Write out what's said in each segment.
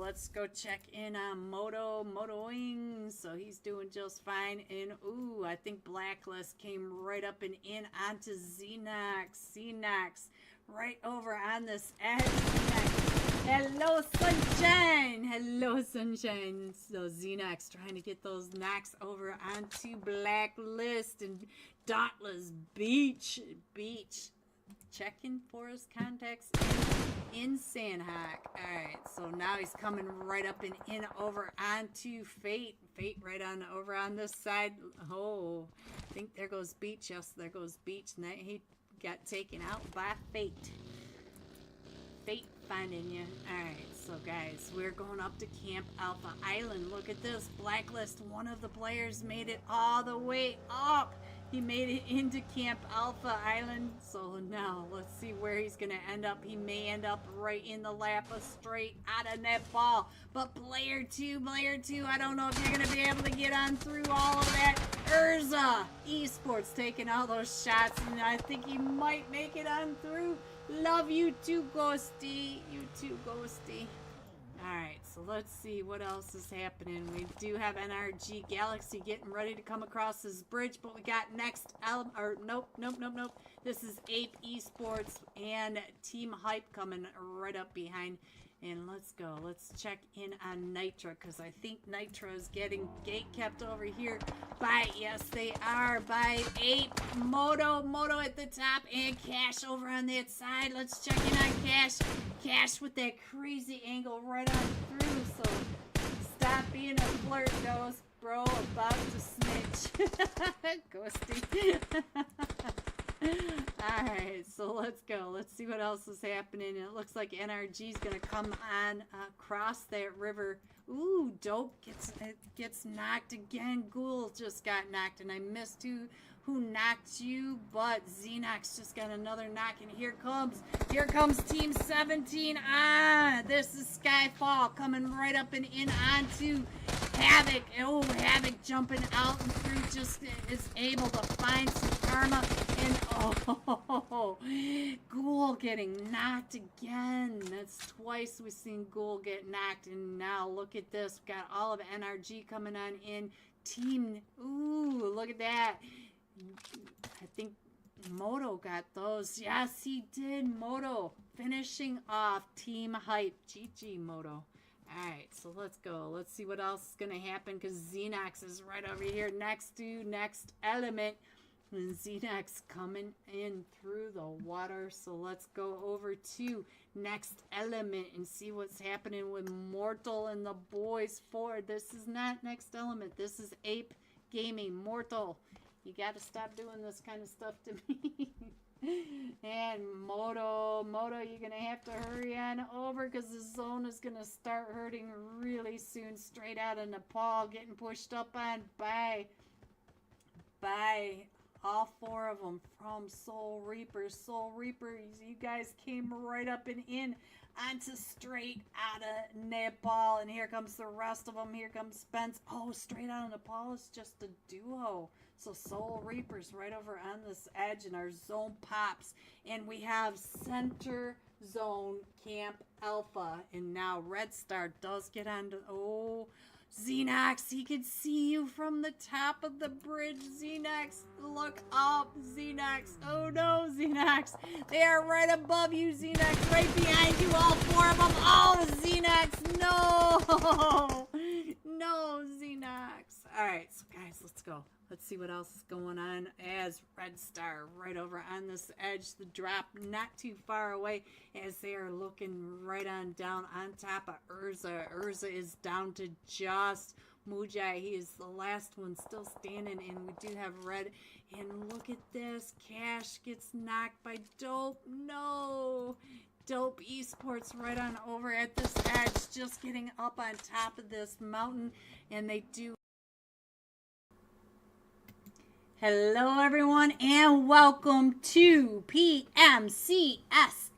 let's go check in on Motoing. So he's doing just fine. And ooh, I think Blacklist came right up and in onto SCHMUCKS right over on this edge. Hello, sunshine. Hello, sunshine. So SCHMUCKS trying to get those knocks over onto Blacklist and Dauntless Beach. Checking for his contacts in Sandhawk. Alright, so now he's coming right up and in over onto Fate. Fate right on over on this side. Oh, I think there goes Beach. Yes, there goes Beach. And he got taken out by Fate. Fate finding you. Alright, so guys, we're going up to Camp Alpha Island. Look at this. Blacklist, one of the players made it all the way up. He made it into Camp Alpha Island. So now let's see where he's going to end up. He may end up right in the lap of straight out of Nepal. But player two, I don't know if you're going to be able to get on through all of that. Urza Esports taking all those shots. And I think he might make it on through. Love you too, Ghosty. You too, Ghosty. Alright, so let's see what else is happening. We do have NRG Galaxy getting ready to come across this bridge, but we got next nope. This is Ape Esports and Team Hype coming right up behind. And let's go. Let's check in on Nitra, because I think Nitra is getting gate kept over here by, yes they are, by Ape, Moto at the top, and Cash over on that side. Let's check in on Cash. Cash with that crazy angle right on through. So stop being a flirt, Ghost, bro. About to snitch. Ghosty. Alright, so let's go. Let's see what else is happening. It looks like NRG is going to come on across that river. Ooh, Dope gets knocked again. Ghoul just got knocked, and I missed who knocked you, but SCHMUCKS just got another knock, and here comes Team 17. This is Skyfall coming right up and in onto Havoc. Oh, Havoc jumping out and through, just is able to find some karma, and oh, Ghoul getting knocked again. That's twice we've seen Ghoul get knocked, and now look at this. We've got all of NRG coming on in. Team, ooh, look at that. I think Moto got those. Yes, he did. Moto finishing off Team Hype. GG, Moto. Alright, so let's go. Let's see what else is going to happen, because SCHMUCKS is right over here next to Next Element. And SCHMUCKS coming in through the water. So let's go over to Next Element and see what's happening with Mortal and the boys forward. This is not Next Element. This is Ape Gaming. Mortal, you got to stop doing this kind of stuff to me. And Moto, you're going to have to hurry on over, because the zone is going to start hurting really soon. Straight out of Nepal, getting pushed up on by all four of them from Soul Reaper. Soul Reaper, you guys came right up and in onto straight out of Nepal. And here comes the rest of them. Here comes Spence. Oh, straight out of Nepal is just a duo. So Soul Reaper's right over on this edge, and our zone pops. And we have Center Zone Camp Alpha. And now Red Star does get onto... Oh, SCHMUCKS, he can see you from the top of the bridge. SCHMUCKS, look up. SCHMUCKS, oh no, SCHMUCKS, they are right above you. SCHMUCKS, right behind you, all four of them. Oh, SCHMUCKS, no. No, SCHMUCKS. Alright, so guys, let's go. Let's see what else is going on as Red Star right over on this edge. The drop not too far away, as they are looking right on down on top of Urza. Urza is down to just Mujai. He is the last one still standing, and we do have Red. And look at this. Cash gets knocked by Dope. No. Dope Esports right on over at this edge, just getting up on top of this mountain, and they do. Hello everyone, and welcome to PMCS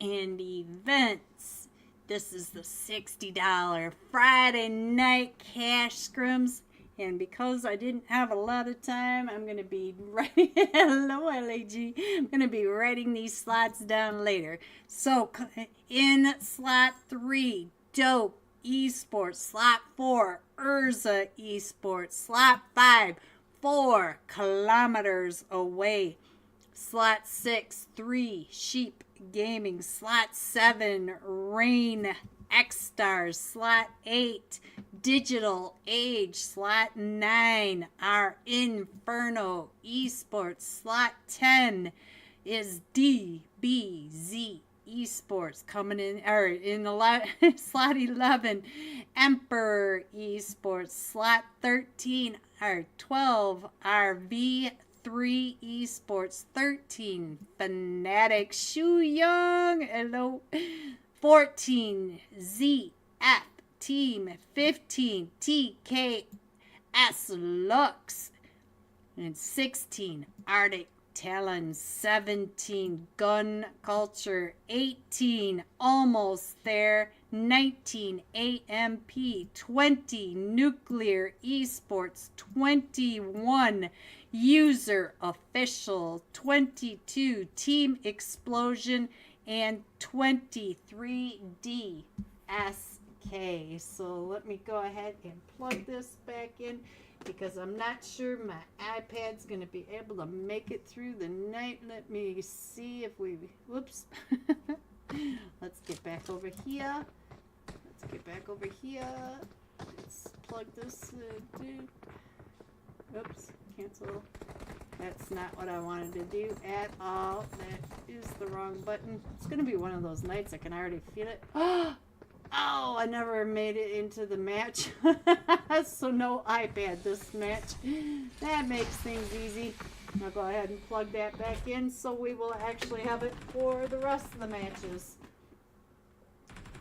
and Events. This is the $60 Friday night cash scrims, and because I didn't have a lot of time, I'm going to be writing, hello LAG, I'm going to be writing these slots down later. So in slot 3, Dope Esports. Slot 4, Urza Esports. Slot 5, 4 kilometers away. Slot 6, 3 Sheep Gaming. Slot 7, Rain XSTARS. Slot 8, Digital Age. Slot 9, our Inferno Esports. Slot 10 is DBZ Esports. Coming in, or in slot 11, Emperor Esports. Slot 13, or 12, our V3 Esports. 13, Fnatic Shu Young. Hello. 14, ZF Team. 15, TKS Lux. And 16, Arctic Talon. 17, Gun Culture. 18, Almost There. 19, AMP. 20, Nuclear Esports. 21, User Official. 22, Team Explosion. And 23, DSK. So let me go ahead and plug this back in, because I'm not sure my iPad's going to be able to make it through the night. Let me see if we, whoops. Let's get back over here. Let's plug this, oops, cancel. That's not what I wanted to do at all. That is the wrong button. It's going to be one of those nights. I can already feel it. Oh, I never made it into the match. So no iPad this match. That makes things easy. I'll go ahead and plug that back in, so we will actually have it for the rest of the matches.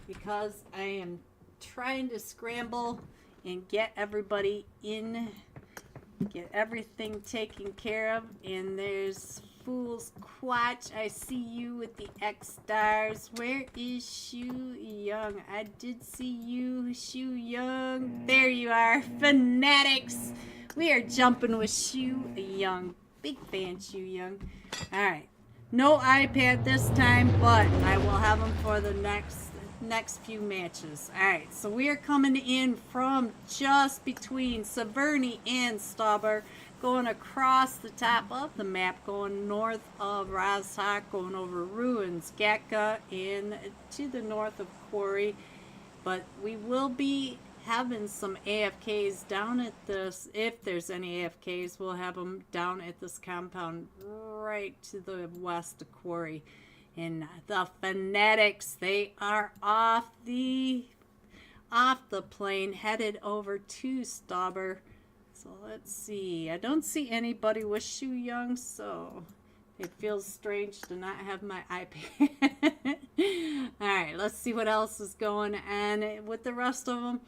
Because I am trying to scramble and get everybody in, get everything taken care of. And there's Fool's Quatch. I see you with the XSTARS. Where is Shu Young? I did see you, Shu Young. There you are. Fanatics. We are jumping with Shu Young. Big fan, Shu Young. Alright. No iPad this time, but I will have them for the next few matches. Alright, so we are coming in from just between Severny and Stauber, going across the top of the map, going north of Razhak, going over Ruins, Gatka, and to the north of Quarry. But we will be having some AFKs down at this. If there's any AFKs, we'll have them down at this compound right to the west of Quarry. And the Fanatics, they are off the plane, headed over to Stauber. So let's see. I don't see anybody with Shu Young, so it feels strange to not have my iPad. Alright, let's see what else is going on with the rest of them.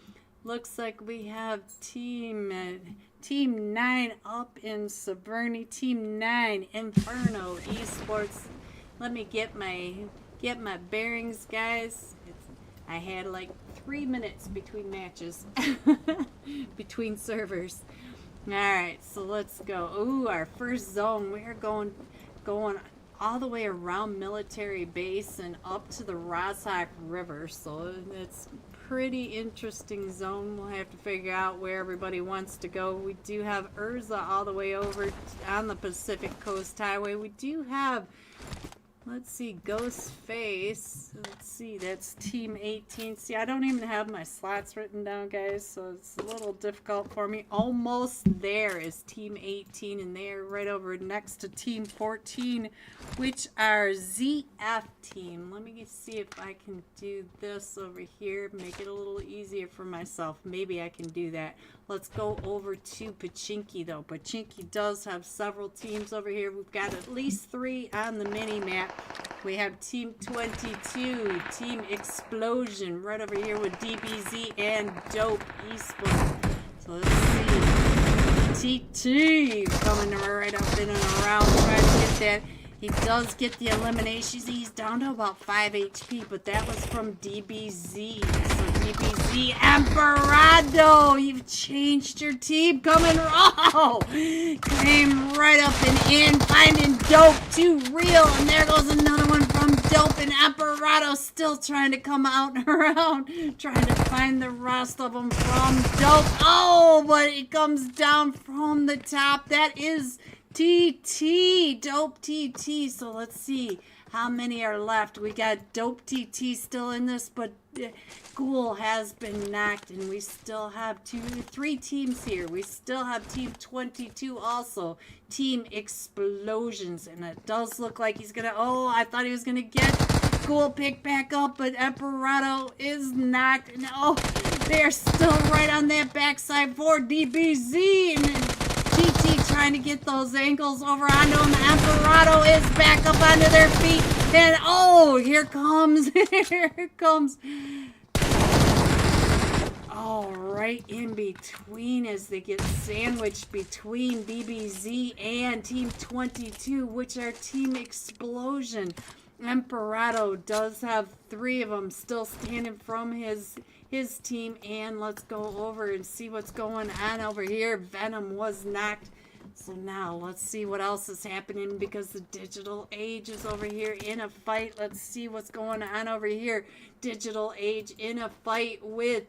Looks like we have Team 9 up in Severny. Team 9, Inferno Esports. Let me get my bearings, guys. I had like 3 minutes between matches, between servers. All right, so let's go. Ooh, our first zone. We're going all the way around military base and up to the Razhak River. So it's pretty interesting zone. We'll have to figure out where everybody wants to go. We do have Urza all the way over on the Pacific Coast Highway. We do have, let's see, Ghostface. Let's see, that's Team 18. See, I don't even have my slots written down, guys, so it's a little difficult for me. Almost There is Team 18, and they're right over next to Team 14, which are ZF Team. Let me see if I can do this over here, make it a little easier for myself. Maybe I can do that. Let's go over to Pachinki, though. Pachinki does have several teams over here. We've got at least 3 on the mini-map. We have Team 22, Team Explosion, right over here with DBZ and Dope Esports. So let's see. TT coming right up in and around, trying to get that He does get the elimination. He's down to about 5 HP, but that was from DBZ. So DBZ Emperado, you've changed your team. Coming raw. Came right up and in, finding Dope too real. And there goes another one from Dope, and Emperado still trying to come out and around, trying to find the rest of them from Dope. Oh, but it comes down from the top. That is TT, Dope TT. So let's see how many are left. We got Dope TT still in this, but Ghoul has been knocked, and we still have 3 teams here. We still have Team 22 also, Team Explosions, and it does look like he's gonna, oh, I thought he was gonna get Ghoul picked back up, but Emperado is knocked, and oh, they're still right on that backside for DBZ, and TT trying to get those ankles over onto him. Emperado is back up onto their feet, and oh, here comes, here comes. Oh, right in between as they get sandwiched between DBZ and Team 22, which are Team Explosion. Emperado does have 3 of them still standing from his team, and let's go over and see what's going on over here. Venom was knocked, so now let's see what else is happening, because the Digital Age is over here in a fight. Let's see what's going on over here. Digital Age in a fight with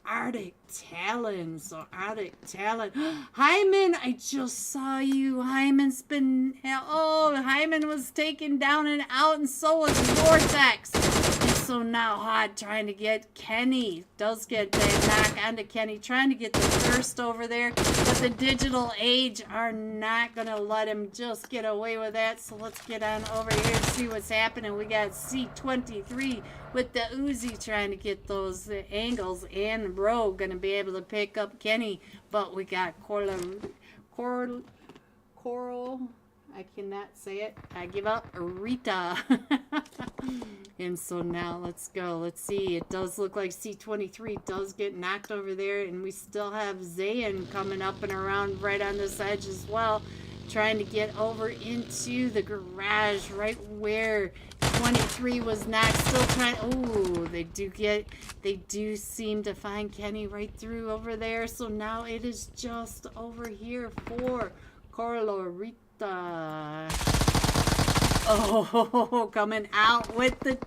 Arctic Talon. So Arctic Talon. Hyman, I just saw you. Hyman's been, oh, Hyman was taken down and out, and so was Vortex. And so now Hod trying to get Kenny. Does get that knock onto Kenny, trying to get the thirst over there. But the Digital Age are not going to let him just get away with that. So let's get on over here and see what's happening. We got C23 with the Uzi trying to get those angles, and Rogue going to be able to pick up Kenny. But we got Coral, I cannot say it. I give up. Rita. And so now let's go. Let's see. It does look like C23 does get knocked over there, and we still have Zayn coming up and around right on this edge as well, trying to get over into the garage right where 23 was knocked. Still trying. Oh, they do seem to find Kenny right through over there. So now it is just over here for Carlo Rita. Oh, coming out with the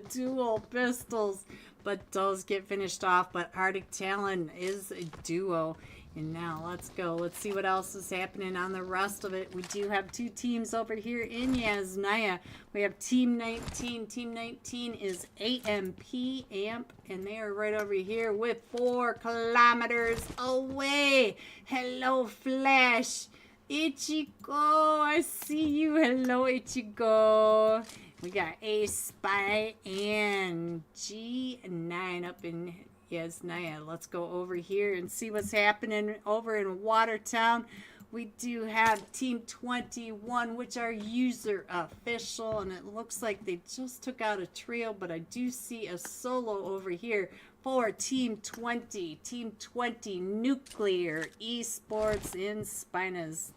dual pistols, but does get finished off. But Arctic Talon is a duo. And now let's go. Let's see what else is happening on the rest of it. We do have 2 teams over here in Yasnaya. We have Team 19. Team 19 is AMP, and they are right over here with 4 kilometers away. Hello, Flash. Ichigo, I see you. Hello, Ichigo. We got A Spy and G9 up in Yasnaya. Let's go over here and see what's happening over in Watertown. We do have Team 21, which are user official, and it looks like they just took out a trio, but I do see a solo over here for Team 20. Team 20 Nuclear Esports in Spinas.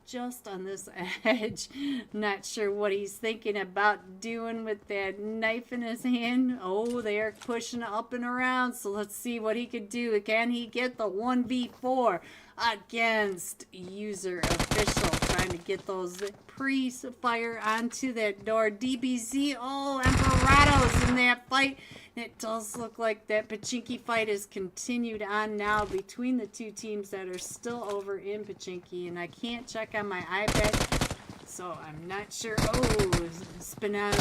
Just on this edge. Not sure what he's thinking about doing with that knife in his hand. Oh, they are pushing up and around. So let's see what he could do. Can he get the 1v4 against user official? Trying to get those pre-fire onto that door. DBZ. Oh, Emperado's in that fight. It does look like that Pachinki fight is continued on now between the 2 teams that are still over in Pachinki, and I can't check on my iPad, so I'm not sure. Oh, Spinaz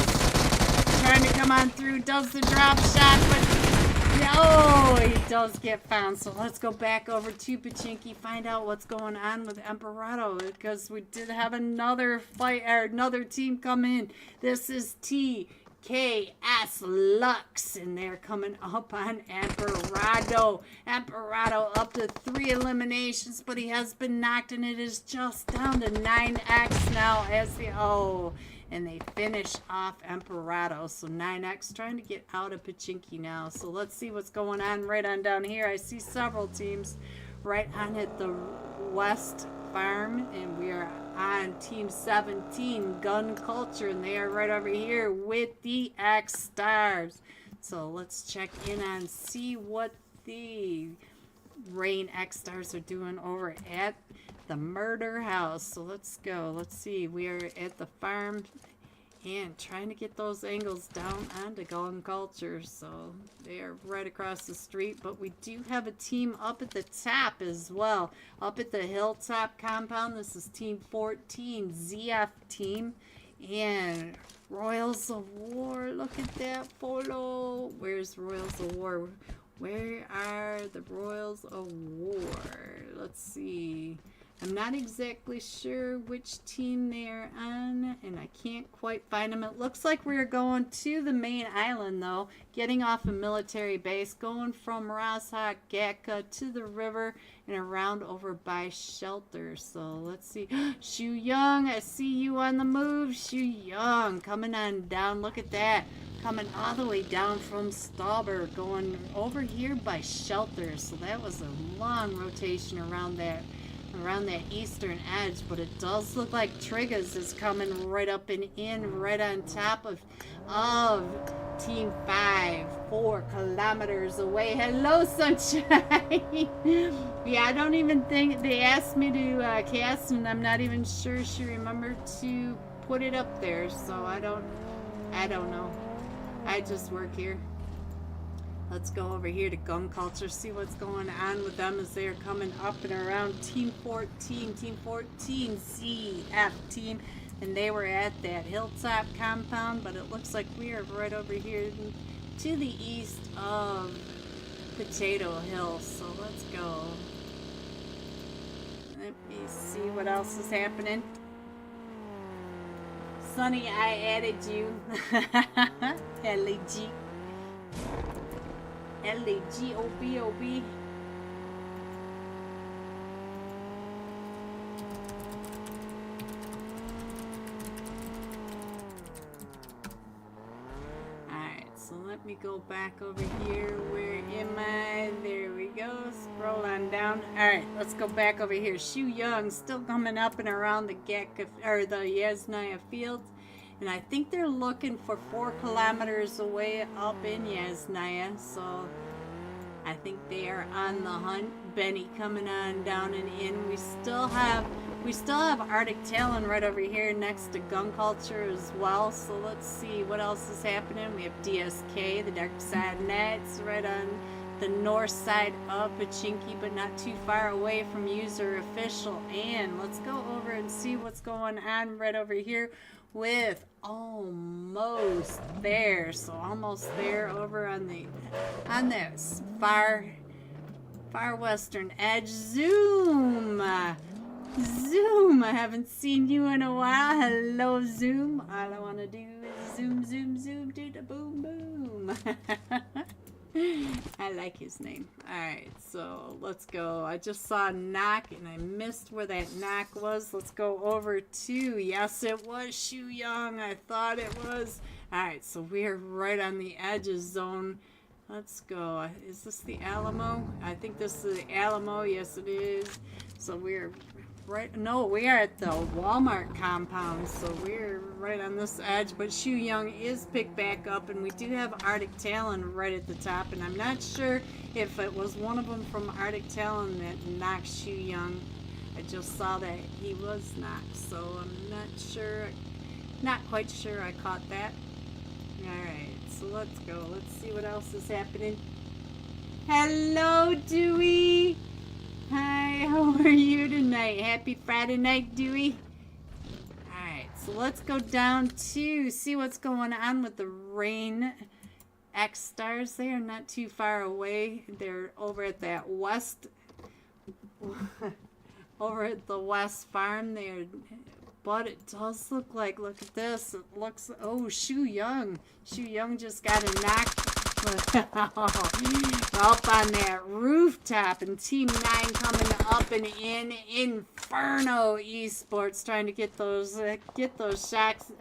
trying to come on through, does the drop shot, but no, he does get found. So let's go back over to Pachinki, find out what's going on with Emperado, because we did have another fight, or another team come in. This is XSLUCKS, and they're coming up on Emperado. Emperado up to 3 eliminations, but he has been knocked, and it is just down to 9X now as and they finish off Emperado. So 9X trying to get out of Pachinki now. So let's see what's going on right on down here. I see several teams right on at the West Farm, and we are on Team 17, Gun Culture, and they are right over here with the XSTARS. So let's check in and see what the Rain XSTARS are doing over at the murder house. So let's go. Let's see. We are at the farm and trying to get those angles down onto Gun Culture. So they are right across the street, but we do have a team up at the top as well. Up at the hilltop compound, this is Team 14, ZF team. And Royals of War, look at that photo. Where's Royals of War? Where are the Royals of War? Let's see. I'm not exactly sure which team they're on, and I can't quite find them. It looks like we're going to the main island, though, getting off a military base, going from Rashok, Gatka to the river and around over by shelter. So let's see. Shu Young, I see you on the move. Shu Young coming on down. Look at that. Coming all the way down from Stauber, going over here by shelter. So that was a long rotation around that eastern edge, but it does look like Triggers is coming right up and in right on top of Team 5, 4 kilometers away. Hello, sunshine. Yeah, I don't even think they asked me to cast, and I'm not even sure she remembered to put it up there, so I don't know. I just work here. Let's go over here to Gun Culture, see what's going on with them as they are coming up and around Team 14, ZF team, and they were at that hilltop compound, but it looks like we are right over here to the east of Potato Hill, so let's go. Let me see what else is happening. Sonny, I added you. L-E-G. L-A-G-O-B-O-B. Alright, so let me go back over here. Where am I? There we go. Scroll on down. Alright, let's go back over here. Shu Young still coming up and around the Yasnaya fields. And I think they're looking for 4 kilometers away up in Yasnaya, so I think they are on the hunt. Benny coming on down and in. We still have Arctic Talon right over here next to Gun Culture as well. So let's see what else is happening. We have DSK, the Dark Side Nets, right on the north side of Pachinki, but not too far away from User Official. And let's go over and see what's going on right over here with almost there, so almost there over on this far western edge. Zoom, I haven't seen you in a while. Hello, Zoom. All I want to do is zoom, do the boom boom. I like his name. Alright, so let's go. I just saw knock and I missed where that knock was. Let's go over to, yes, it was Shu Young. I thought it was. Alright, so we're right on the edges zone. Let's go. Is this the Alamo? I think this is the Alamo. Yes, it is. So we're right. No, we are at the Walmart compound. So we're right on this edge. But Shu Young is picked back up, and we do have Arctic Talon right at the top. And I'm not sure if it was one of them from Arctic Talon that knocked Shu Young. I just saw that he was knocked, so I'm not sure. Not quite sure I caught that. Alright, so let's go. Let's see what else is happening. Hello, Dewey. Hi, how are you tonight? Happy Friday night, Dewey. Alright, so let's go down to see what's going on with the Rain XSTARS. They are not too far away. They're over at that west, over at the west farm there. But it does look like, look at this. It looks, oh, Shu Young. Shu Young just got a knock up on that rooftop. And Team 9 coming up and in. Inferno Esports trying to get those shots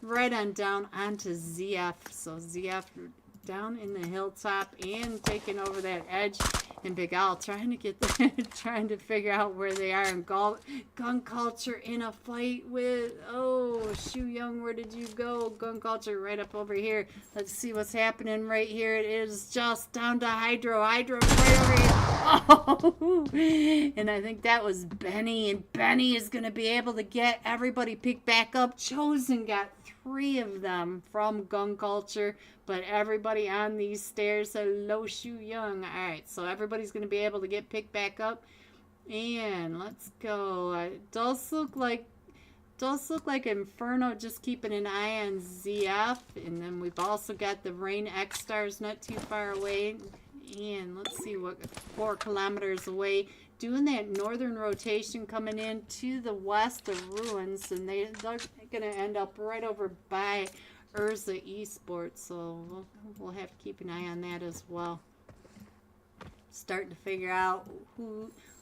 right on down onto ZF. So ZF down in the hilltop and taking over that edge. and Big Al trying to get trying to figure out where they are in gun culture in a fight with, oh, Shu Young, where did you go? Gun culture right up over here. Let's see what's happening right here. It is just down to Hydro right over here. Oh, and I think that was Benny, and Benny is going to be able to get everybody picked back up. Chosen got 3 of them from gun culture, but everybody on these stairs, hello Shu Young. All right, so everybody's going to be able to get picked back up, and let's go. It does look like Inferno just keeping an eye on ZF, and then we've also got the Rain XSTARS not too far away, and let's see what 4 kilometers away, doing that northern rotation coming in to the west of Ruins, and they're going to end up right over by URZA Esports, so we'll have to keep an eye on that as well. Starting to figure out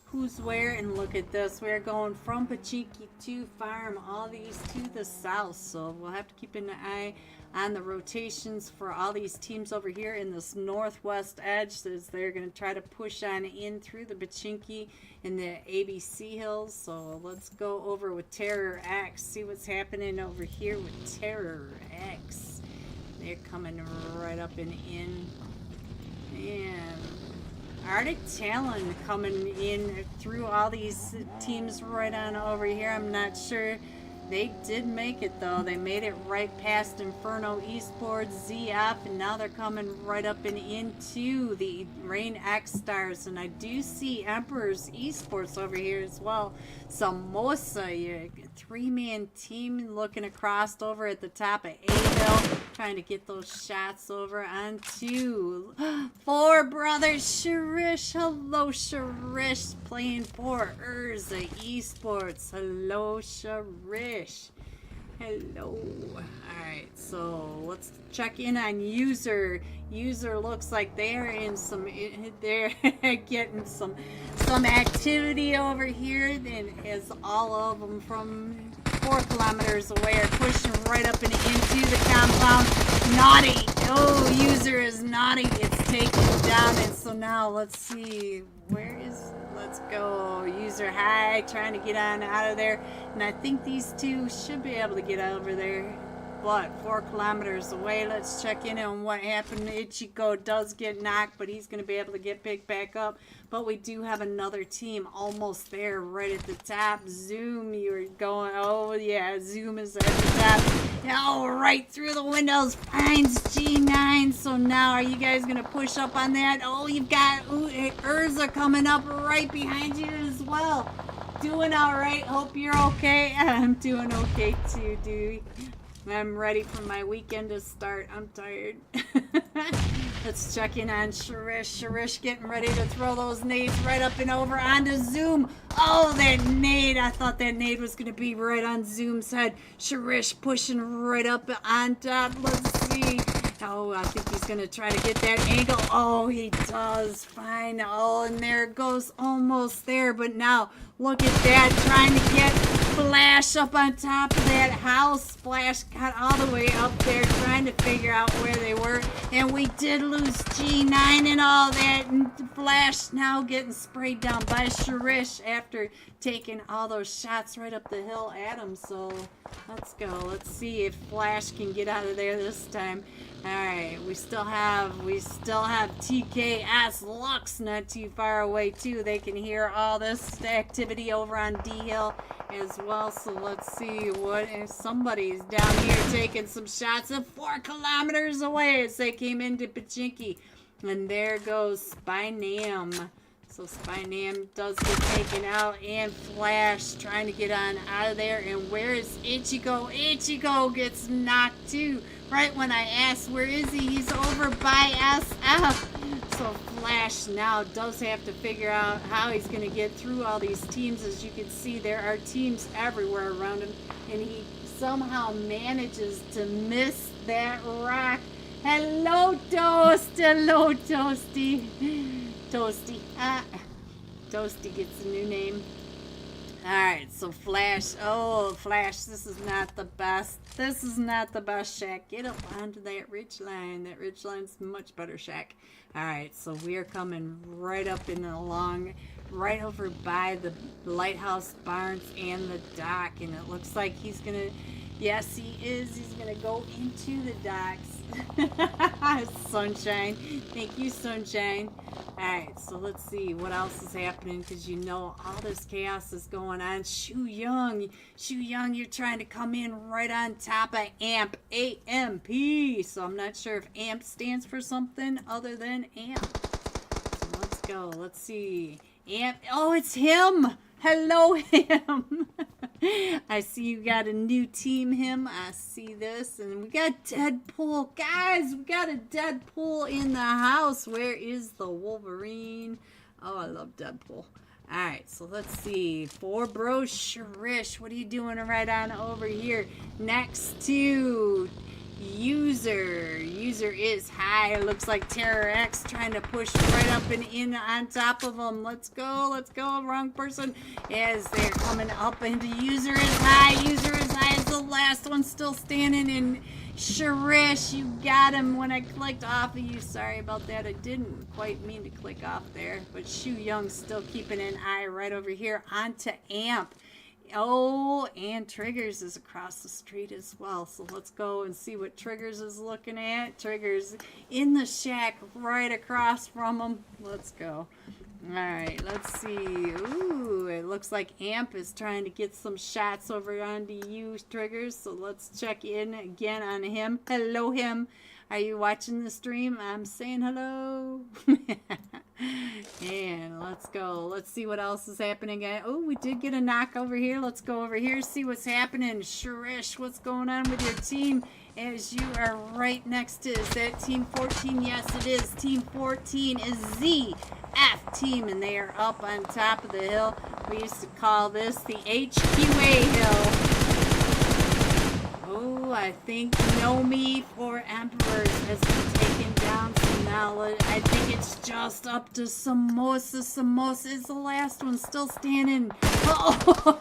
who's where, and look at this. We're going from Pachinki to Farm, all these to the south, so we'll have to keep an eye on the rotations for all these teams over here in this northwest edge, as they're going to try to push on in through the Pachinki and the ABC hills. So let's go over with Terror X, see what's happening over here with Terror X. They're coming right up and in, and Arctic Talon coming in through all these teams right on over here. I'm not sure. They did make it though. They made it right past Inferno Esports, ZF, and now they're coming right up and into the Rain XSTARS. And I do see Emperor's Esports over here as well. Samosa, your 3-man team looking across over at the top of A-Hill, trying to get those shots over onto 4 brothers Sharish. Hello Sharish, playing for URZA Esports. Hello Sharish. Hello. Alright, so let's check in on User. User looks like they're in some, they're getting some activity over here, and as all of them from 4 kilometers away are pushing right up and into the compound. Naughty. Oh, User is naughty. It's taken down, and so now let's see, where is, let's go. User high, trying to get on out of there, and I think these 2 should be able to get over there. But 4 kilometers away, let's check in on what happened. Ichiko does get knocked, but he's going to be able to get picked back up. But we do have another team almost there right at the top. Zoom, you're going, oh yeah, Zoom is at the top. Oh, right through the windows, finds G9. So now are you guys going to push up on that? Oh, you've got URZA coming up right behind you as well. Doing all right, hope you're okay. I'm doing okay too, dude. I'm ready for my weekend to start. I'm tired. Let's check in on Sharish. Sharish getting ready to throw those nades right up and over onto Zoom. Oh, that nade. I thought that nade was going to be right on Zoom's head. Sharish pushing right up on top. Let's see. Oh, I think he's going to try to get that angle. Oh, he does. Fine. Oh, and there it goes. Almost there. But now, look at that. Trying to get Flash up on top of that house. Flash got all the way up there trying to figure out where they were. And we did lose G9 and all that. And Flash now getting sprayed down by Sharish after taking all those shots right up the hill at him. So let's go. Let's see if Flash can get out of there this time. Alright, we still have TKS Lux not too far away too. They can hear all this activity over on D Hill as well. So let's see what if somebody's down here taking some shots of 4 kilometers away as they came into Pachinki. And there goes Spynam. So Spynam does get taken out, and Flash trying to get on out of there. And where is Ichigo? Ichigo gets knocked too. Right when I asked where is he, he's over by SF. So Flash now does have to figure out how he's going to get through all these teams. As you can see, there are teams everywhere around him, and he somehow manages to miss that rock. Hello, Toast. Hello, Toasty. Toasty. Toasty gets a new name. Alright, so Flash. Oh, Flash, this is not the best. This is not the best shack. Get up onto that ridge line. That ridge line's much better shack. Alright, so we are coming right up and along, right over by the lighthouse barns and the dock. And it looks like he's going to, yes, he is. He's going to go into the docks. Sunshine. Thank you, Sunshine. Alright, so let's see what else is happening, because you know all this chaos is going on. Shu Young, you're trying to come in right on top of AMP, AMP. So I'm not sure if AMP stands for something other than AMP. So let's go. Let's see. AMP. Oh, it's him. Hello, him. I see you got a new team, him. I see this. And we got Deadpool. Guys, we got a Deadpool in the house. Where is the Wolverine? Oh, I love Deadpool. Alright, so let's see. For Bro Shrish, what are you doing right on over here? Next to User. User is high. Looks like Terror X trying to push right up and in on top of him. Let's go. Let's go. Wrong person. As they're coming up into User is high. User is high is the last one still standing. And Sharish, you got him when I clicked off of you. Sorry about that. I didn't quite mean to click off there. But Shu Young's still keeping an eye right over here onto AMP. Oh, and Triggers is across the street as well. So let's go and see what Triggers is looking at. Triggers in the shack right across from him. Let's go. All right, let's see. Ooh, it looks like AMP is trying to get some shots over onto you, Triggers. So let's check in again on him. Hello, him. Are you watching the stream? I'm saying hello. And let's go. Let's see what else is happening. Oh, we did get a knock over here. Let's go over here, see what's happening. Sharish, what's going on with your team as you are right next to, is that Team 14? Yes, it is. Team 14 is ZF team, and they are up on top of the hill. We used to call this the HQA hill. Oh, I think Nomi for Emperors has been taken down. So now I think it's just up to Samosa. Samosa is the last one still standing. Oh,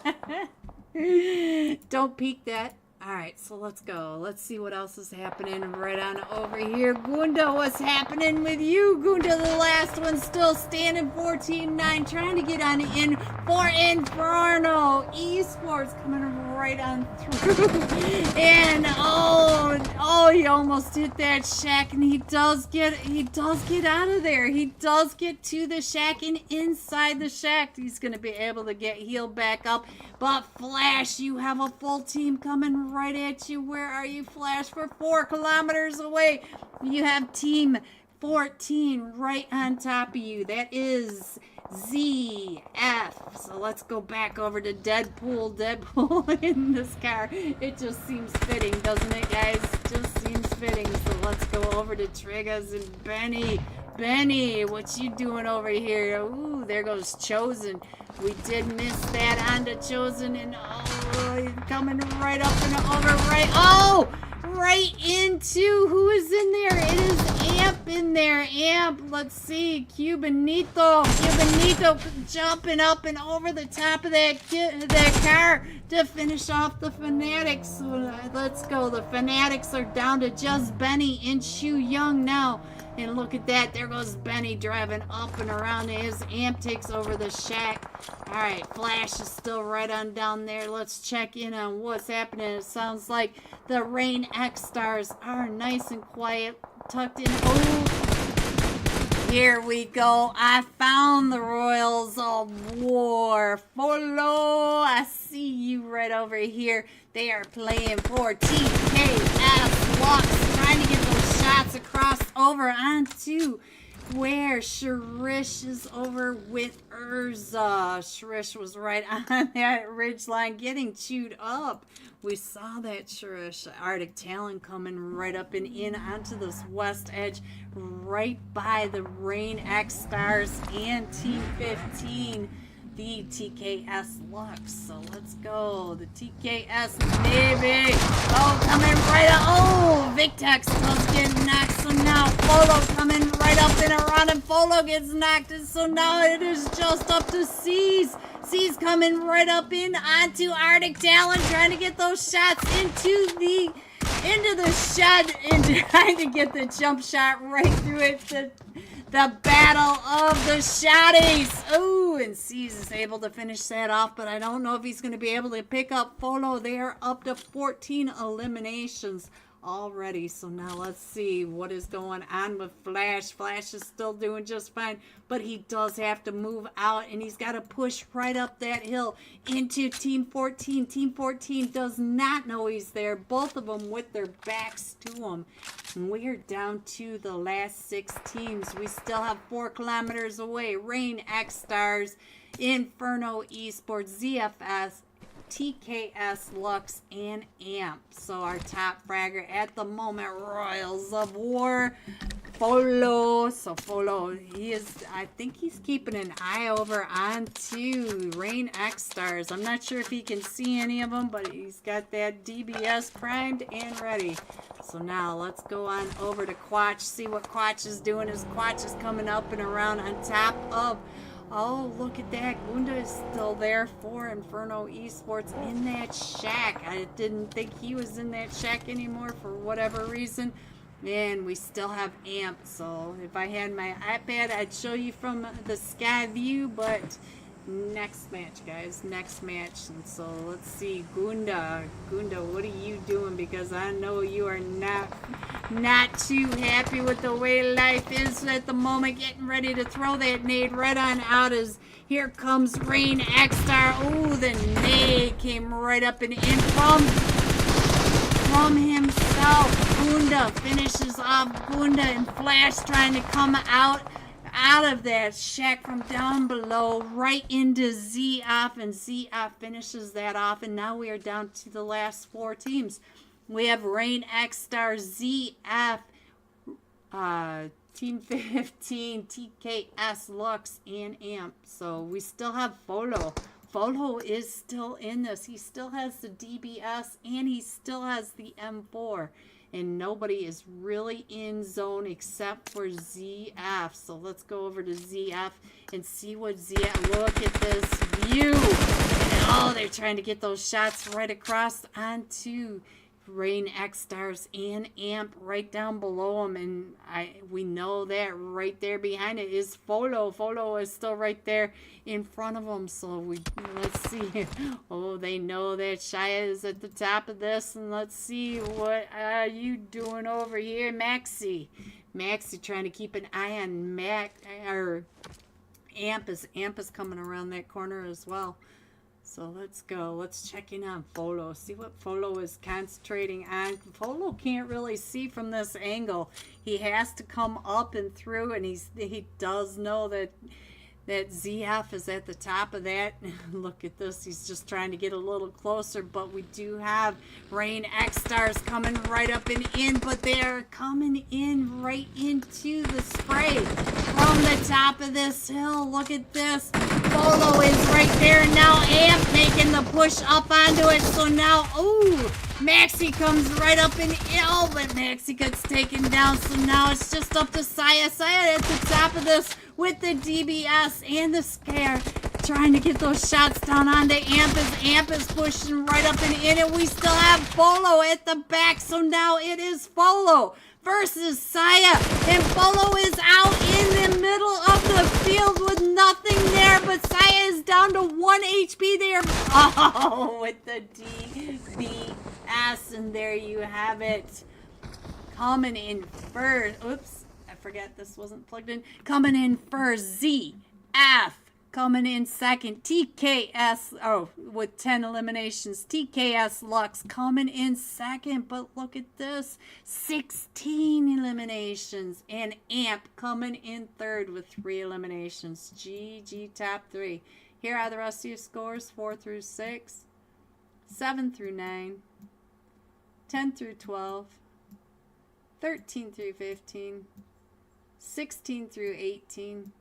don't peek that. Alright, so let's go. Let's see what else is happening right on over here. Gunda, what's happening with you? Gunda, the last one, still standing 14-9, trying to get on in for Inferno. Esports coming right on through. And oh, he almost hit that shack, and he does get out of there. He does get to the shack, and inside the shack, he's going to be able to get healed back up. But Flash, you have a full team coming right at you. Where are you, Flash? We're 4 kilometers away. You have Team 14 right on top of you. That is ZF. So let's go back over to Deadpool. Deadpool in this car. It just seems fitting, doesn't it, guys? It just seems fitting. So let's go over to Triggers and Benny. Benny, what you doing over here? Ooh, there goes Chosen. We did miss that onto Chosen, and oh, he's coming right up and over, right into, who is in there? It is AMP in there. AMP, let's see, Cubanito jumping up and over the top of that car to finish off the Fanatics. So let's go. The Fanatics are down to just Benny and Shu Young now. And look at that, there goes Benny driving up and around. His AMP takes over the shack. Alright, Flash is still right on down there. Let's check in on what's happening. It sounds like the Rain XSTARS are nice and quiet, tucked in. Oh, here we go. I found the Royals of War. Follow, I see you right over here. They are playing for TKS Lux, trying to get those shots across over onto where Sharish is over with Urza. Sharish was right on that ridge line getting chewed up. We saw that Sharish. Arctic Talon coming right up and in onto this west edge right by the Rain XSTARS and Team 15. The TKS Lux. So let's go. The TKS Navy. Oh, coming right up. Oh, Victex does get knocked. So now Folo coming right up and around, and Folo gets knocked. And so now it is just up to C's. XTSY's coming right up in onto Arctic Talon, trying to get those shots into the shed and trying to get the jump shot right through it. The battle of the shotties. Oh, and C's is able to finish that off, but I don't know if he's going to be able to pick up Photo. They are up to 14 eliminations already. So now let's see what is going on with Flash. Flash is still doing just fine, but he does have to move out, and he's got to push right up that hill into Team 14. Team 14 does not know he's there. Both of them with their backs to him. And we are down to the last 6 teams. We still have 4 kilometers away. Rain, XSTARS, Inferno, Esports, ZFS, TKS, Lux, and AMP. So our top fragger at the moment, Royals of War, Folo. So Folo, I think he's keeping an eye over onto Rain XSTARS. I'm not sure if he can see any of them, but he's got that DBS primed and ready. So now let's go on over to Quatch, see what Quatch is doing as Quatch is coming up and around on top of. Oh, look at that. Gunda is still there for Inferno Esports in that shack. I didn't think he was in that shack anymore for whatever reason. And we still have AMP. So if I had my iPad, I'd show you from the sky view. But next match, guys. Next match. And so let's see. Gunda. Gunda, what are you doing? Because I know you are not too happy with the way life is at the moment. Getting ready to throw that nade right on out as here comes Rain XSTAR. Oh, the nade came right up and in from himself. Gunda finishes off Gunda, and Flash trying to come out of that shack from down below right into ZF, and ZF finishes that off. And now we are down to the last 4 teams. We have Rain, XSTAR, ZF, Team 15, TKS, Lux, and AMP. So we still have Folo. Folo is still in this. He still has the DBS, and he still has the M4. And nobody is really in zone except for ZF. So let's go over to ZF and see what ZF. Look at this view. And oh, they're trying to get those shots right across onto Rain, XSTARS, and AMP right down below them, and we know that right there behind it is Folo. Folo is still right there in front of them. So let's see. Oh, they know that Shia is at the top of this, and let's see what are you doing over here, Maxi. Maxi trying to keep an eye on AMP is coming around that corner as well. So let's go. Let's check in on Folo. See what Folo is concentrating on. Folo can't really see from this angle. He has to come up and through, and he does know that ZF is at the top of that. Look at this. He's just trying to get a little closer, but we do have Rain XSTARS coming right up and in, but they're coming in right into the spray from the top of this hill. Look at this. Folo is right there, and now AMP making the push up onto it. So now, oh, Maxi comes right up and but Maxi gets taken down. So now it's just up to Saya. Saya at the top of this with the DBS and the scare, trying to get those shots down onto AMP as AMP is pushing right up and in, and we still have Folo at the back. So now it is Folo versus Saya, and Folo is out in the middle of the field with nothing there, but Saya is down to 1 HP there. Oh, with the DBS, and there you have it. Coming in first. Oops. I forgot this wasn't plugged in. Coming in first, ZF. Coming in second, TKS. Oh, with 10 eliminations. TKS Lux coming in second. But look at this. 16 eliminations. And AMP coming in third with 3 eliminations. GG top 3. Here are the rest of your scores. 4 through 6. 7 through 9. 10 through 12. 13 through 15. 16 through 18,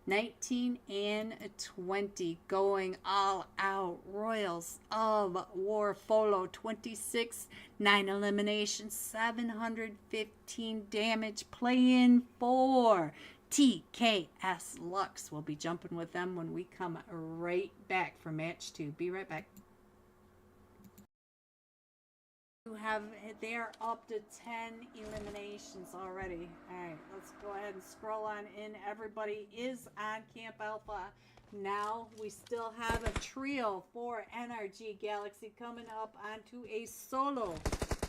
19, and 20. Going all out. Royals of War Folo, 26, 9 eliminations, 715 damage. Playing for TKS Lux. We'll be jumping with them when we come right back for match 2. Be right back. They're up to 10 eliminations already. All right, let's go ahead and scroll on in. Everybody is on Camp Alpha. Now we still have a trio for NRG Galaxy coming up onto a solo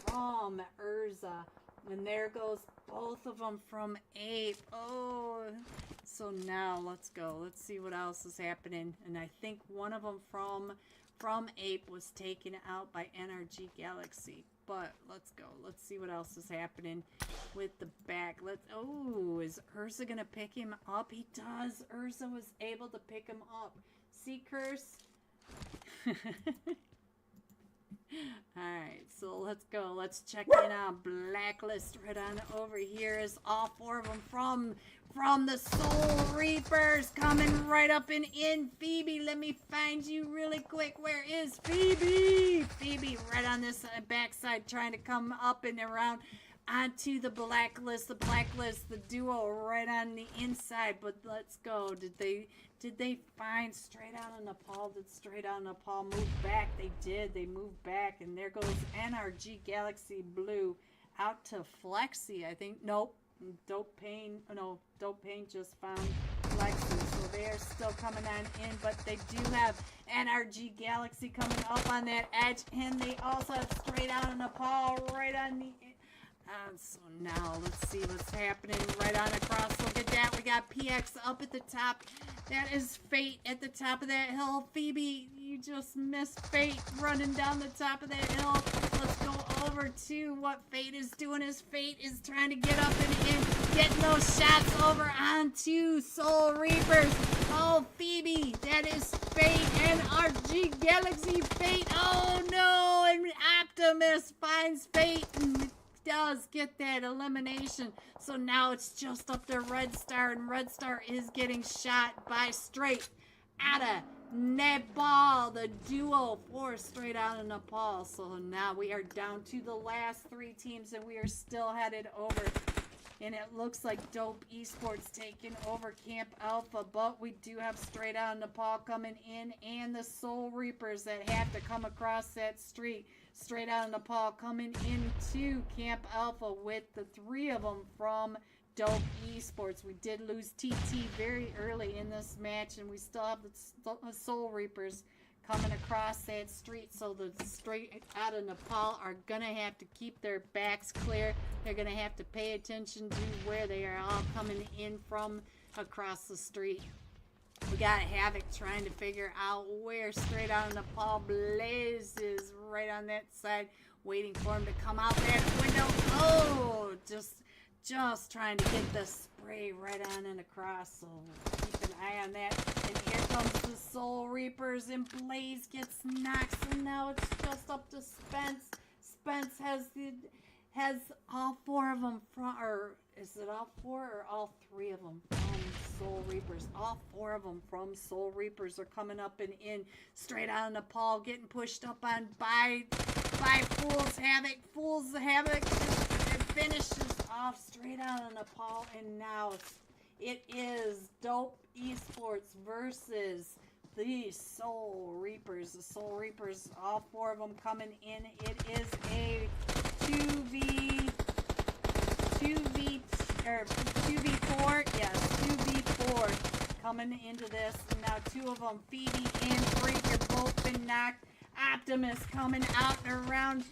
from Urza. And there goes both of them from Ape. Oh, so now let's go. Let's see what else is happening. And I think one of them from Ape was taken out by NRG Galaxy. But let's go. Let's see what else is happening with the back. Oh, is Urza going to pick him up? He does. Urza was able to pick him up. See, Curse? Alright, so let's go. Let's check in on Blacklist right on over here. Is all 4 of them from the Soul Reapers coming right up and in. Phoebe, let me find you really quick. Where is Phoebe? Phoebe right on this backside trying to come up and around onto the Blacklist. The Blacklist, the duo right on the inside. But let's go. Did they find Straight Out of Nepal? Did Straight Out of Nepal move back? They did. They moved back. And there goes NRG Galaxy Blue out to Flexi, I think. Nope. Dope Pain just found Flexi. So they are still coming on in. But they do have NRG Galaxy coming up on that edge. And they also have Straight Out of Nepal right on the so now let's see what's happening right on across. Look at that. We got PX up at the top. That is Fate at the top of that hill. Phoebe, you just missed Fate running down the top of that hill. Let's go over to what Fate is doing. Fate is trying to get up and in, getting those shots over onto Soul Reapers. Oh, Phoebe, that is Fate and RG Galaxy Fate. Oh no, and Optimus finds Fate and does get that elimination. So now it's just up to Red Star, and Red Star is getting shot by Straight Outta Nepal, the duo for Straight Outta Nepal. So now we are down to the last 3 teams, and we are still headed over. And it looks like Dope Esports taking over Camp Alpha, but we do have Straight Outta Nepal coming in, and the Soul Reapers that have to come across that street. Straight Outta Nepal coming into Camp Alpha with the 3 of them from Dope Esports. We did lose TT very early in this match, and we still have the Soul Reapers coming across that street. So the Straight Outta Nepal are going to have to keep their backs clear. They're going to have to pay attention to where they are all coming in from across the street. We got Havoc trying to figure out where Straight Outta Nepal Blaze is right on that side, waiting for him to come out that window. Oh, just trying to get the spray right on and across. So keep an eye on that. And here comes the Soul Reapers, and Blaze gets knocked. So now it's just up to Spence. Spence has all 4 of them from, or is it all 4 or all 3 of them from Soul Reapers? All 4 of them from Soul Reapers are coming up and in. Straight Outta Nepal getting pushed up on by Fool's Havoc. Fool's Havoc finishes off Straight Outta Nepal, and now it is Dope Esports versus the Soul Reapers. The Soul Reapers, all 4 of them coming in. It is a 2v4, yes, 2v4 coming into this. And now 2 of them, Phoebe and Freak, have both been knocked. Optimus coming out and around.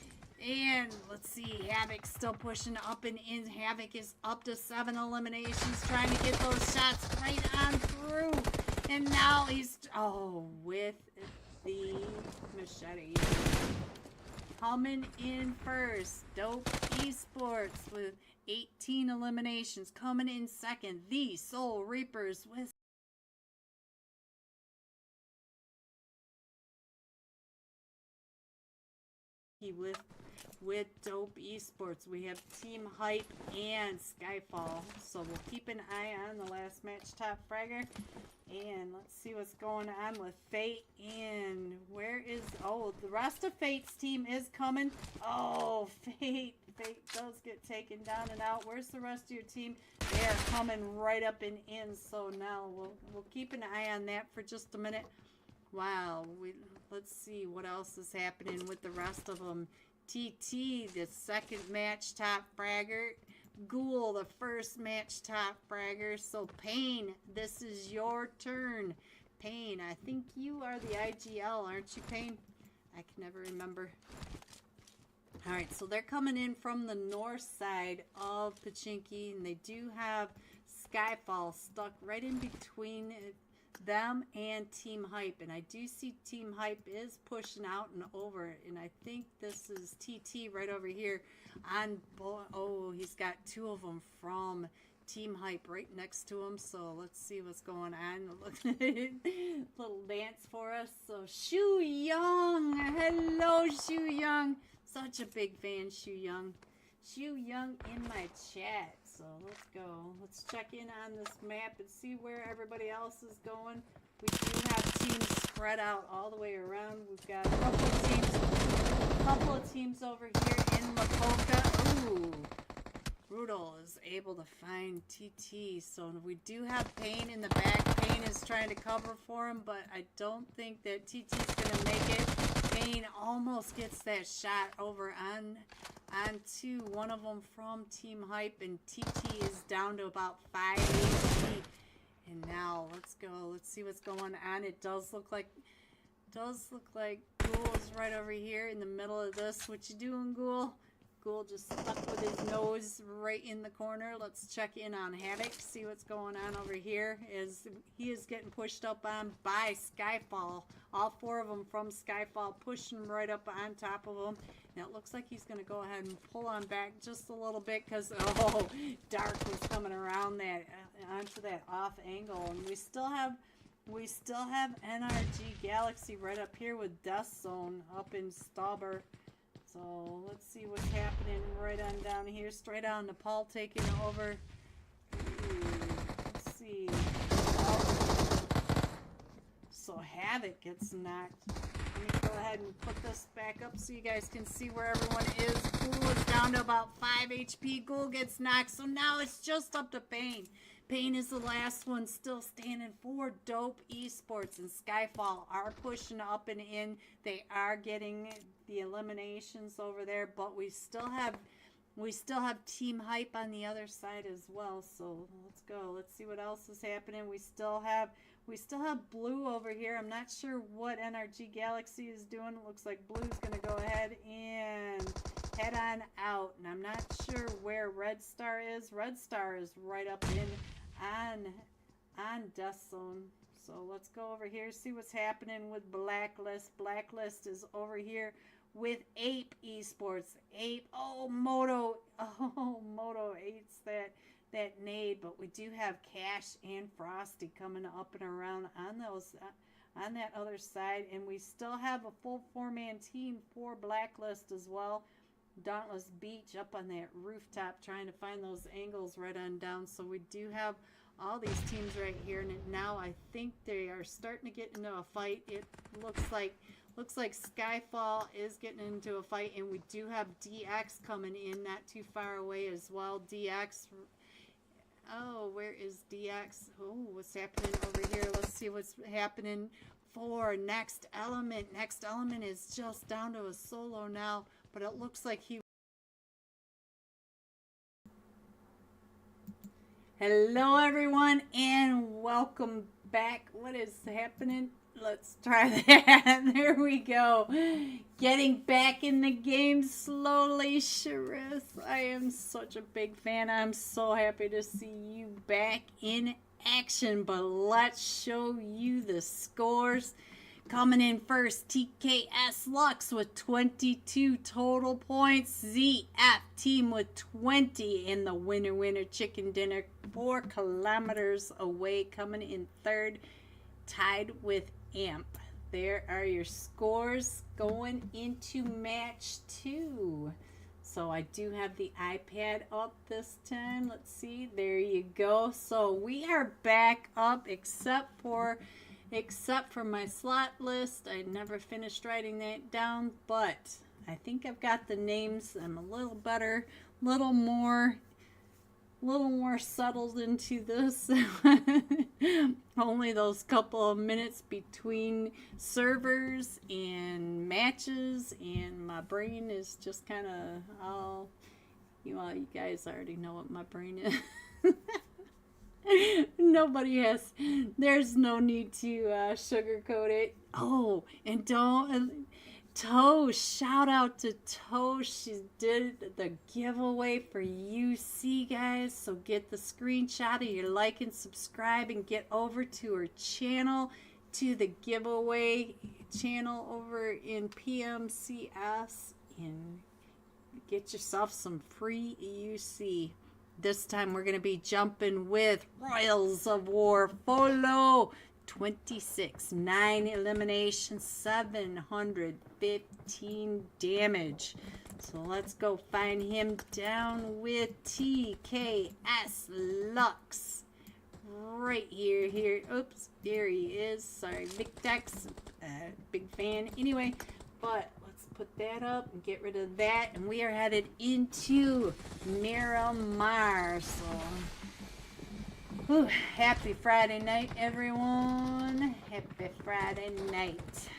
And let's see, Havoc still pushing up and in. Havoc is up to 7 eliminations, trying to get those shots right on through. And now he's, with the machete. Coming in first, Dope Esports with 18 eliminations. Coming in second, the Soul Reapers with Dope Esports. We have Team Hype and Skyfall. So we'll keep an eye on the last match top fragger. And let's see what's going on with Fate. And where is, the rest of Fate's team is coming. Oh, Fate does get taken down and out. Where's the rest of your team? There they are coming right up and in. So now we'll keep an eye on that for just a minute. Wow, let's see what else is happening with the rest of them. TT, the second match top fragger. Ghoul, the first match top fragger. So Payne, this is your turn. Payne, I think you are the IGL, aren't you, Payne? I can never remember. Alright, so they're coming in from the north side of Pachinki, and they do have Skyfall stuck right in between them and Team Hype. And I do see Team Hype is pushing out and over, and I think this is TT right over here on, oh, he's got two of them from Team Hype right next to him. So let's see what's going on. Little dance for us. So Shu Young, hello Shu Young, such a big fan, Shu Young. Shu Young in my chat. So let's go. Let's check in on this map and see where everybody else is going. We do have teams spread out all the way around. We've got a couple of teams over here in Makoka. Ooh, Brutal is able to find TT. So we do have Payne in the back. Payne is trying to cover for him, but I don't think that TT's going to make it. Payne almost gets that shot over onto one of them from Team Hype, and TT is down to about 5 HP. And now let's go. Let's see what's going on. It does look like Ghoul is right over here in the middle of this. What you doing, Ghoul? Ghoul just stuck with his nose right in the corner. Let's check in on Havoc, see what's going on over here. He is getting pushed up on by Skyfall. All four of them from Skyfall pushing right up on top of him. Now it looks like he's going to go ahead and pull on back just a little bit because, oh, Dark was coming around that onto that off angle. And we still have NRG Galaxy right up here with Death Zone up in Stauber. So let's see what's happening right on down here. Straight on Nepal taking over. Let's see. So Havoc gets knocked. Let me go ahead and put this back up so you guys can see where everyone is. Ghoul is down to about 5 HP. Ghoul gets knocked. So now it's just up to Payne. Payne is the last one still standing for Dope Esports, and Skyfall are pushing up and in. They are getting the eliminations over there, but we still have Team Hype on the other side as well. So let's go. Let's see what else is happening. We still have Blue over here. I'm not sure what NRG Galaxy is doing. It looks like Blue's going to go ahead and head on out, and I'm not sure where Red Star is. Red Star is right up in on Death Zone. So let's go over here, see what's happening with Blacklist. Blacklist is over here with Ape Esports. Ape, oh, Moto hates that nade, but we do have Cash and Frosty coming up and around on that other side, and we still have a full 4-man team for Blacklist as well. Dauntless Beach up on that rooftop trying to find those angles right on down. So we do have all these teams right here, and now I think they are starting to get into a fight. It looks like Skyfall is getting into a fight, and we do have DX coming in not too far away as well. DX, oh, where is DX? Oh, what's happening over here? Let's see what's happening for Next Element. Next Element is just down to a solo now, but it looks like he... Hello everyone and welcome back. What is happening? Let's try that. There we go. Getting back in the game slowly, Sharif. I am such a big fan. I'm so happy to see you back in action, but let's show you the scores. Coming in first, TKS Lux with 22 total points. ZF Team with 20. And the winner chicken dinner 4 kilometers away. Coming in third, tied with AMP. There are your scores going into match 2. So I do have the iPad up this time. Let's see. There you go. So we are back up except for my slot list. I never finished writing that down, but I think I've got the names. I'm a little better, little more little more settled into this. Only those couple of minutes between servers and matches, and my brain is just kind of all, you guys already know what my brain is. Nobody has, there's no need to sugarcoat it. Oh, and don't, Toe, shout out to Toe. She did the giveaway for UC, guys. So get the screenshot of your like and subscribe and get over to her channel, to the giveaway channel over in PMCS, and get yourself some free UC. This time we're going to be jumping with Royals of War Follow 26, 9 eliminations, 715 damage. So let's go find him down with TKS right here. Oops, there he is. Sorry, Victex, big fan. Anyway, but let's put that up and get rid of that. And we are headed into Miramar. So whew, happy Friday night, everyone. Happy Friday night.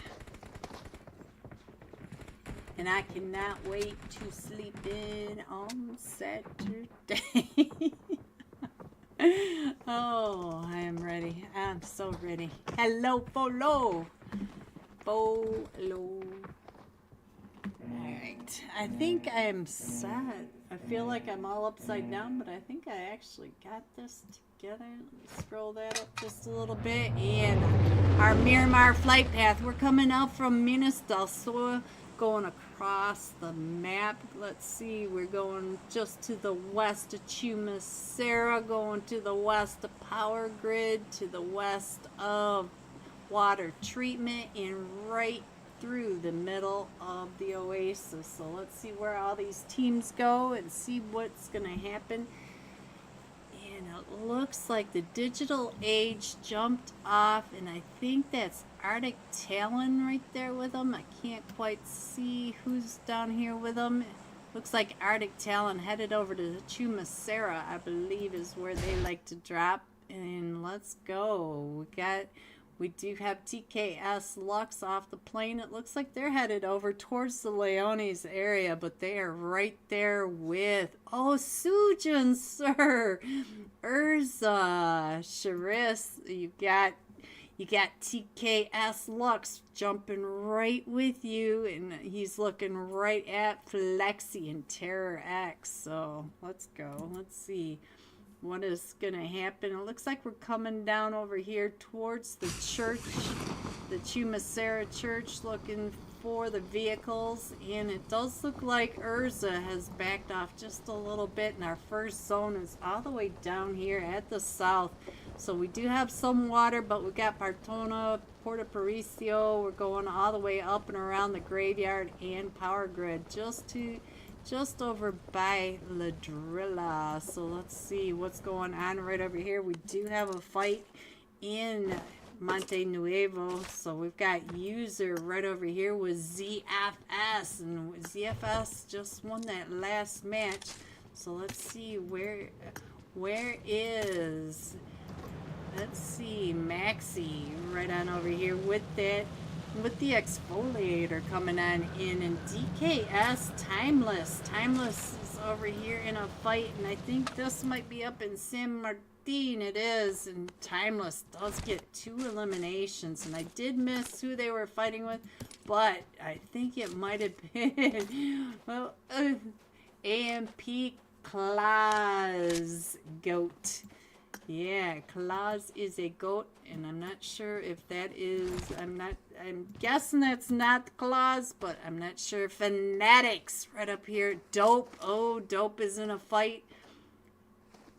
And I cannot wait to sleep in on Saturday. Oh, I am ready. I'm so ready. Hello, Follow. Alright, I think I am set. I feel like I'm all upside down, but I think I actually got this together. Let me scroll that up just a little bit. And our Miramar flight path, we're coming out from Minas del Sur, going across the map. Let's see, we're going just to the west of Chumacera, going to the west of Power Grid, to the west of water treatment, and right through the middle of the oasis. So let's see where all these teams go and see what's going to happen. And it looks like the digital age jumped off, and I think that's Arctic Talon right there with them. I can't quite see who's down here with them. Looks like Arctic Talon headed over to Chumacera, I believe is where they like to drop. And let's go. We do have TKS Lux off the plane. It looks like they're headed over towards the Leones area, but they are right there with, oh, Sujin, sir. Urza, Charis, you got TKS Lux jumping right with you, and he's looking right at Flexi and Terror X. So let's go. Let's see what is gonna happen. It looks like we're coming down over here towards the church, the Chumacera church, looking for the vehicles, and it does look like Urza has backed off just a little bit, and our first zone is all the way down here at the south. So we do have some water, but we got Partona, Porto Paricio. We're going all the way up and around the graveyard and Power Grid, just over by Ladrilla. So let's see what's going on right over here. We do have a fight in Monte Nuevo. So we've got User right over here with ZFS, and ZFS just won that last match. So let's see where is, let's see, Maxi right on over here with that, with the exfoliator coming on in, and DKS Timeless is over here in a fight, and I think this might be up in San Martin. It is, and Timeless does get 2 eliminations, and I did miss who they were fighting with, but I think it might have been well, AMP Claus Goat. Yeah, Claus is a goat, and I'm not sure if that is, I'm guessing that's not Claus, but I'm not sure. Fanatics right up here. Dope. Oh, Dope is in a fight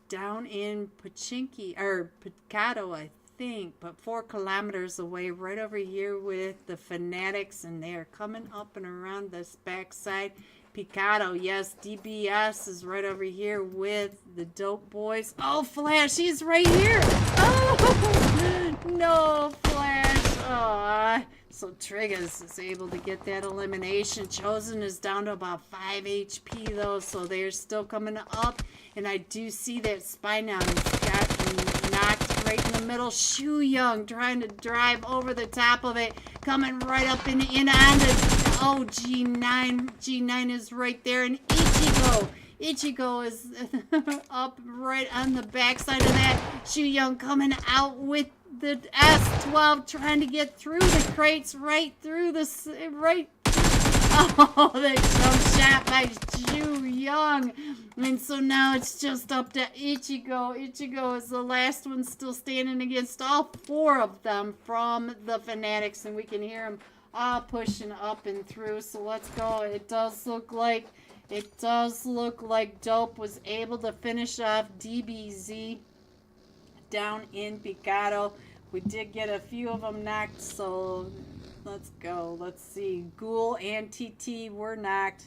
down in Pachinki, or Picado, I think, but 4 kilometers away, right over here with the Fanatics, and they are coming up and around this backside. Picado, yes, DBS is right over here with the Dope Boys. Oh, Flash, he's right here. Oh, no, Flash. Oh, So Trigas is able to get that elimination. Chosen is down to about 5 HP though, so they're still coming up. And I do see that Spy now got knocked right in the middle. Shu Young trying to drive over the top of it, coming right up and in on the, oh, G9. G9 is right there, and Ichigo is up right on the backside of that. Shu Young coming out with the S12, trying to get through the crates, right through the, right. Oh, that jump shot by Shu Young. And so now it's just up to Ichigo. Ichigo is the last one still standing against all 4 of them from the Fanatics, and we can hear them all pushing up and through. So let's go. It does look like Dope was able to finish off DBZ down in Picado. We did get a few of them knocked, so let's go. Let's see. Ghoul and TT were knocked.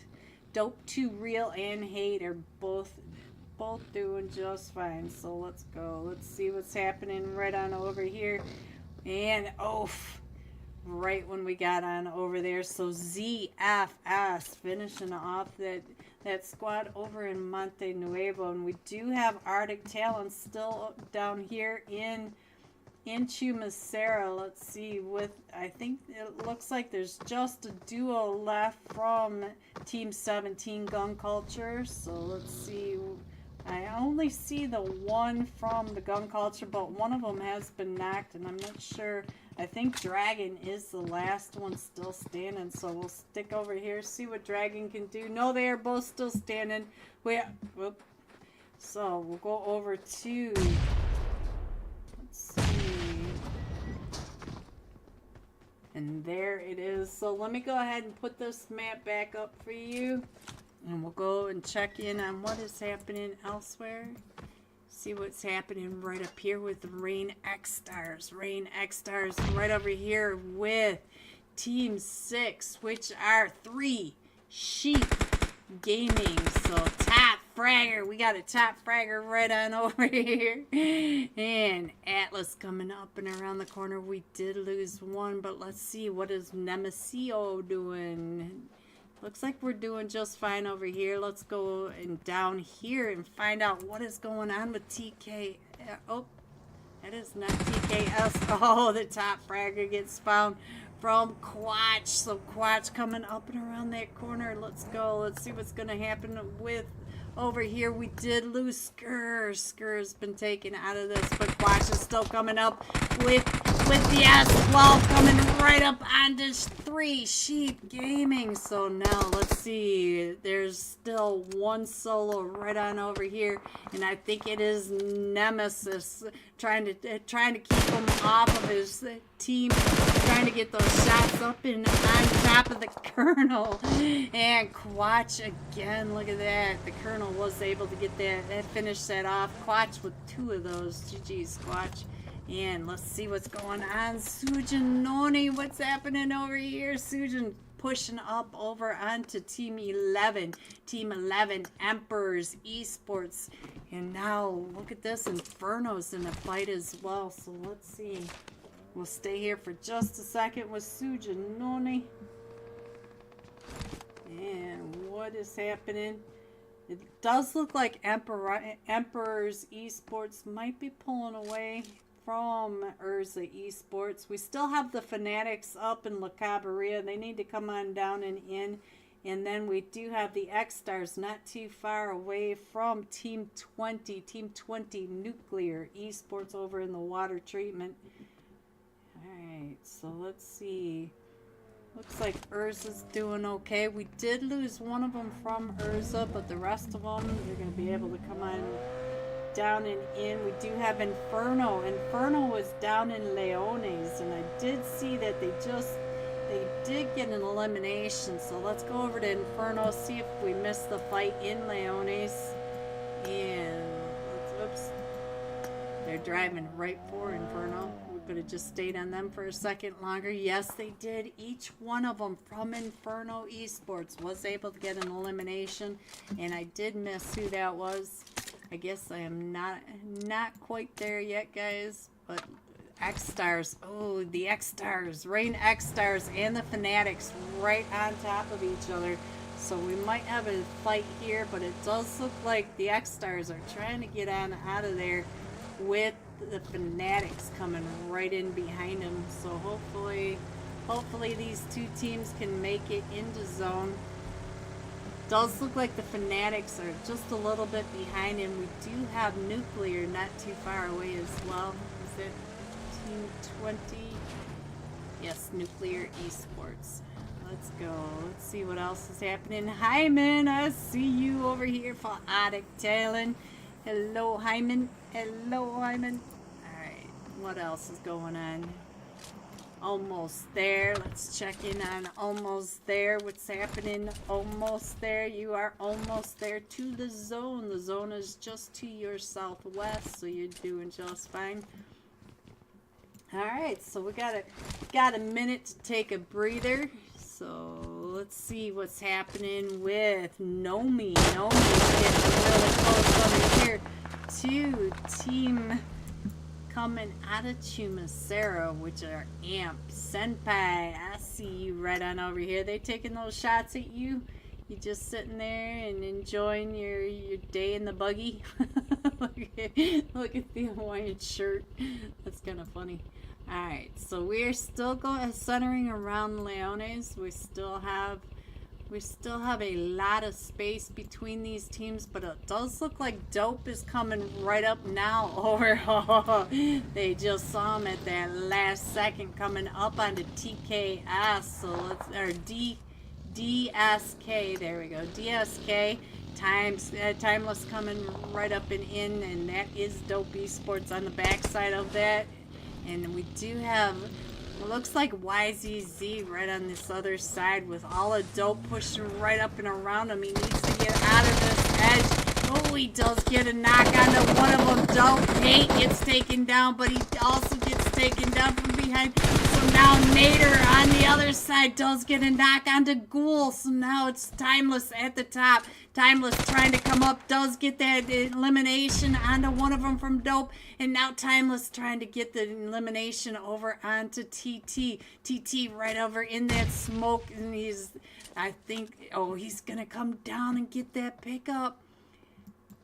Dope 2 Real and Hate are both doing just fine. So let's go. Let's see what's happening right on over here. And right when we got on over there. So ZFS finishing off that squad over in Monte Nuevo. And we do have Arctic Talon still down here in Chumacera. Let's see, I think it looks like there's just a duo left from Team 17 Gun Culture. So let's see. I only see the one from the Gun Culture, but one of them has been knocked, and I'm not sure. I think Dragon is the last one still standing, so we'll stick over here, see what Dragon can do. No, they are both still standing. So we'll go over to, let's see, and there it is. So let me go ahead and put this map back up for you, and we'll go and check in on what is happening elsewhere. See what's happening right up here with the Rain XSTARS. Rain XSTARS right over here with Team 6, which are 3 Sheep Gaming. So top fragger. We got a top fragger right on over here. And Atlas coming up and around the corner. We did lose one, but let's see, what is Nemesio doing? Looks like we're doing just fine over here. Let's go and down here and find out what is going on with TK. Oh, that is not TKS. Oh, the top fragger gets found from Quatch. So Quatch coming up and around that corner. Let's go. Let's see what's going to happen with over here. We did lose Skur. Skur's been taken out of this, but Quatch is still coming up with the S12 coming right up onto 3 Sheep Gaming. So now let's see, there's still one solo right on over here, and I think it is Nemesis trying to keep him off of his team, trying to get those shots up and on top of the Colonel. And Quatch again, look at that. The Colonel was able to get that, finish that off. Quatch with 2 of those. GG's Quatch. And let's see what's going on. Sujin Noni, what's happening over here? Sujin pushing up over onto Team 11. Team 11, Emperors Esports. And now, look at this. Inferno's in the fight as well. So let's see. We'll stay here for just a second with Sujin Noni. And what is happening? It does look like Emperors Esports might be pulling away from Urza Esports. We still have the Fanatics up in La Cabrera. They need to come on down and in. And then we do have the XSTARS not too far away from Team 20. Team 20 Nuclear Esports over in the water treatment. Alright, so let's see. Looks like Urza's doing okay. We did lose one of them from Urza, but the rest of them, they're going to be able to come on down and in. We do have Inferno. Inferno was down in Leones, and I did see that they did get an elimination. So let's go over to Inferno, see if we missed the fight in Leones. And oops, they're driving right for Inferno. We could have just stayed on them for a second longer. Yes, they did. Each one of them from Inferno Esports was able to get an elimination, and I did miss who that was. I guess I am not quite there yet, guys, but XSTARS. Oh, the XSTARS. Rain XSTARS and the Fanatics right on top of each other. So we might have a fight here, but it does look like the XSTARS are trying to get on out of there with the Fanatics coming right in behind them. So hopefully these two teams can make it into zone. Does look like the Fanatics are just a little bit behind him. We do have Nuclear not too far away as well. Is it Team 20? Yes, Nuclear Esports. Let's go. Let's see what else is happening. Hyman, I see you over here for OUTTA TALON. Hello, Hyman. Hello, Hyman. Alright, what else is going on? Almost there. Let's check in on almost there. What's happening? Almost there. You are almost there to the zone. The zone is just to your southwest, so you're doing just fine. Alright, so we got a minute to take a breather. So let's see what's happening with Nomi. Nomi's getting really close over here to Team coming out of Chumasera, which are Amp, Senpai. I see you right on over here. They taking those shots at you. You just sitting there and enjoying your day in the buggy. look at the Hawaiian shirt. That's kind of funny. Alright, so we're still centering around Leones. We still have a lot of space between these teams, but it does look like Dope is coming right up now over. They just saw him at that last second coming up onto TKS. So let's, or DSK, there we go, DSK. Timeless coming right up and in, and that is Dope Esports on the backside of that. And we do have, it looks like YZZ right on this other side with all of Dope pushing right up and around him. He needs to get out of this edge. Oh, he does get a knock onto one of them. Dope. Nate gets taken down, but he also gets taken down from behind. So now Nader on the other side does get a knock onto Ghoul. So now it's Timeless at the top. Timeless trying to come up, does get that elimination onto one of them from Dope. And now Timeless trying to get the elimination over onto TT. TT right over in that smoke. And he's, I think, oh, he's going to come down and get that pickup.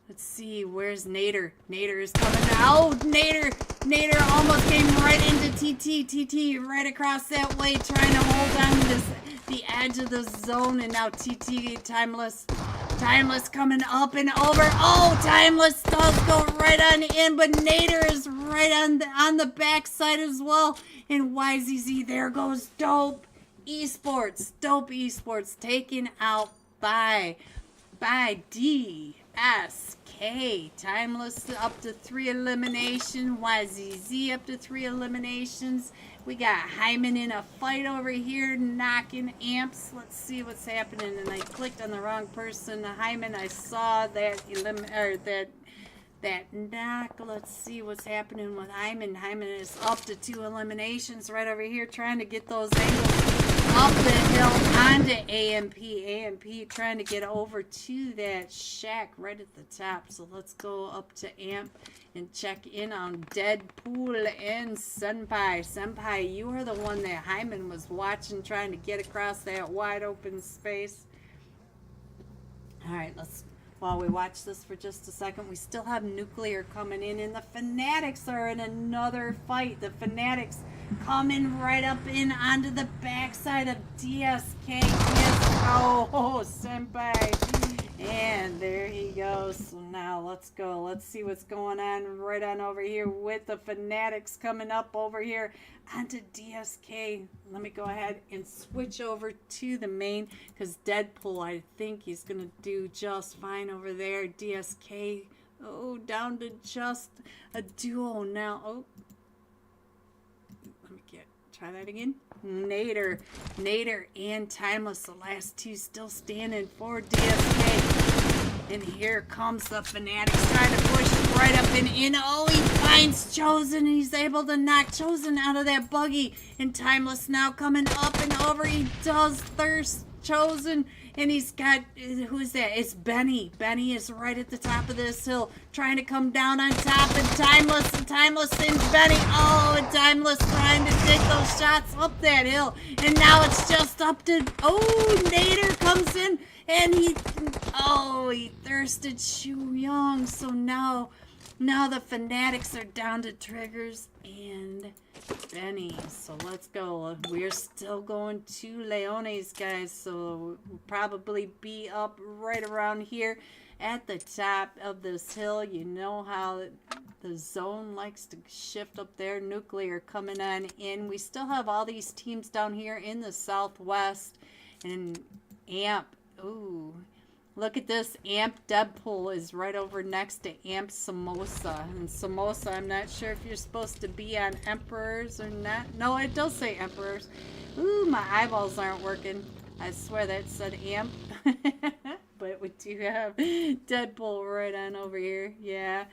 Let's see, where's Nader? Nader is coming out. Oh, Nader almost came right into TT. TT right across that way, trying to hold on to the edge of the zone. And now TT, Timeless coming up and over. Oh, Timeless does go right on in, but Nader is right on the backside as well. And YZZ, there goes Dope Esports. Dope Esports taken out by DSK. Timeless up to 3 elimination. YZZ up to 3 eliminations. We got Hyman in a fight over here, knocking Amps. Let's see what's happening. And I clicked on the wrong person. Hyman, I saw that that knock. Let's see what's happening with Hyman. Hyman is up to 2 eliminations right over here, trying to get those angles up the hill onto AMP. AMP trying to get over to that shack right at the top. So let's go up to Amp and check in on Deadpool and Senpai. Senpai, you are the one that Hyman was watching, trying to get across that wide open space. Alright, while we watch this for just a second, we still have Nuclear coming in, and the Fanatics are in another fight. The Fanatics coming right up in onto the backside of DSK. Oh, Senpai. And there he goes. So now let's go. Let's see what's going on right on over here with the Fanatics coming up over here onto DSK. Let me go ahead and switch over to the main, because Deadpool, I think he's going to do just fine over there. DSK, oh, down to just a duo now. Oh, let me try that again. Nader and Timeless, the last two still standing for DSK. And here comes the Fanatics trying to push right up and in. Oh, he finds Chosen, and he's able to knock Chosen out of that buggy. And Timeless now coming up and over. He does thirst chosen, and he's got, who's that? It's Benny. Benny is right at the top of this hill, trying to come down on top, and Timeless sends Benny. Oh, and Timeless trying to take those shots up that hill, and now it's just up to, oh, Nader comes in, and he thirsted Shu Young, so now the Fanatics are down to Triggers and Benny. So let's go. We're still going to Leones, guys. So we'll probably be up right around here at the top of this hill. You know how the zone likes to shift up there. Nuclear coming on in. We still have all these teams down here in the southwest. And AMP. Ooh. Look at this. AMP Deadpool is right over next to AMP Samosa. And Samosa, I'm not sure if you're supposed to be on Emperors or not. No, it does say Emperors. Ooh, my eyeballs aren't working. I swear that said AMP. But we do have Deadpool right on over here. Yeah.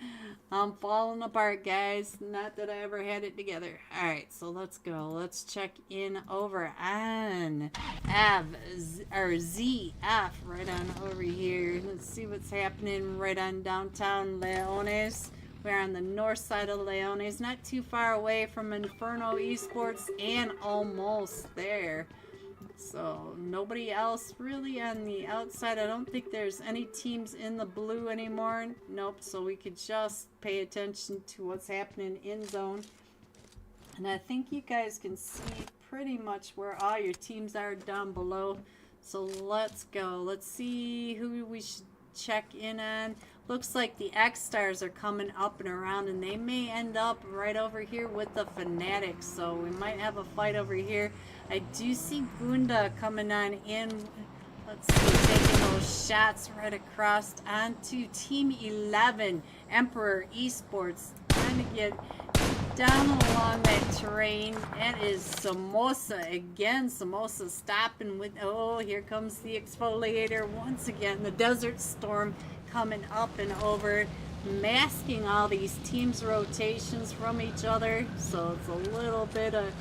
I'm falling apart, guys. Not that I ever had it together. Alright, so let's go. Let's check in over on ZF right on over here. Let's see what's happening right on downtown Leones. We're on the north side of Leones, not too far away from Inferno Esports and almost there. So nobody else really on the outside. I don't think there's any teams in the blue anymore. Nope, so we could just pay attention to what's happening in zone. And I think you guys can see pretty much where all your teams are down below. So let's go. Let's see who we should check in on. Looks like the XSTARS are coming up and around, and they may end up right over here with the Fanatics. So we might have a fight over here. I do see Gunda coming on in. Let's see, taking those shots right across onto Team 11, Emperor Esports. Trying to get down along that terrain. That is Samosa again. Samosa stopping with, oh, here comes the exfoliator once again. The Desert Storm coming up and over, masking all these teams' rotations from each other. So it's a little bit of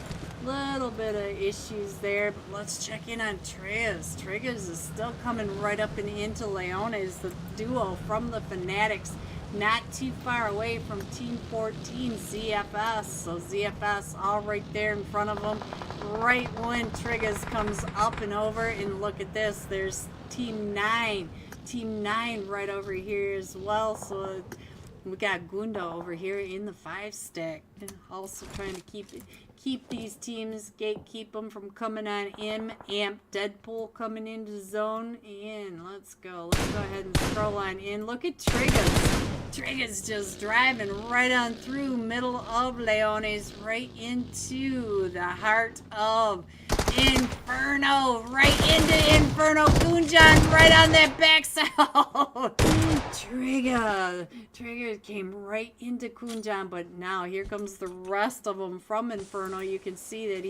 issues there, but let's check in on Triggers. Triggers is still coming right up and into Leones, the duo from the Fanatics, not too far away from Team 14, ZFS. So ZFS all right there in front of them. Right when Triggers comes up and over, and look at this, there's Team 9 right over here as well. So we got Gunda over here in the 5-stack, also trying to keep these teams, gatekeep them from coming on in. AMP Deadpool coming into zone, and let's go ahead and scroll on in. Look at Triggers just driving right on through middle of Leones, right into the heart of Inferno, right into Inferno. Kunjan right on that backside. Trigger came right into Kunjan, but now here comes the rest of them from Inferno. You can see that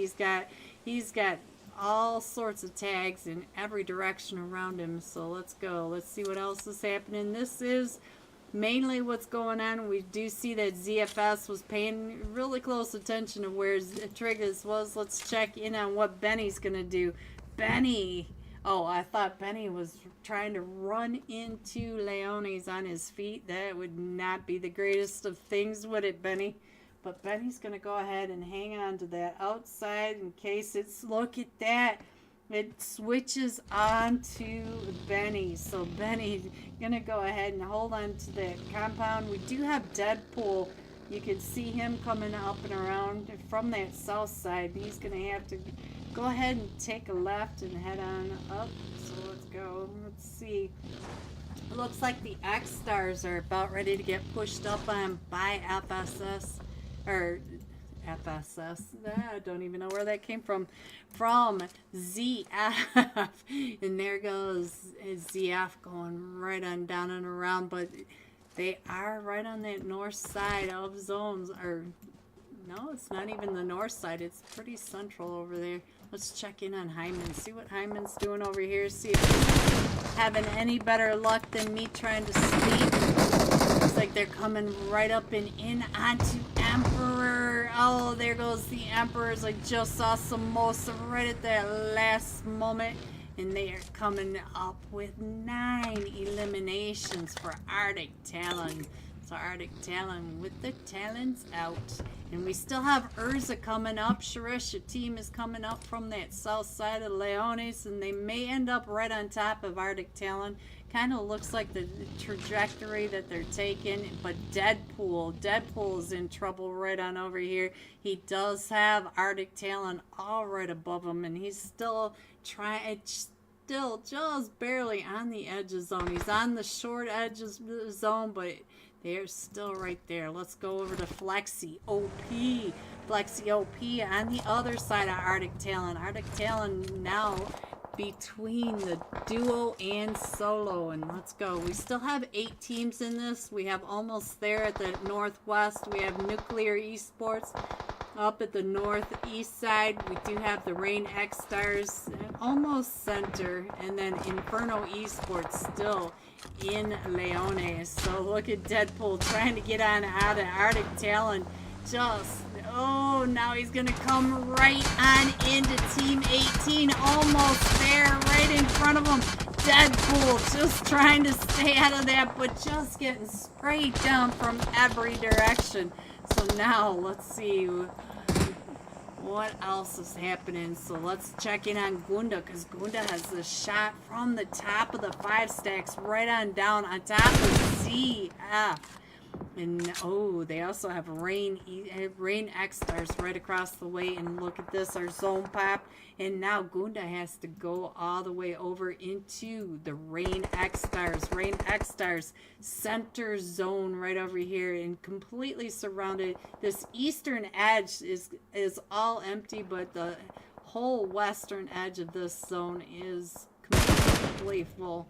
he's got all sorts of tags in every direction around him. So let's go. Let's see what else is happening. This is mainly what's going on. We do see that ZFS was paying really close attention to where Triggers was. Let's check in on what Benny's gonna do. Benny, oh, I thought Benny was trying to run into Leones on his feet. That would not be the greatest of things, would it, Benny? But Benny's gonna go ahead and hang on to that outside in case it's, look at that, it switches on to Benny. So Benny's gonna go ahead and hold on to that compound. We do have Deadpool. You can see him coming up and around from that south side. He's gonna have to go ahead and take a left and head on up. So let's go. Let's see. It looks like the XSTARS are about ready to get pushed up on by FSS. Or FSS. I don't even know where that came from. From ZF. And there goes ZF going right on down and around. But they are right on that north side of zones. Or no, it's not even the north side. It's pretty central over there. Let's check in on Hyman. See what Hyman's doing over here. See if he's having any better luck than me trying to sleep. Looks like they're coming right up and in onto Emperor. Oh, there goes the Emperors. I just saw Samosa right at that last moment. And they are coming up with 9 eliminations for Arctic Talon. So Arctic Talon with the talons out. And we still have Urza coming up. Sharish, your team is coming up from that south side of Leones, and they may end up right on top of Arctic Talon. Kind of looks like the trajectory that they're taking, but Deadpool is in trouble right on over here. He does have Arctic Talon all right above him, and he's still just barely on the edge of zone. He's on the short edge of the zone, but they're still right there. Let's go over to Flexi OP. Flexi OP on the other side of Arctic Talon. Arctic Talon now between the duo and solo, and let's go. We still have 8 teams in this. We have almost there at the northwest. We have Nuclear Esports up at the northeast side. We do have the Rain XSTARS almost center, and then Inferno Esports still in Leones. So look at Deadpool trying to get on out of Arctic Talon. Oh, now he's gonna come right on into Team 18, almost there, right in front of him. Deadpool just trying to stay out of that, but just getting sprayed down from every direction. So now let's see what else is happening. So let's check in on Gunda, because Gunda has the shot from the top of the 5 stacks right on down on top of ZF. And oh, they also have Rain XSTARS right across the way. And look at this, our zone pop. And now Gunda has to go all the way over into the Rain XSTARS. Rain XSTARS center zone right over here and completely surrounded. This eastern edge is all empty, but the whole western edge of this zone is completely full.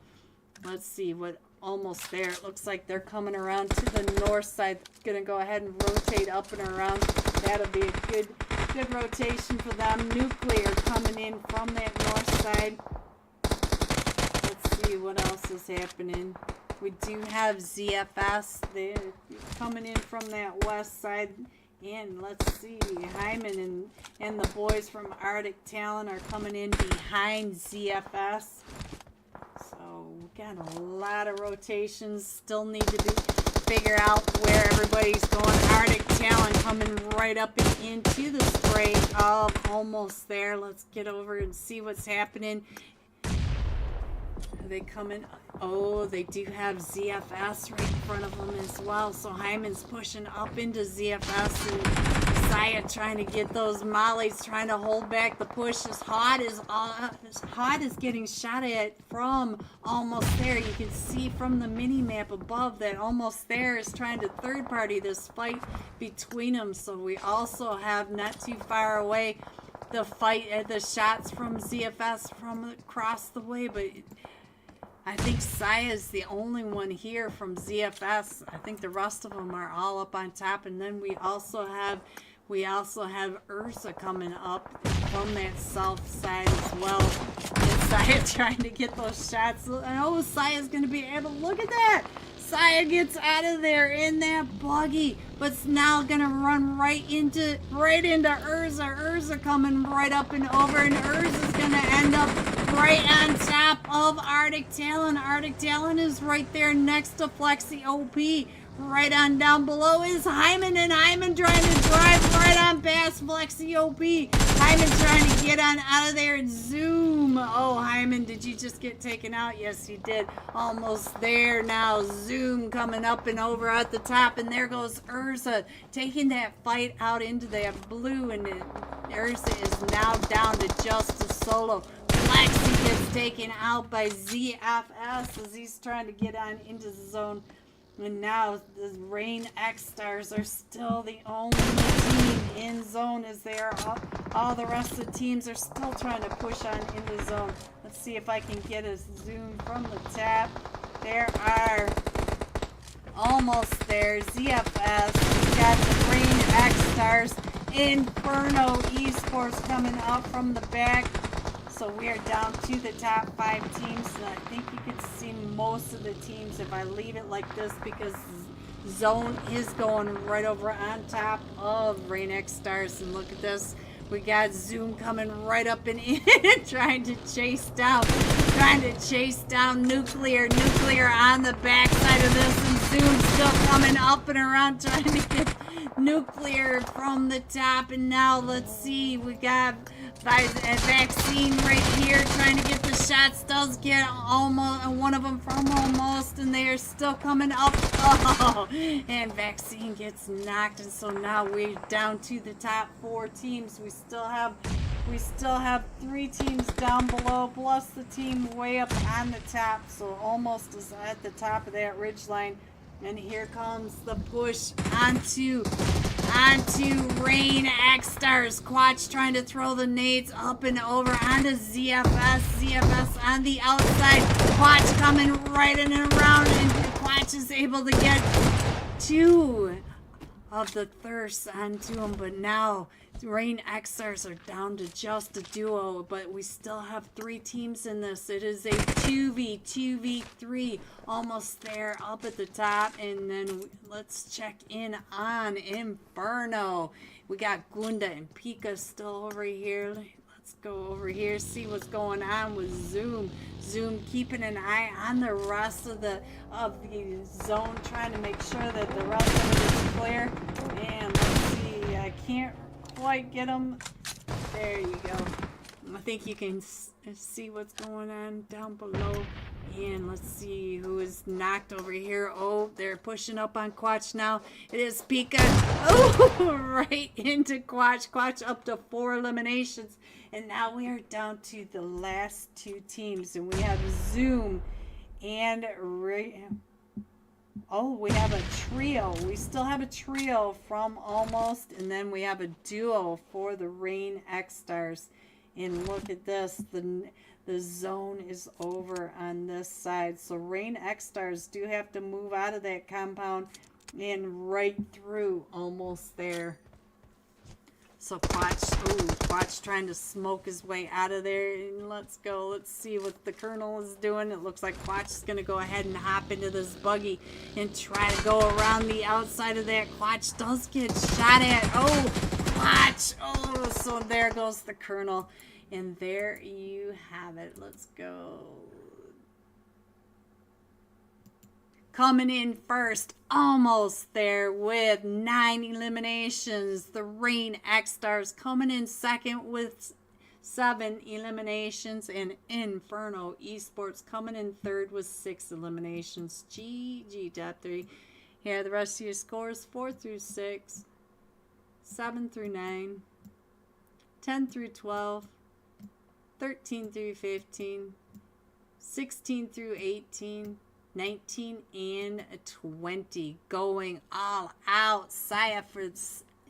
Let's see what. Almost there. It looks like they're coming around to the north side. Gonna go ahead and rotate up and around. That'll be a good rotation for them. Nuclear coming in from that north side. Let's see what else is happening. We do have ZFS. They're coming in from that west side. And let's see, Hyman and the boys from Arctic Talon are coming in behind ZFS. Got a lot of rotations. Still need to figure out where everybody's going. Arctic Talon coming right up and into the spray of almost there. Let's get over and see what's happening. Are they coming? Oh, they do have ZFS right in front of them as well. So Hyman's pushing up into ZFS, and Saya trying to get those mollies, trying to hold back the push. Hot is getting shot at from almost there. You can see from the mini map above that almost there is trying to third party this fight between them. So we also have not too far away the fight at the shots from ZFS from across the way, but I think Saya's the only one here from ZFS. I think the rest of them are all up on top, and then we also have Ursa coming up from that south side as well. And Saya trying to get those shots. Oh, Saya's gonna be able. Look at that! Saya gets out of there in that buggy, but's now gonna run right into Urza. Urza coming right up and over, and Urza's gonna end up right on top of Arctic Talon. Arctic Talon is right there next to Flexi OP. Right on down below is Hyman, and Hyman trying to drive right on past Flexi OP. Hyman trying to get on out of there and zoom. Oh, Hyman, did you just get taken out? Yes, you did. Almost there now. Zoom coming up and over at the top, and there goes Urza taking that fight out into that blue, and Urza is now down to just a solo. Flexi gets taken out by ZFS as he's trying to get on into the zone. And now the Rain XSTARS are still the only team in zone, as they are all the rest of the teams are still trying to push on into zone. Let's see if I can get a zoom from the top. There are almost there. ZFS, we got the Rain XSTARS, Inferno Esports coming up from the back. So we are down to the top 5 teams, and I think you can see most of the teams if I leave it like this, because zone is going right over on top of Rain XSTARS. And look at this, We got Zoom coming right up and in, trying to chase down Nuclear. Nuclear on the backside of this, and Zoom still coming up and around, trying to get Nuclear from the top. And now let's see, we got Vaccine right here trying to get the shots. Does get almost one of them from almost, and they are still coming up. Oh, and Vaccine gets knocked, and so now we're down to the top 4 teams. We still have 3 teams down below, plus the team way up on the top, so almost is at the top of that ridge line. And here comes the push onto Rain XSTARS. Quatch trying to throw the nades up and over onto ZFS. ZFS on the outside. Quatch coming right in and around, and Quatch is able to get 2 of the thirst onto him, but now Rain XSTARS are down to just a duo, but we still have 3 teams in this. It is a 2v3, almost there up at the top. And then let's check in on Inferno. We got Gunda and Pika still over here. Let's go over here, see what's going on with Zoom. Zoom keeping an eye on the rest of the zone, trying to make sure that the rest of it is clear. And let's see, I can't quite get them. There you go. I think you can see what's going on down below. And let's see who is knocked over here. Oh, they're pushing up on Quatch now. It is Pika. Oh, right into Quatch. Quatch up to 4 eliminations. And now we are down to the last 2 teams. And we have Zoom and oh, we have a trio. We still have a trio from almost. And then we have a duo for the Rain XSTARS. And look at this. The zone is over on this side. So Rain XSTARS do have to move out of that compound and right through, almost there. So Quatch trying to smoke his way out of there. And let's go. Let's see what the Colonel is doing. It looks like Quatch is going to go ahead and hop into this buggy and try to go around the outside of that. Quatch does get shot at. Oh, Quatch. Oh, so there goes the Colonel. And there you have it. Let's go. Coming in first, almost there with 9 eliminations. The Rain XSTARS coming in second with 7 eliminations. And Inferno Esports coming in third with 6 eliminations. GG, top 3. Here, the rest of your scores: 4 through 6, 7 through 9, 10 through 12, 13 through 15, 16 through 18, 19, and 20. Going all out. Saya for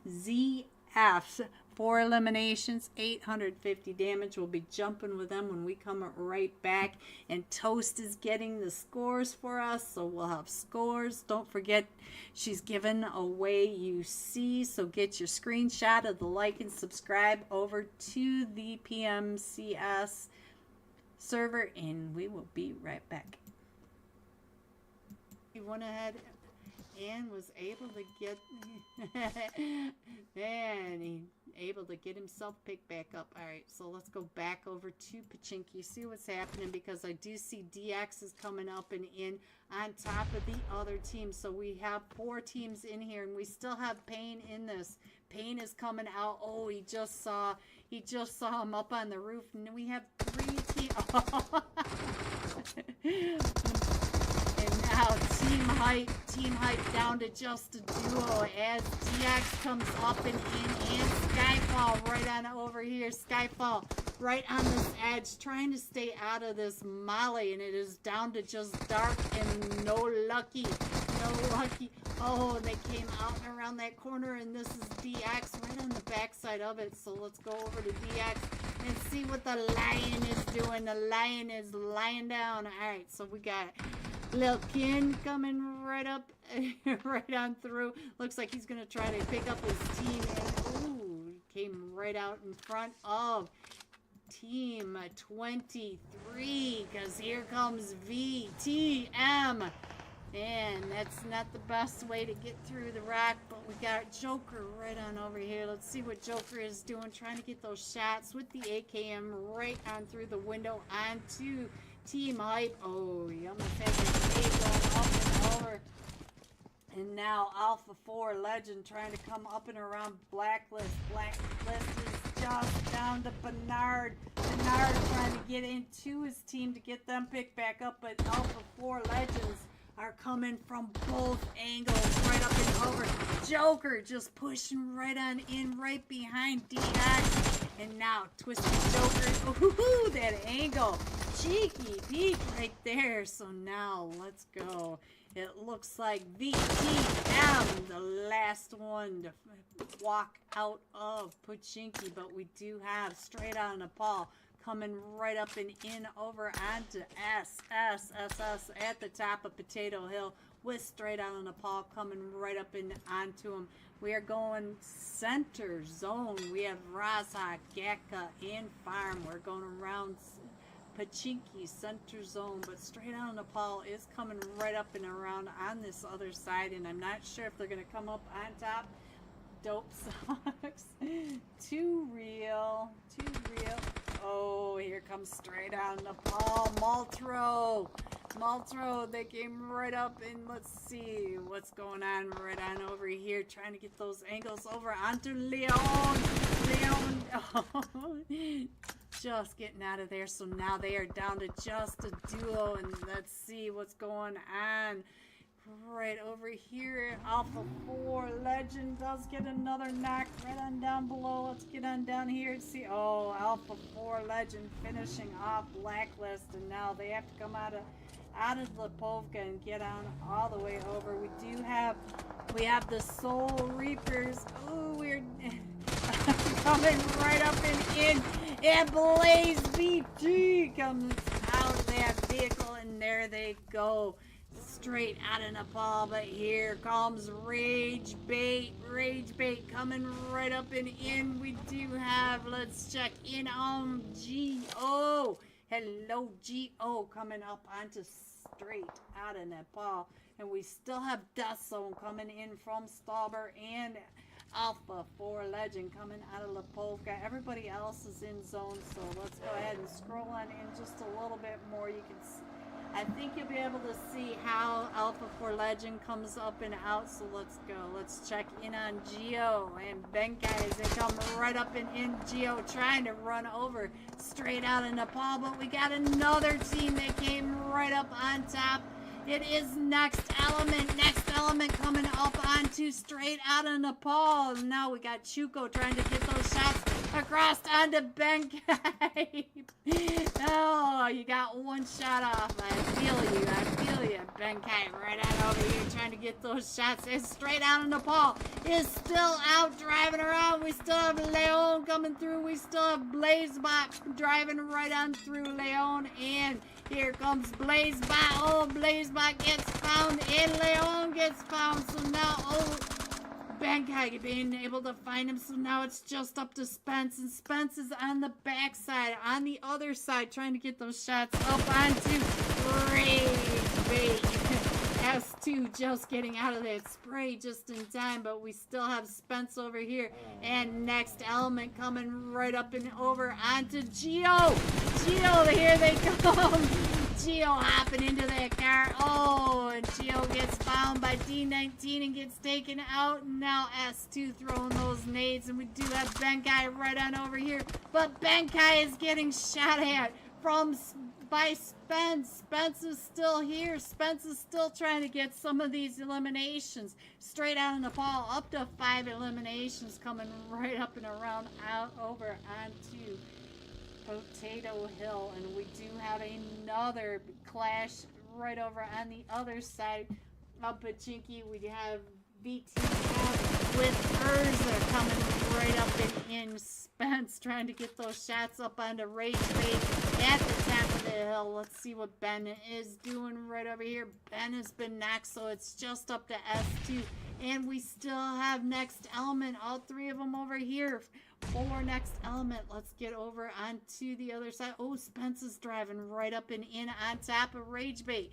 ZF. 4 eliminations, 850 damage. We'll be jumping with them when we come right back. And Toast is getting the scores for us, so we'll have scores. Don't forget, she's giving away UC, so get your screenshot of the like and subscribe over to the PMCS server, and we will be right back. He went ahead and was able to get able to get himself picked back up. All right, so let's go back over to Pachinki, see what's happening, because I do see DX is coming up and in on top of the other team. So we have 4 teams in here, and we still have Payne in this. Payne is coming out. Oh, he just saw him up on the roof, and we have 3 teams. And now Team Hype down to just a duo as DX comes up and in, and Skyfall right on over here. Skyfall right on this edge, trying to stay out of this molly, and it is down to just Dark and no lucky. Oh, they came out and around that corner, and this is DX right on the backside of it. So let's go over to DX and see what the Lion is doing. The Lion is lying down. All right, so we got Lil Kin coming right up, right on through. Looks like he's going to try to pick up his team. And, ooh, came right out in front of Team 23, because here comes VTM. And that's not the best way to get through the rock, but we got Joker right on over here. Let's see what Joker is doing, trying to get those shots with the AKM right on through the window onto Team Hype. Oh, he almost has his grenade going up and over. And now Alpha 4 Legend trying to come up and around Blacklist. Blacklist is just down to Bernard. Bernard trying to get into his team to get them picked back up, but Alpha 4 Legends are coming from both angles, right up and over. Joker just pushing right on in, right behind DX. And now Twisted Joker. Ooh, that angle. Cheeky peek right there. So now let's go. It looks like VTM, the last one to walk out of Pochinki, but we do have straight out of Nepal coming right up and in over onto SSSS at the top of Potato Hill with straight out of Nepal coming right up and onto him. We are going center zone. We have Razak, Gaka, and Farm. We're going around Pochinki center zone, but straight out of Nepal is coming right up and around on this other side, and I'm not sure if they're going to come up on top. Dope socks. Too real. Oh, here comes straight out of Nepal. Maltro, they came right up, and let's see what's going on right on over here, trying to get those angles over onto Leon. Oh, just getting out of there. So now they are down to just a duo, and let's see what's going on right over here. Alpha 4 Legend does get another knock right on down below. Let's get on down here and see. Oh, Alpha 4 Legend finishing off Blacklist, and now they have to come out of Lipovka and get on all the way over. We have the Soul Reapers. Ooh, we're coming right up and in. And Blaze BT comes out of that vehicle, and there they go. Straight out of Nepal, but here comes Rage Bait coming right up and in. We do have, let's check in on G.O. Hello, G.O. coming up onto straight out of Nepal. And we still have Death Zone coming in from Stauber and Alpha 4 Legend coming out of Lipovka. Everybody else is in zone, so let's go ahead and scroll on in just a little bit more. You can see, I think you'll be able to see how Alpha 4 Legend comes up and out, so let's go. Let's check in on Geo and Benkai as they come right up and in. Geo trying to run over straight out of Nepal, but we got another team that came right up on top. It is Next Element coming up onto straight out of Nepal. Now we got Chuko trying to get those shots across onto Benkai. Oh, you got one shot off. I feel you, Benkai, right on over here trying to get those shots. It's straight out of Nepal. Is still out driving around. We still have Leon coming through. We still have Blazebot driving right on through Leon, and here comes Blazebot. Oh, Blazebot gets found, and Leon gets found. So now, oh, Benkai being able to find him. So now it's just up to Spence, and Spence is on the backside, on the other side, trying to get those shots up onto Rage Bait. S2 just getting out of that spray just in time, but we still have Spence over here, and Next Element coming right up and over onto Geo. Here they come. Geo hopping into that car. Oh, and Geo gets found by D19 and gets taken out. And now S2 throwing those nades, and we do have Benkai right on over here, but Benkai is getting shot at by Spence. Spence is still here. Spence is still trying to get some of these eliminations. Straight out of Nepal, up to 5 eliminations coming right up and around out over onto Potato Hill. And we do have another clash right over on the other side of Pochinki. We have VTM with Urza coming right up and in. Spence trying to get those shots up onto Rage Bait at the top of the hill. Let's see what Ben is doing right over here. Ben has been knocked, so it's just up to S2. And we still have Next Element, all 3 of them over here. 4 Next Element. Let's get over onto the other side. Oh, Spence is driving right up and in on top of Rage Bait.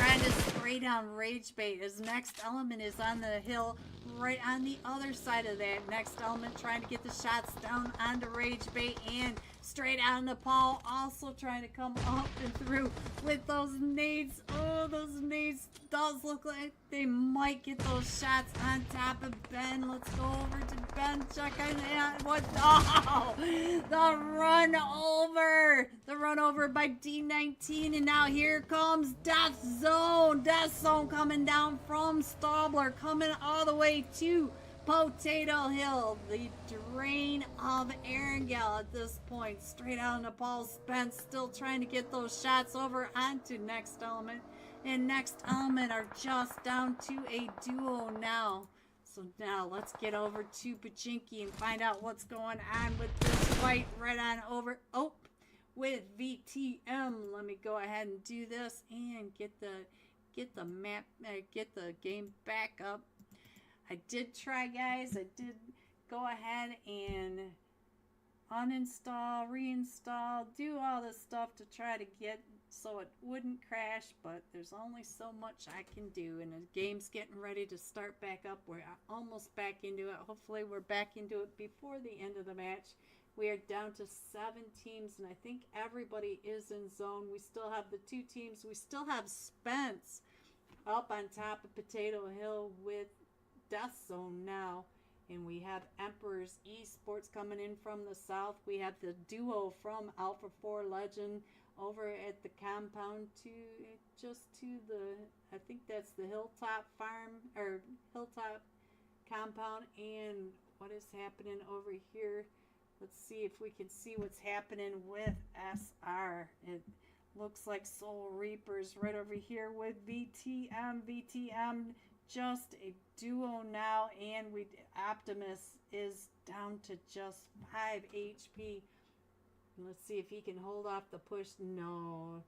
trying to spray down Rage Bait. His next element is on the hill, right on the other side of that. Next element trying to get the shots down onto Rage Bait and straight out Nepal. Also trying to come up and through with those nades. Oh, those nades does look like they might get those shots on top of Ben. Let's go over to Ben. Check on that. What? Oh, the run over. The run over by D19. And now here comes Death Zone. Death Zone coming down from Stabler, coming all the way to Potato Hill. The drain of Erangel at this point. Straight out of Nepal. Spence still trying to get those shots over onto Next Element. And Next Element are just down to a duo now. So now let's get over to Pachinki and find out what's going on with this fight. Right on over. Oh, with VTM. Let me go ahead and do this and get the map, get the game back up. I did try, guys. I did go ahead and uninstall, reinstall, do all this stuff to try to get so it wouldn't crash, but there's only so much I can do, and the game's getting ready to start back up. We're almost back into it. Hopefully we're back into it before the end of the match. We are down to 7 teams, and I think everybody is in zone. We still have the 2 teams. We still have Spence up on top of Potato Hill with Death Zone now, and we have Emperor's Esports coming in from the south. We have the duo from Alpha 4 Legend over at the compound just to the, I think that's the Hilltop Farm or Hilltop compound. And what is happening over here? Let's see if we can see what's happening with SR. It looks like Soul Reapers right over here with VTM. VTM just a duo now, and Optimus is down to just 5 HP. Let's see if he can hold off the push. No,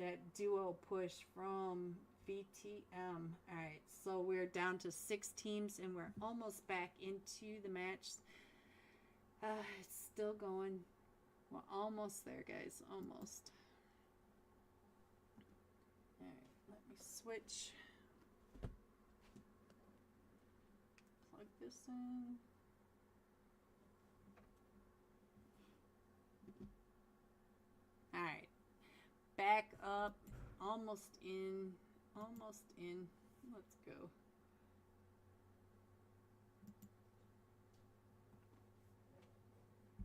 that duo push from VTM. Alright, so we're down to 6 teams, and we're almost back into the match. It's still going. We're almost there, guys. Almost. Alright, let me switch. Plug this in. Alright, back up, almost in, let's go.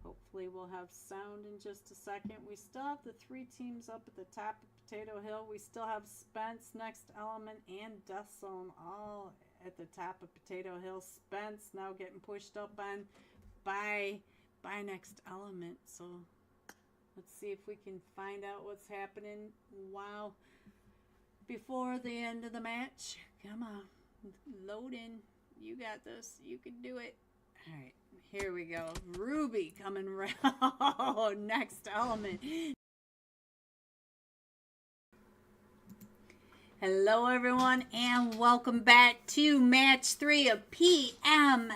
Hopefully we'll have sound in just a second. We still have the 3 teams up at the top of Potato Hill. We still have Spence, Next Element, and Death Zone all at the top of Potato Hill. Spence now getting pushed up on by Next Element, so let's see if we can find out what's happening. Wow. Before the end of the match. Come on. Load in. You got this. You can do it. Alright. Here we go. Ruby coming around. Next Element. Hello everyone, and welcome back to match 3 of PMCS.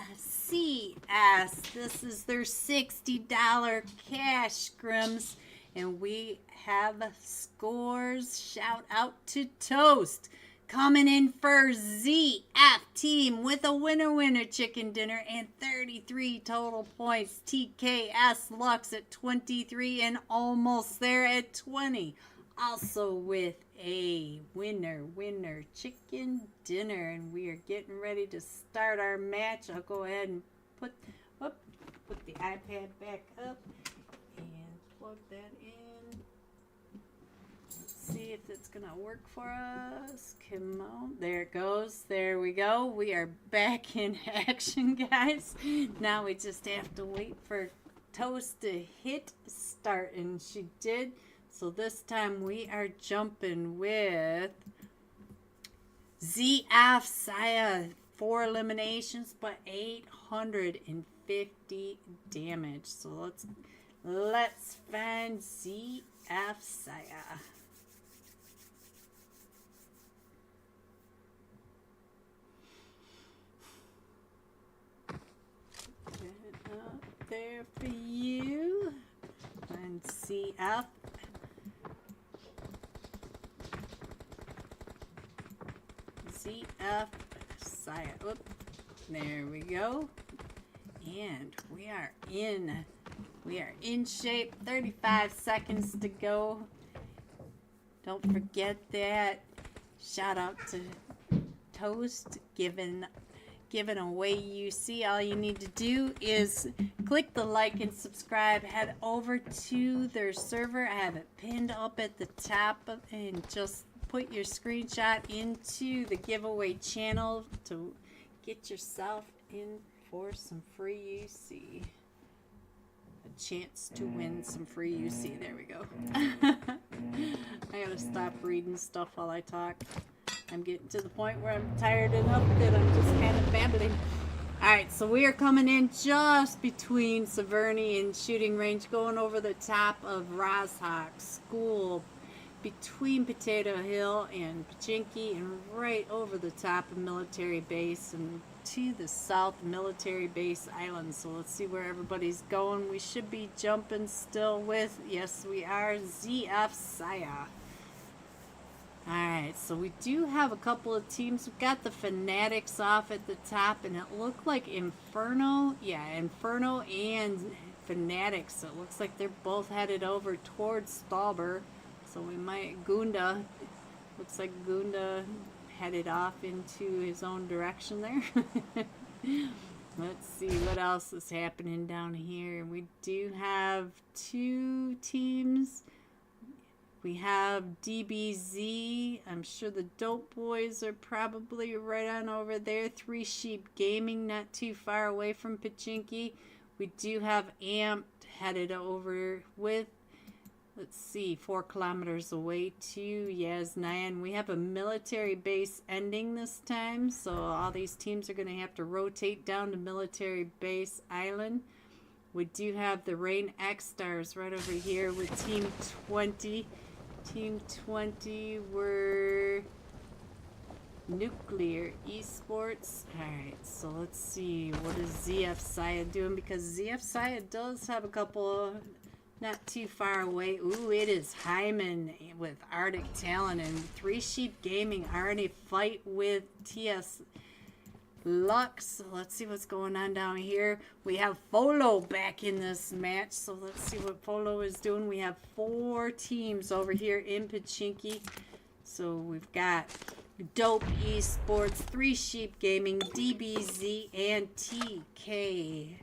This is their $60 cash scrims, and we have scores. Shout out to Toast coming in for ZF team with a winner chicken dinner and 33 total points. TKS Lux at 23 and almost there at 20. Also with a winner chicken dinner, and we are getting ready to start our match. I'll go ahead and put the iPad back up and plug that in. Let's see if it's gonna work for us. Come on, there it goes. There we go. We are back in action, guys. Now we just have to wait for Toast to hit start, and she did. So this time we are jumping with ZF Saya, 4 eliminations, but 850 damage. So let's find ZF Saya. Get it up there for you. And CF. CF Oop, there we go. And we are in shape. 35 seconds to go. Don't forget that. Shout out to Toast giving away UC. All you need to do is click the like and subscribe. Head over to their server. I have it pinned up at the top, and just put your screenshot into the giveaway channel to get yourself in for some free UC. A chance to win some free UC. There we go. I gotta stop reading stuff while I talk. I'm getting to the point where I'm tired enough that I'm just kind of babbling. Alright, so we are coming in just between Severny and shooting range, going over the top of Roshock School, between Potato Hill and Pachinki, and right over the top of Military Base, and to the south Military Base Island. So let's see where everybody's going. We should be jumping still with, yes we are, XTSY. Alright, so we do have a couple of teams. We've got the Fanatics off at the top, and it looked like Inferno. Yeah, Inferno and Fanatics. It looks like they're both headed over towards Stauber. So we might, Gunda, looks like Gunda headed off into his own direction there. Let's see what else is happening down here. We do have two teams. We have DBZ. I'm sure the Dope Boys are probably right on over there. Three Sheep Gaming, not too far away from Pachinki. We do have Amped headed over with, let's see, 4 kilometers away to Yasnayan. We have a military base ending this time, so all these teams are going to have to rotate down to Military Base Island. We do have the Rain XSTARS right over here with Team 20. Team 20 were Nuclear Esports. Alright, so let's see, what is XTSY doing? Because XTSY does have a couple not too far away. Ooh, it is Hyman with Arctic Talon, and Three Sheep Gaming are in a fight with TFCX. So let's see what's going on down here. We have Folo back in this match, so let's see what Folo is doing. We have 4 teams over here in Pachinki. So we've got Dope Esports, Three Sheep Gaming, DBZ, and TKS.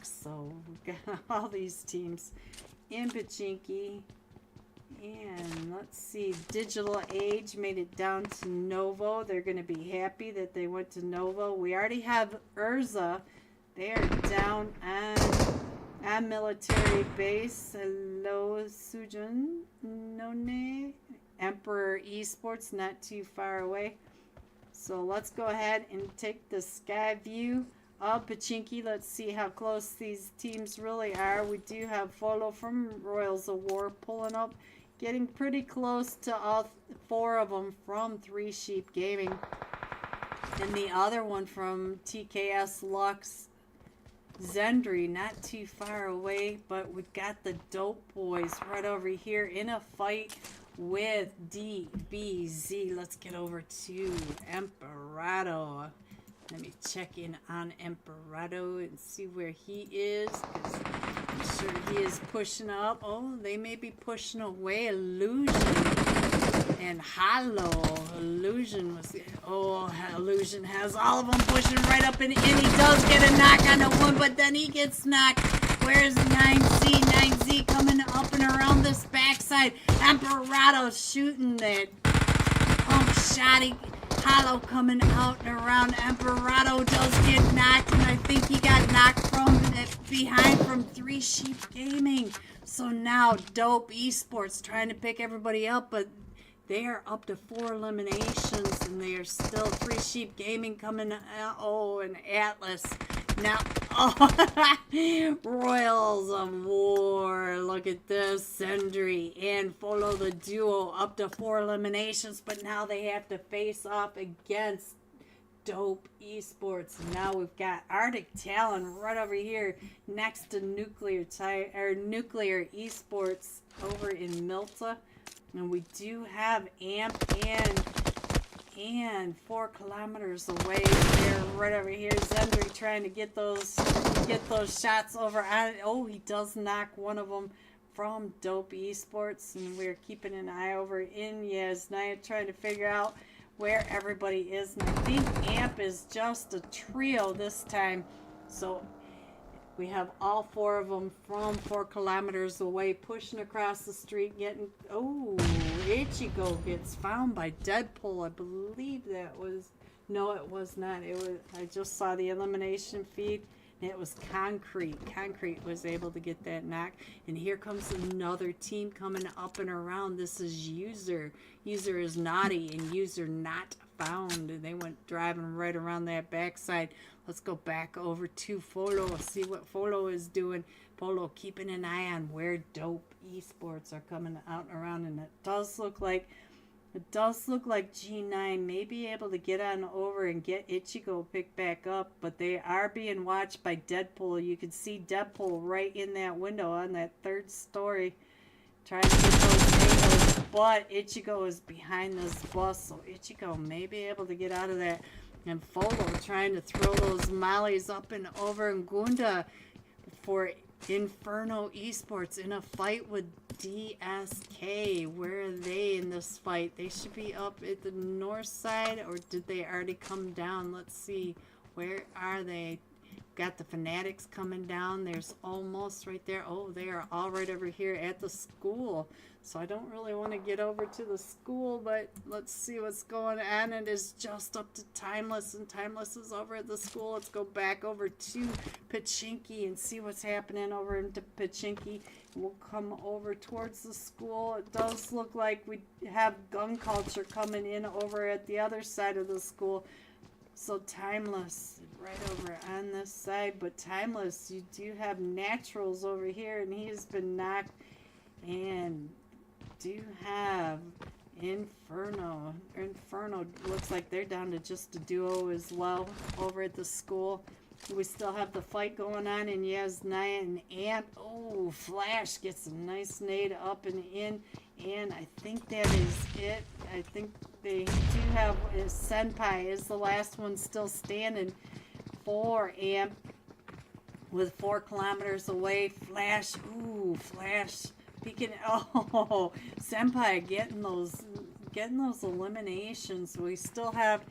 So we've got all these teams in Pachinki. And let's see, Digital Age made it down to Novo. They're going to be happy that they went to Novo. We already have Urza. They are down on Military Base. Hello, Sujun. None. Emperor Esports, not too far away. So let's go ahead and take the sky view of Pachinki. Let's see how close these teams really are. We do have Folo from Royals of War pulling up, getting pretty close to all 4 of them from Three Sheep Gaming. And the other one from TKS Lux Zendry, not too far away. But we've got the Dope Boys right over here in a fight with DBZ. Let's get over to Emperado. Let me check in on Emperado and see where he is, because I'm sure he is pushing up. Oh, they may be pushing away Illusion and Hollow. Illusion was, oh, Illusion has all of them pushing right up, and he does get a knock on the one, but then he gets knocked. Where's 9Z? 9Z coming up and around this backside. Emperado shooting that pump shotty. Hollow coming out and around. Emperado does get knocked, and I think he got knocked from behind from Three Sheep Gaming. So now Dope Esports trying to pick everybody up, but they are up to 4 eliminations, and they are still Three Sheep Gaming coming. Oh, and Atlas. Now, oh, Royals of War. Look at this. Sendry and Folo the duo up to 4 eliminations, but now they have to face off against Dope Esports. Now we've got Arctic Talon right over here next to Nuclear Esports over in Milta. And we do have Amp and And 4 kilometers away there, right over here, Zendry trying to get those shots over on. Oh, he does knock one of them from Dope Esports, and we're keeping an eye over in Yasnaya, trying to figure out where everybody is. And I think Amp is just a trio this time, so we have all 4 of them from 4 kilometers away, pushing across the street, getting. Oh, Ichigo gets found by Deadpool. I believe that was. No, it was not. It was. I just saw the elimination feed. It was Concrete. Concrete was able to get that knock. And here comes another team coming up and around. This is User. User is naughty and User not found. And they went driving right around that backside. Let's go back over to Folo. See what Folo is doing. Folo keeping an eye on where Dope Esports are coming out and around. And it does look like G9 may be able to get on over and get Ichigo picked back up, but they are being watched by Deadpool. You can see Deadpool right in that window on that 3rd story trying to get those angles, but Ichigo is behind this bus, so Ichigo may be able to get out of that. And Folo trying to throw those mollies up and over, and Gunda for Inferno Esports in a fight with DSK. Where are they in this fight? They should be up at the north side, or did they already come down? Let's see. Where are they? Got the Fanatics coming down. There's Almost right there. Oh, they are all right over here at the school. So I don't really want to get over to the school, but let's see what's going on. It is just up to Timeless, and Timeless is over at the school. Let's go back over to Pachinki and see what's happening over into Pachinki. We'll come over towards the school. It does look like we have Gun Culture coming in over at the other side of the school. So Timeless right over on this side, but Timeless, you do have Naturals over here, and he has been knocked. And do have Inferno. Inferno looks like they're down to just a duo as well over at the school. We still have the fight going on in Yasnaya and Amp. Oh, Flash gets a nice nade up and in. And I think that is it. I think they do have Senpai is the last one still standing for Amp with 4 kilometers away. Flash. Ooh, Flash. Peeking. Oh, Senpai getting those eliminations. We still have.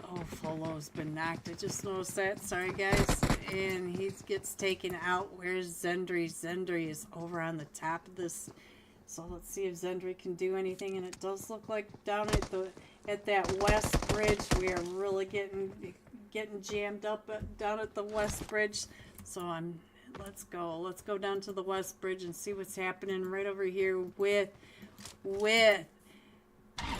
Oh, Folo's been knocked. I just noticed that. Sorry, guys. And he gets taken out. Where's Zendry? Zendry is over on the top of this. So let's see if Zendry can do anything. And it does look like down at that west bridge, we are really getting jammed up down at the west bridge. So let's go down to the west bridge and see what's happening right over here with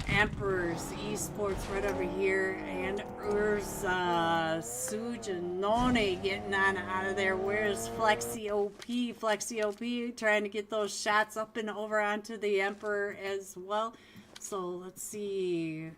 Emperor's Esports right over here, and Urza Sujanone getting on out of there. Where's Flexi OP? Flexi OP trying to get those shots up and over onto the Emperor as well. So let's see.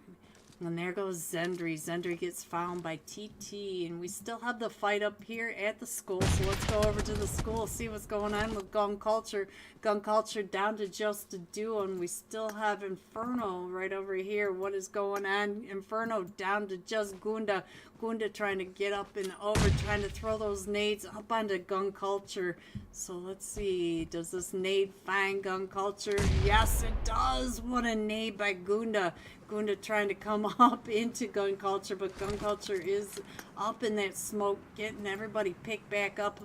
And there goes Zendry. Zendry gets found by TT. And we still have the fight up here at the school. So let's go over to the school, see what's going on with Gun Culture. Gun Culture down to just a duo. And we still have Inferno right over here. What is going on? Inferno down to just Gunda. Gunda trying to get up and over, trying to throw those nades up onto Gun Culture. So let's see. Does this nade find Gun Culture? Yes, it does. What a nade by Gunda. Gunda trying to come up into Gun Culture, but Gun Culture is up in that smoke, getting everybody picked back up.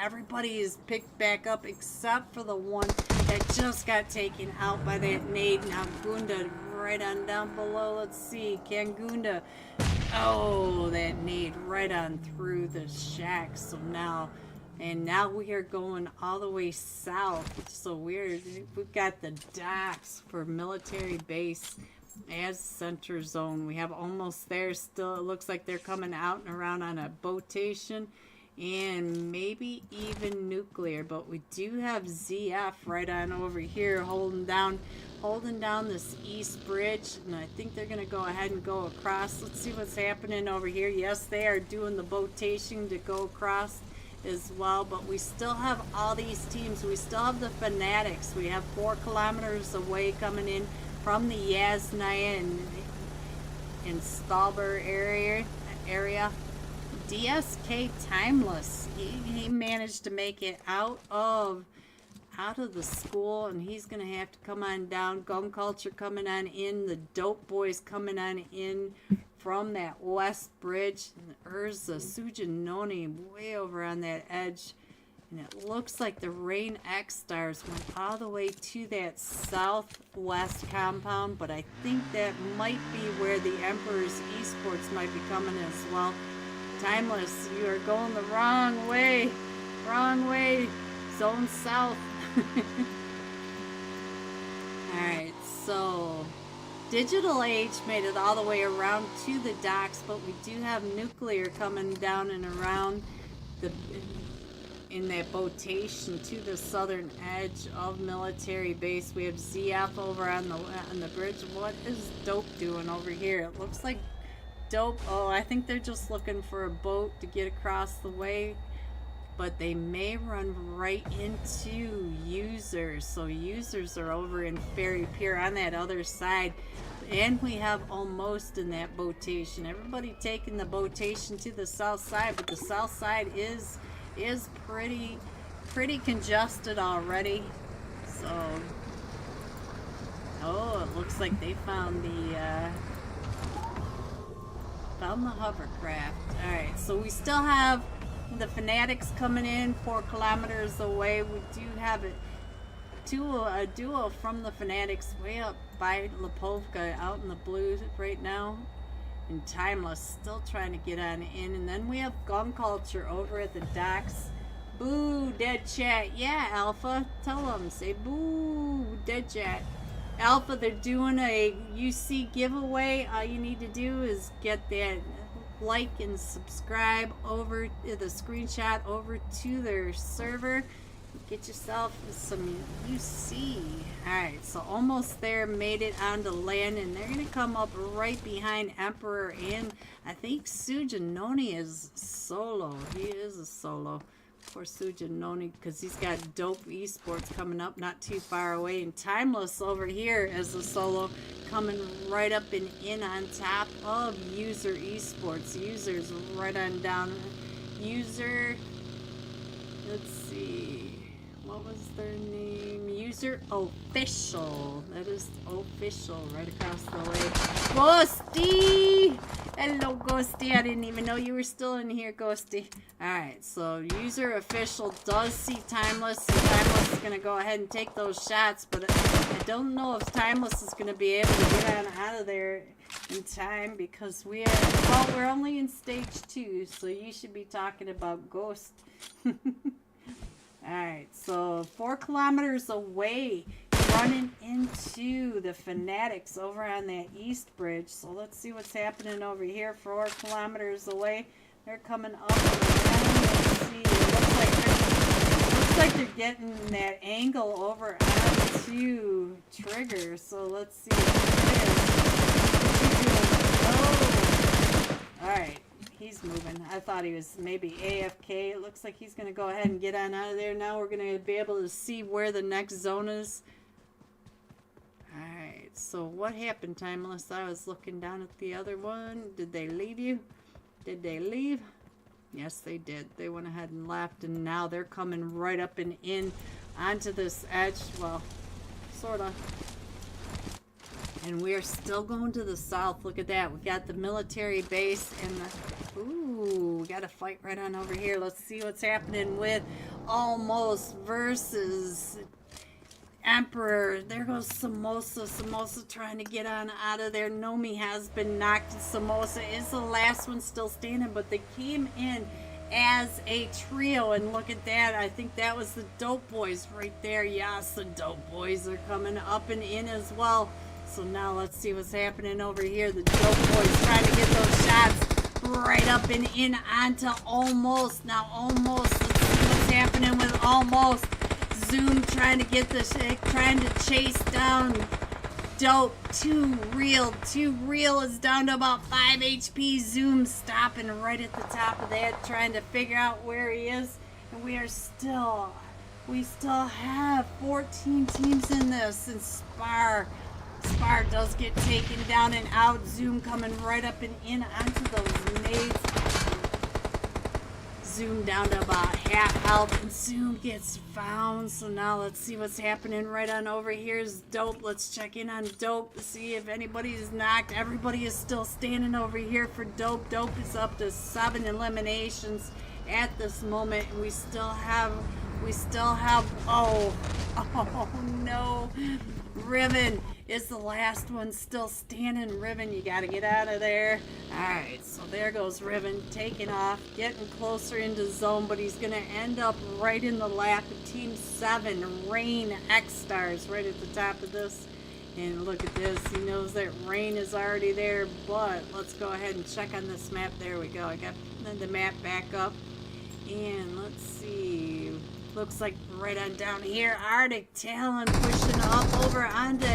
Everybody is picked back up except for the one that just got taken out by that nade. Now Gunda right on down below. Let's see, can Gunda? Oh, that nade right on through the shack. So now we are going all the way south. So we've got the docks for military base as center zone. We have Almost there still. It looks like they're coming out and around on a boatation and maybe even nuclear. But we do have ZF right on over here holding down this east bridge, and I think they're gonna go ahead and go across. Let's see what's happening over here. Yes, they are doing the boatation to go across as well, but we still have all these teams. We still have the Fanatics. We have 4 kilometers away coming in from the Yasnaya, and in Stauber area. DSK Timeless. He managed to make it out of the school, and he's gonna have to come on down. Gun Culture coming on in. The Dope Boys coming on in from that west bridge. And Urza Sujanoni way over on that edge. And it looks like the Rain XSTARS went all the way to that southwest compound, but I think that might be where the Emperor's Esports might be coming as well. Timeless, you are going the wrong way. Wrong way. Zone south. Alright, so Digital Age made it all the way around to the docks, but we do have Nuclear coming down and around in that botation to the southern edge of military base. We have ZF over on the bridge. What is Dope doing over here? It looks like Dope. Oh, I think they're just looking for a boat to get across the way, but they may run right into users. So users are over in Ferry Pier on that other side, and we have almost in that botation. Everybody taking the botation to the south side, but the south side is pretty congested already. So, oh, it looks like they found the hovercraft. All right, so we still have the Fanatics coming in 4 kilometers away. We do have a duo from the Fanatics way up by Lipovka out in the blue right now. And Timeless still trying to get on in. And then we have Gun Culture over at the docks. Boo, dead chat. Yeah, Alpha. Tell them. Say boo, dead chat. Alpha, they're doing a UC giveaway. All you need to do is get that like and subscribe over the screenshot over to their server. Get yourself some UC. Alright, so almost there, made it onto land, and they're gonna come up right behind Emperor, and I think Sujanoni is solo. He is a solo. Poor Sujanoni, because he's got Dope Esports coming up not too far away, and Timeless over here as a solo coming right up and in on top of User Esports. User's right on down. User, let's see, what was their name? User Official. That is Official right across the way. Ghosty! Hello, Ghosty. I didn't even know you were still in here, Ghosty. Alright, so User Official does see Timeless. So Timeless is going to go ahead and take those shots, but I don't know if Timeless is going to be able to get on out of there in time, because we're only in stage 2, so you should be talking about Ghost. Alright, so 4 kilometers away, running into the Fanatics over on that east bridge. So let's see what's happening over here. 4 kilometers away, they're coming up and around. Let's see, it looks like they're getting that angle over onto Trigger. So let's see what it is. Oh, alright. He's moving. I thought he was maybe AFK. It looks like he's going to go ahead and get on out of there. Now we're going to be able to see where the next zone is. Alright, so what happened, Timeless? I was looking down at the other one. Did they leave you? Did they leave? Yes, they did. They went ahead and left, and now they're coming right up and in onto this edge. Well, sort of. And we are still going to the south. Look at that. We got the military base and the... Ooh, we got a fight right on over here. Let's see what's happening with Almost versus Emperor. There goes Samosa. Samosa trying to get on out of there. Nomi has been knocked. Samosa is the last one still standing, but they came in as a trio, and look at that. I think that was the Dope Boys right there. Yes, the Dope Boys are coming up and in as well. So now let's see what's happening over here. The Dope Boys trying to get those shots right up and in onto Almost. Now Almost, let's see what's happening with Almost. Zoom trying to get the trying to chase down Dope. Too real is down to about 5 HP. Zoom stopping right at the top of that, trying to figure out where he is. And we still have 14 teams in this, and Spar Spar does get taken down and out. Zoom coming right up and in onto those nades. Zoom down to about half health, and Zoom gets found. So now let's see what's happening right on over here is Dope. Let's check in on Dope to see if anybody's knocked. Everybody is still standing over here for Dope. Dope is up to 7 eliminations at this moment, and we still have oh no, Riven is the last one still standing. Riven, you gotta get out of there. Alright, so there goes Riven, taking off, getting closer into zone, but he's gonna end up right in the lap of Team 7, Rain XSTARS, right at the top of this. And look at this, he knows that Rain is already there, but let's go ahead and check on this map. There we go, I got the map back up. And let's see, looks like right on down here, Arctic Talon pushing up over onto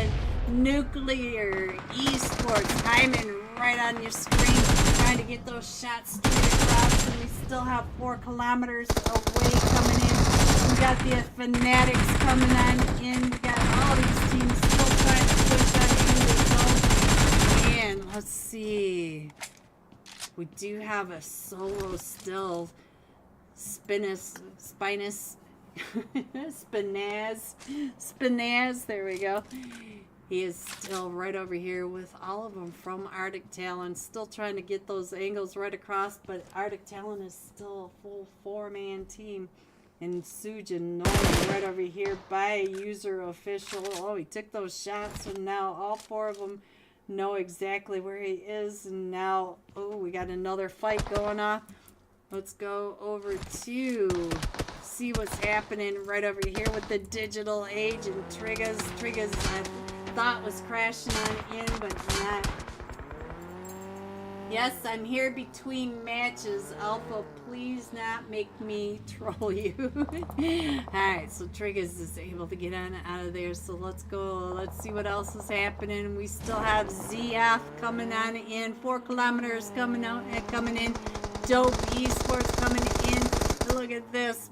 Nuclear Esports. Hyman right on your screen, trying to get those shots straight across, and we still have 4 kilometers away coming in. We got the Fanatics coming on in. We got all these teams still trying to push on into the zone. And let's see, we do have a solo still. Spinaz, there we go. He is still right over here with all of them from Arctic Talon, still trying to get those angles right across, but Arctic Talon is still a full 4-man team. And Sujin Nolan right over here by user official. Oh, he took those shots, and now all 4 of them know exactly where he is. And now, oh, we got another fight going on. Let's go over to see what's happening right over here with the digital age and Triggas. Triggas, I thought was crashing on in, but not. Yes, I'm here between matches. Alpha, please not make me troll you. Alright, so Triggas is able to get on out of there. So let's go. Let's see what else is happening. We still have ZF coming on in. 4 kilometers coming out and coming in. Dope Esports coming in. Look at this.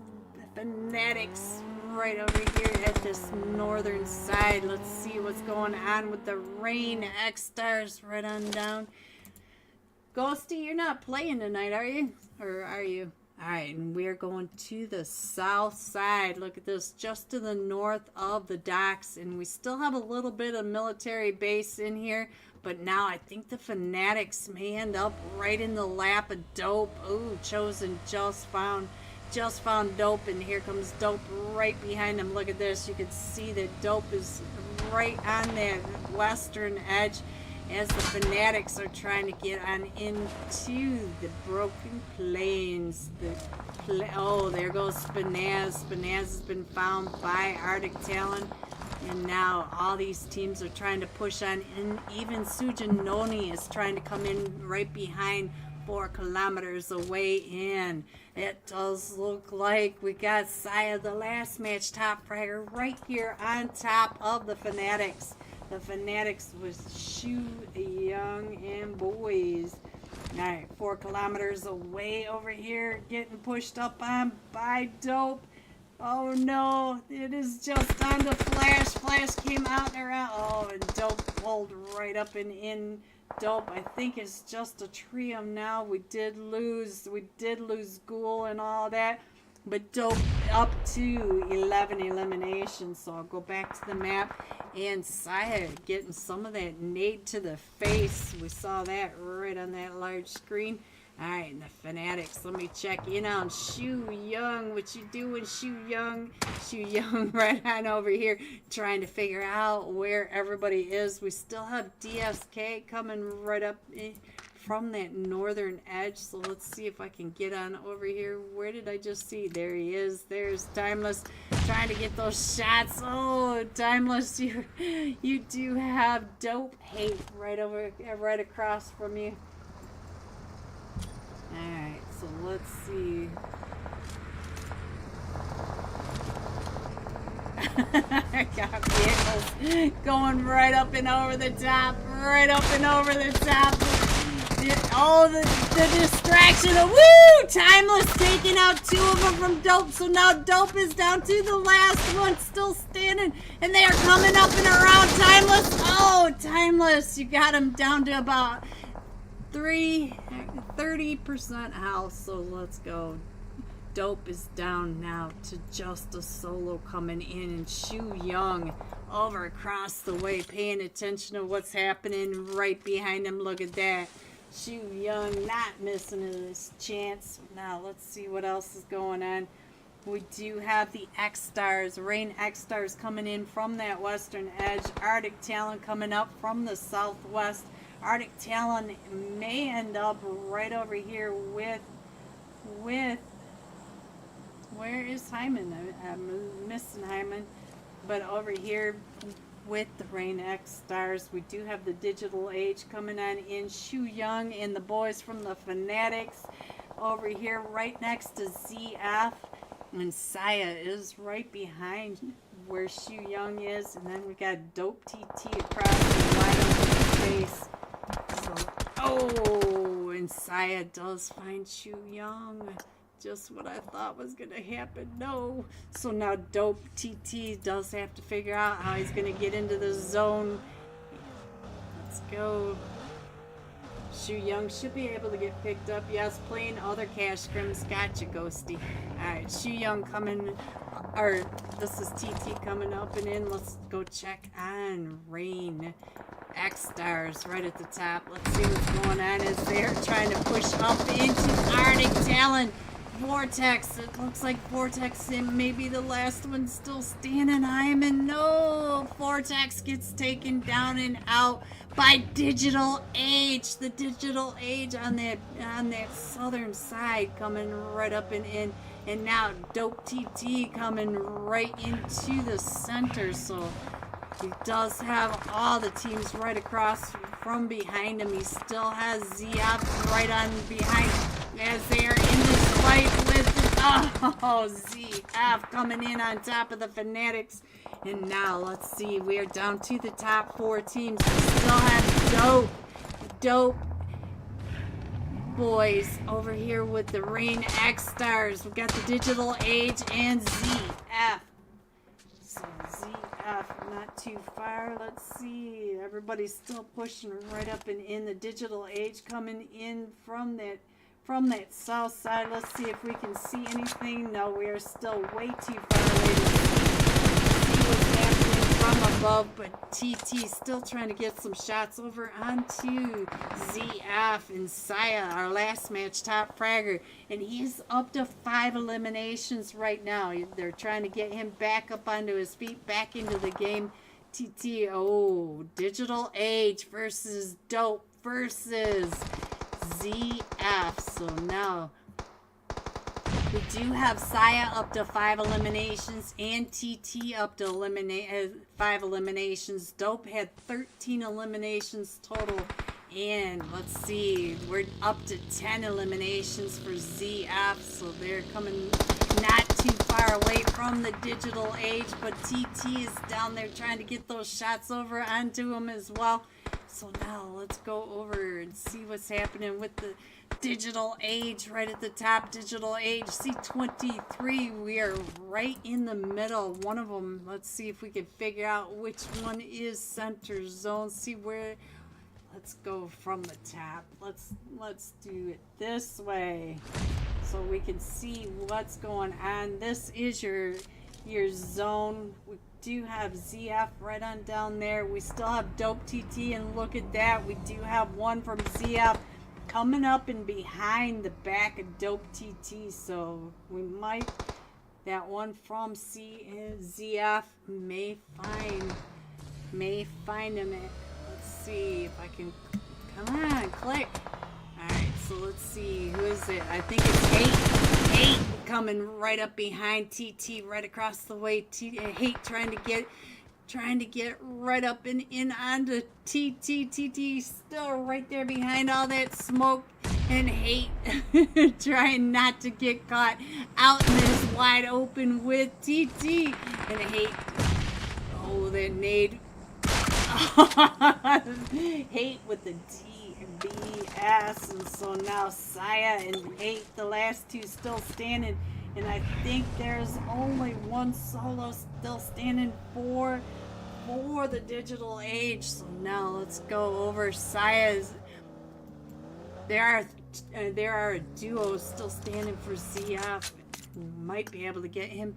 Fanatics right over here at this northern side. Let's see what's going on with the Rain XSTARS right on down. Ghosty, you're not playing tonight, are you? Or are you? Alright, and we're going to the south side. Look at this, just to the north of the docks. And we still have a little bit of military base in here. But now I think the Fanatics may end up right in the lap of Dope. Ooh, Chosen just found Dope, and here comes Dope right behind him. Look at this. You can see that Dope is right on that western edge as the Fanatics are trying to get on into the Broken Plains. Oh, there goes Spinaz. Spinaz has been found by Arctic Talon. And now all these teams are trying to push on, and even Sujinoni is trying to come in right behind, 4 kilometers away in. It does look like we got Saya, the last match top fragger, right here on top of the Fanatics. The Fanatics was Shu Young and Boys. Alright, 4 kilometers away over here, getting pushed up on by Dope. Oh no, it is just on the Flash. Flash came out and around. Oh, and Dope pulled right up and in. Dope, I think it's just a trio now. We did lose Ghoul and all that. But Dope up to 11 eliminations. So I'll go back to the map. And Saya getting some of that nade to the face. We saw that right on that large screen. Alright, and the Fanatics, let me check in on Shu Young. What you doing, Shu Young? Shu Young right on over here, trying to figure out where everybody is. We still have DSK coming right up from that northern edge. So let's see if I can get on over here. Where did I just see? There he is. There's Timeless trying to get those shots. Oh, Timeless, you do have Dope hate right across from you. Alright, so let's see. I got vehicles going right up and over the top, the distraction of woo! Timeless taking out 2 of them from Dope. So now Dope is down to the last one, still standing, and they are coming up and around Timeless. Oh, Timeless, you got him down to about 30% health. So let's go. Dope is down now to just a solo coming in, and Shu Young over across the way paying attention to what's happening right behind him. Look at that. Shu Young not missing his chance. Now let's see what else is going on. We do have the XSTARS, Rain XSTARS coming in from that western edge. Arctic Talon coming up from the southwest. Arctic Talon may end up right over here with where is Hyman? I'm missing Hyman. But over here with the Rain XSTARS, we do have the Digital Age coming on in. Shu Young and the boys from the Fanatics over here right next to ZF. And Saya is right behind where Shu Young is. And then we got Dope TT across the wide open space. So, oh, and Saya does find Shu Young. Just what I thought was going to happen. No. So now Dope TT does have to figure out how he's going to get into the zone. Let's go. Shu Young should be able to get picked up. Yes, playing other cash scrims. Gotcha, Ghosty. Alright, Shu Young coming, or this is TT coming up and in. Let's go check on Rain XSTARS right at the top. Let's see what's going on as they're trying to push up into Arctic Talon. Vortex, it looks like Vortex may be the last one still standing. Hyman, no! Vortex gets taken down and out by Digital Age. The Digital Age on that southern side coming right up and in. And now Dope TT coming right into the center. So he does have all the teams right across from behind him. He still has ZF right on behind as they are in this fight with ZF coming in on top of the Fanatics. And now let's see, we are down to the top 4 teams. We still have Dope boys over here with the Rain XSTARS. We've got the Digital Age and ZF. So ZF not too far. Let's see, everybody's still pushing right up and in. The Digital Age coming in from that south side. Let's see if we can see anything. No, we are still way too far away to see what's happening from above, but TT still trying to get some shots over onto ZF and Saya, our last match top fragger, and he's up to 5 eliminations right now. They're trying to get him back up onto his feet, back into the game. TT, oh, Digital Age versus Dope versus ZF. So now we do have Saya up to 5 eliminations and TT up to 5 eliminations. Dope had 13 eliminations total, and let's see, we're up to 10 eliminations for ZF. So they're coming not too far away from the Digital Age, but TT is down there trying to get those shots over onto him as well. So now let's go over and see what's happening with the Digital Age right at the top. Digital Age C23. We are right in the middle. One of them. Let's see if we can figure out which one is center zone. See where. Let's go from the top. Let's do it this way so we can see what's going on. This is your zone. We do have ZF right on down there. We still have Dope TT, and look at that, we do have one from ZF coming up and behind the back of Dope TT. So we might, that one from ZF may find him. Let's see if I can, come on, click. Alright, so let's see, who is it? I think it's Hate coming right up behind TT, right across the way. Hate trying to get right up and in onto TT. TT still right there behind all that smoke, and Hate trying not to get caught out in this wide open with TT. And Hate, oh, that nade. Hate with the BS. And so now Saya and 8, the last two still standing. And I think there's only one solo still standing for the digital age. So now let's go over Saya's. There are a duo still standing for ZF. Might be able to get him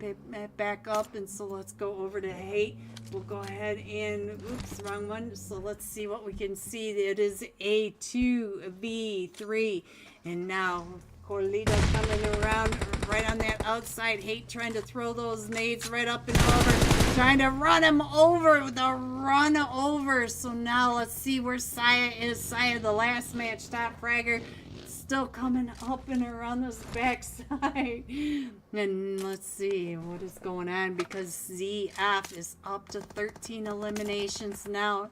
back up, and so let's go over to Hate. We'll go ahead and, oops, wrong one. So let's see what we can see. It is A2V3, and now Corlita coming around right on that outside. Hate trying to throw those nades right up and over, trying to run him over with a run over. So now let's see where Saya is. Saya, the last match top fragger, still coming up and around this backside. And let's see what is going on, because ZF is up to 13 eliminations now.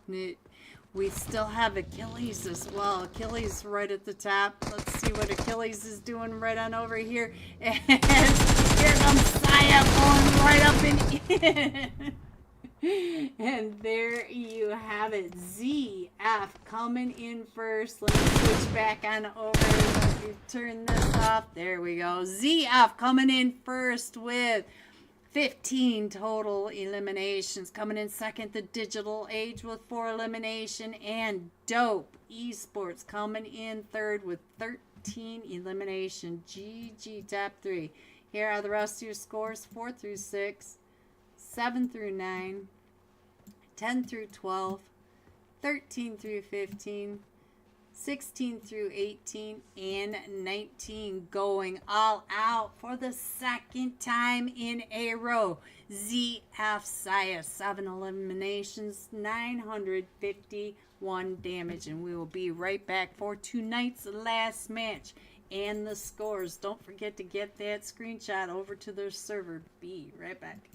We still have Achilles as well. Achilles right at the top. Let's see what Achilles is doing right on over here. And here comes Saya going right up and in. And there you have it. ZF coming in first. Let me switch back on over. Let me turn this off. There we go. ZF coming in first with 15 total eliminations. Coming in second, the digital age with 4 elimination, and Dope Esports coming in third with 13 elimination. GG top 3. Here are the rest of your scores: 4 through 6, 7 through 9, 10 through 12, 13 through 15, 16 through 18, and 19, going all out for the second time in a row. ZF Saya, 7 eliminations, 951 damage, and we will be right back for tonight's last match and the scores. Don't forget to get that screenshot over to their server. Be right back.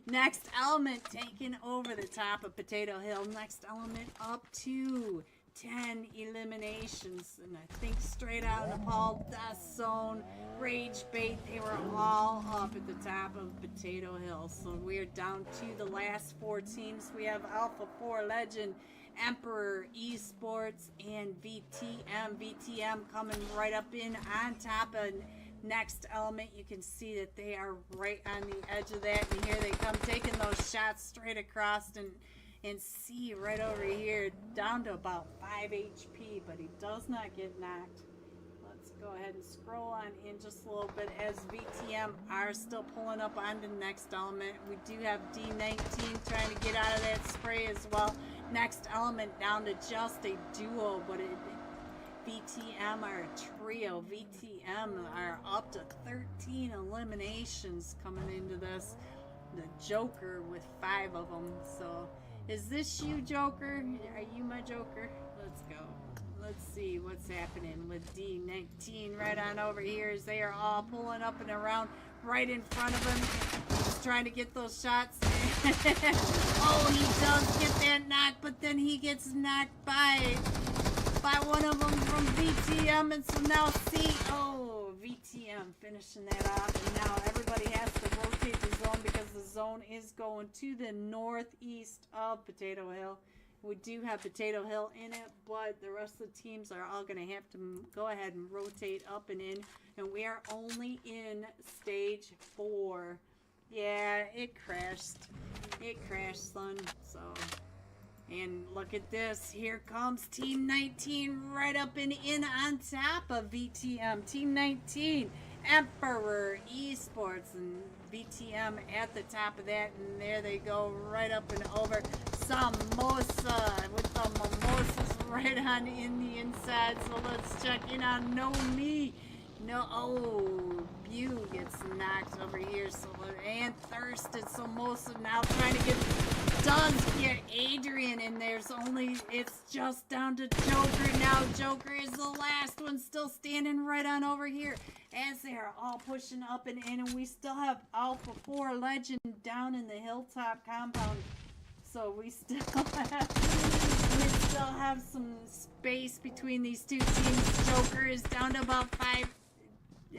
Next element taking over the top of Potato Hill. Next element up to 10 eliminations. And I think straight out Nepal, Death Zone, Rage Bait, they were all up at the top of Potato Hill. So we are down to the last 4 teams. We have Alpha 4 Legend, Emperor, Esports, and VTM. VTM coming right up in on top of next element. You can see that they are right on the edge of that, and here they come taking those shots straight across, and see right over here down to about 5 HP, but he does not get knocked. Let's go ahead and scroll on in just a little bit as VTM are still pulling up on the next element. We do have D19 trying to get out of that spray as well. Next element down to just a duo, but VTM are a trio. VTM are up to 13 eliminations coming into this. The Joker with 5 of them. So, is this you, Joker? Are you my Joker? Let's go. Let's see what's happening with D19 right on over here as they are all pulling up and around right in front of him. He's trying to get those shots. Oh, he does get that knock, but then he gets knocked by one of them from VTM, and so now VTM finishing that off, and now everybody has to rotate the zone because the zone is going to the northeast of Potato Hill. We do have Potato Hill in it, but the rest of the teams are all going to have to go ahead and rotate up and in, and we are only in stage 4. Yeah, it crashed. It crashed, son, so... And look at this. Here comes Team 19 right up and in on top of VTM. Team 19, Emperor, Esports, and VTM at the top of that. And there they go right up and over. Samosa with the mimosas right on in the inside. So let's check in on No Me. No, oh, Bew gets knocked over here. So, and Thirsted Samosa now trying to does get Adrian, and it's just down to Joker now. Joker is the last one still standing right on over here as they are all pushing up and in, and we still have Alpha 4 Legend down in the Hilltop compound. So we still have some space between these two teams. Joker is down to about 5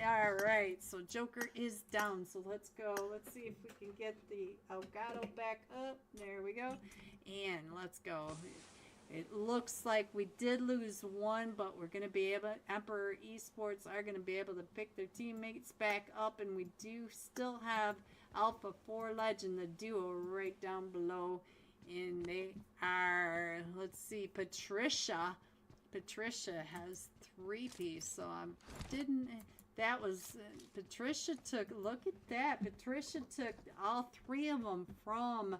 All right, so Joker is down. So let's go. Let's see if we can get the Elgato back up. There we go. And let's go. It looks like we did lose one, but we're going to be able, Emperor Esports are going to be able to pick their teammates back up. And we do still have Alpha 4 Legend, the duo, right down below. And they are, let's see, Patricia. Patricia has 3-piece, so I didn't, that was, Patricia took, look at that, Patricia took all 3 of them from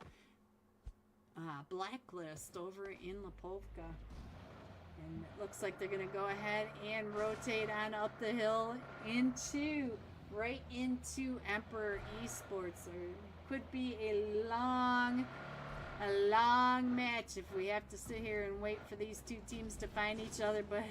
Blacklist over in Lipovka. And it looks like they're going to go ahead and rotate on up the hill into, right into Emperor Esports. There could be a long match if we have to sit here and wait for these 2 teams to find each other, but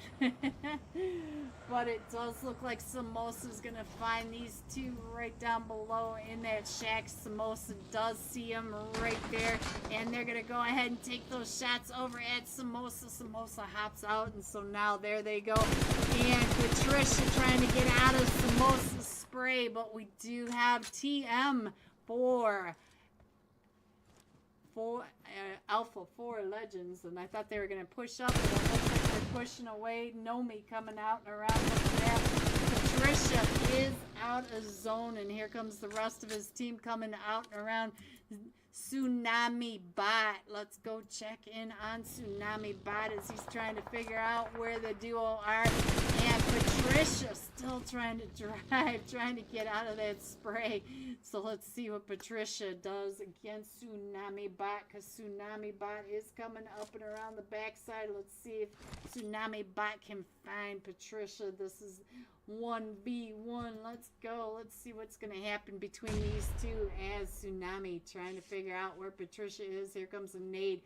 but it does look like Samosa's gonna find these 2 right down below in that shack. Samosa does see them right there, and they're gonna go ahead and take those shots over at Samosa. Samosa hops out, and so now there they go, and Patricia trying to get out of Samosa's spray, but we do have TM for Alpha 4 Legends, and I thought they were going to push up, but it looks like they're pushing away. Nomi coming out and around. Patricia is out of zone, and here comes the rest of his team coming out and around. Tsunami Bot. Let's go check in on Tsunami Bot as he's trying to figure out where the duo are. And Patricia still trying to drive, trying to get out of that spray. So let's see what Patricia does against Tsunami Bot, because Tsunami Bot is coming up and around the backside. Let's see if Tsunami Bot can find Patricia. This is 1v1. Let's go. Let's see what's going to happen between these 2 as Tsunami trying to figure out where Patricia is. Here comes a nade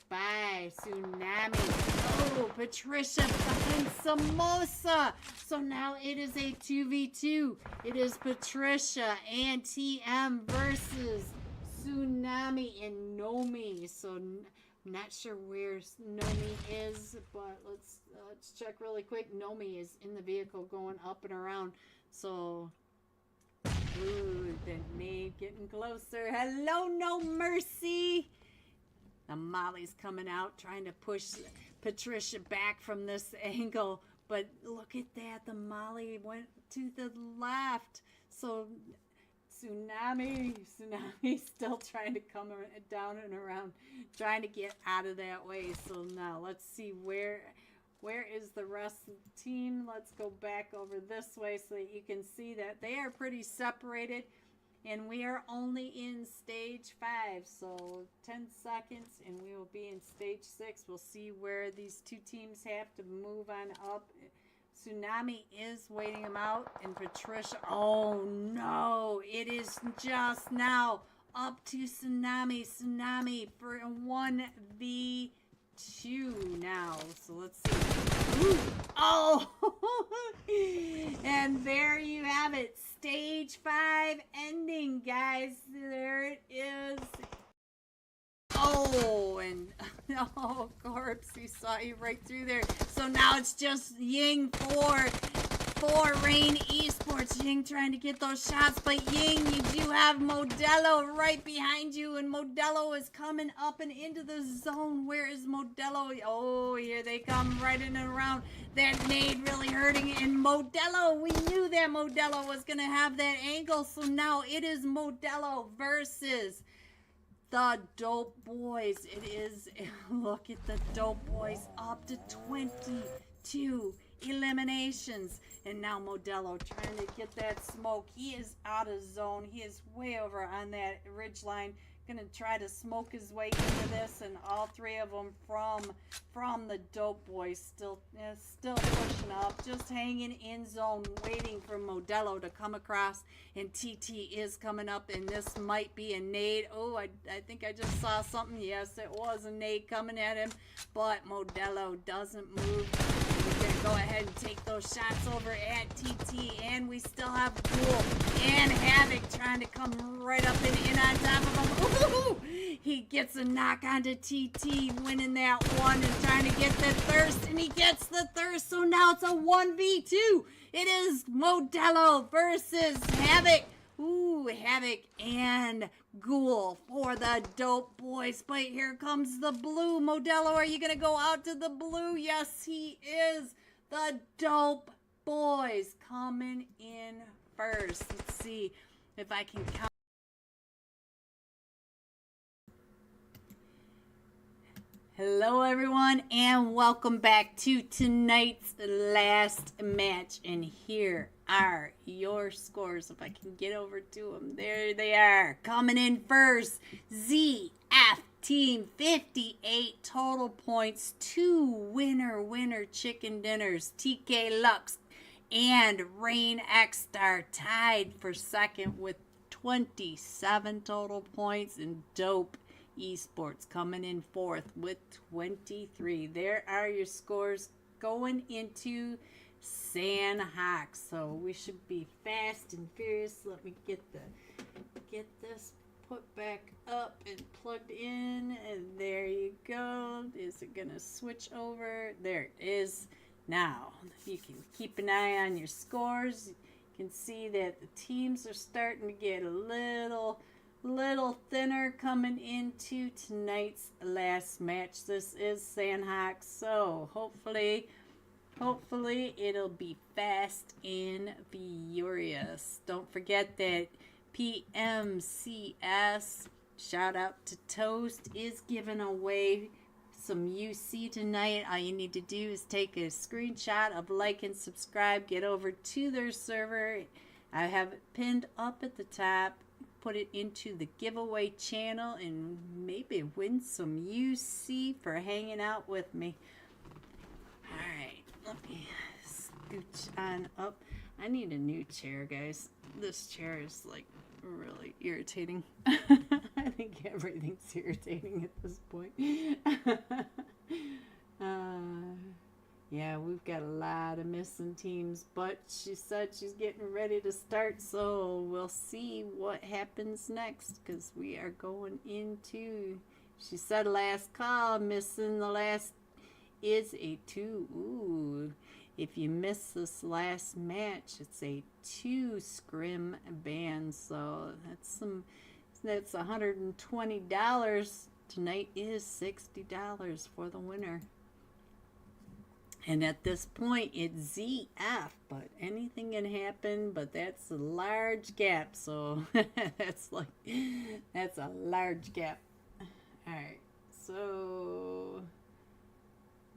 by Tsunami. Oh, Patricia behind Samosa. So now it is a 2v2. It is Patricia and TM versus Tsunami and Nomi. So I'm not sure where Nomi is, but let's check really quick. Nomi is in the vehicle going up and around. So, ooh, the nade getting closer. Hello, No Mercy. The Molly's coming out, trying to push Patricia back from this angle. But look at that. The Molly went to the left. So Tsunami still trying to come down and around, trying to get out of that way. So now let's see where is the rest of the team. Let's go back over this way so that you can see that they are pretty separated, and we are only in stage 5. So 10 seconds and we will be in stage 6. We'll see where these 2 teams have to move on up. Tsunami is waiting him out, and Patricia, oh no, it is just now up to Tsunami for a 1v2 now. So let's see. Ooh. Oh, and there you have it. Stage 5 ending, guys. There it is. Oh, and oh, Corpse, he saw you right through there. So now it's just Ying for Rain Esports. Ying trying to get those shots, but Ying, you do have Modelo right behind you, and Modelo is coming up and into the zone. Where is Modelo? Oh, here they come right in and around. That nade really hurting, and Modelo, we knew that Modelo was going to have that angle, so now it is Modelo versus the Dope Boys. It is, look at the Dope Boys, up to 22 eliminations. And now Modelo trying to get that smoke. He is out of zone. He is way over on that ridge line. Gonna try to smoke his way into this, and all 3 of them from the Dope Boys still pushing up, just hanging in zone, waiting for Modelo to come across. And TT is coming up, and this might be a nade. Oh, I think I just saw something. Yes, it was a nade coming at him, but Modelo doesn't move. We're gonna go ahead and take those shots over at TT, and we still have Ghoul and Havoc trying to come right up and in on top of him. Ooh, He gets a knock onto TT, winning that one and trying to get the thirst, and he gets the thirst. So now it's a 1v2. It is Modelo versus Havoc. Ooh, Havoc and Ghoul for the dope boys. But here comes the blue. Modelo, are you going to go out to the blue? Yes, he is. The dope boys coming in first. Let's see if I can count. Hello everyone, and welcome back to tonight's last match, and here are your scores. If I can get over to them, there they are. Coming in first, ZF Team, 58 total points, 2 winner chicken dinners. TK Lux and Rain XSTAR tied for second with 27 total points, and Dope Esports coming in fourth with 23. There are your scores going into SONX. So we should be fast and furious. Let me get this put back up and plugged in, and there you go. Is it gonna switch over? There it is. Now you can keep an eye on your scores. You can see that the teams are starting to get a little thinner coming into tonight's last match. This is SONX, so hopefully it'll be fast and furious. Don't forget that PMCS, shout out to Toast, is giving away some UC tonight. All you need to do is take a screenshot of like and subscribe, get over to their server. I have it pinned up at the top. Put it into the giveaway channel and maybe win some UC for hanging out with me. Alright, let me scooch on up. I need a new chair, guys. This chair is like really irritating. I think everything's irritating at this point. Yeah, we've got a lot of missing teams, but she said she's getting ready to start, so we'll see what happens next, because we are going into, she said last call, missing the last is a 2. Ooh, if you miss this last match, it's a 2 scrim ban, so that's $120. Tonight is $60 for the winner. And at this point, it's ZF, but anything can happen, but that's a large gap, so that's a large gap. All right, so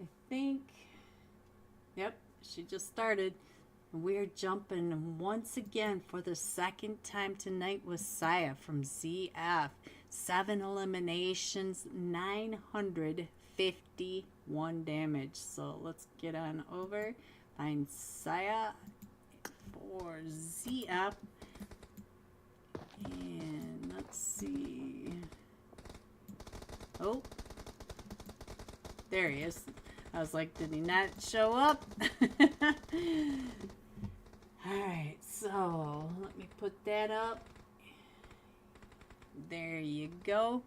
I think, yep, she just started. We're jumping once again for the second time tonight with Saya from ZF. 7 eliminations, 951 damage. So let's get on over. Find Saya for ZF. And let's see. Oh, there he is. I was like, did he not show up? Alright, so let me put that up. There you go.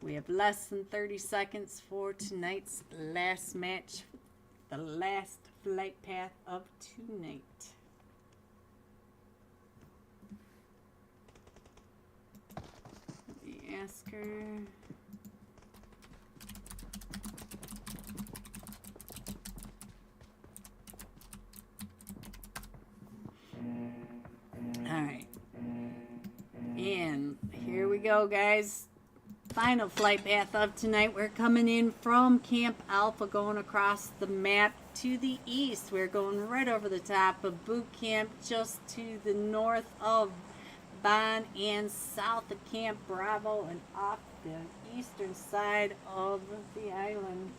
We have less than 30 seconds for tonight's last match, the last flight path of tonight. Let me ask her. Alright. And here we go, guys. Final flight path of tonight. We're coming in from Camp Alpha, going across the map to the east. We're going right over the top of boot camp, just to the north of Bon and south of Camp Bravo, and off the eastern side of the island.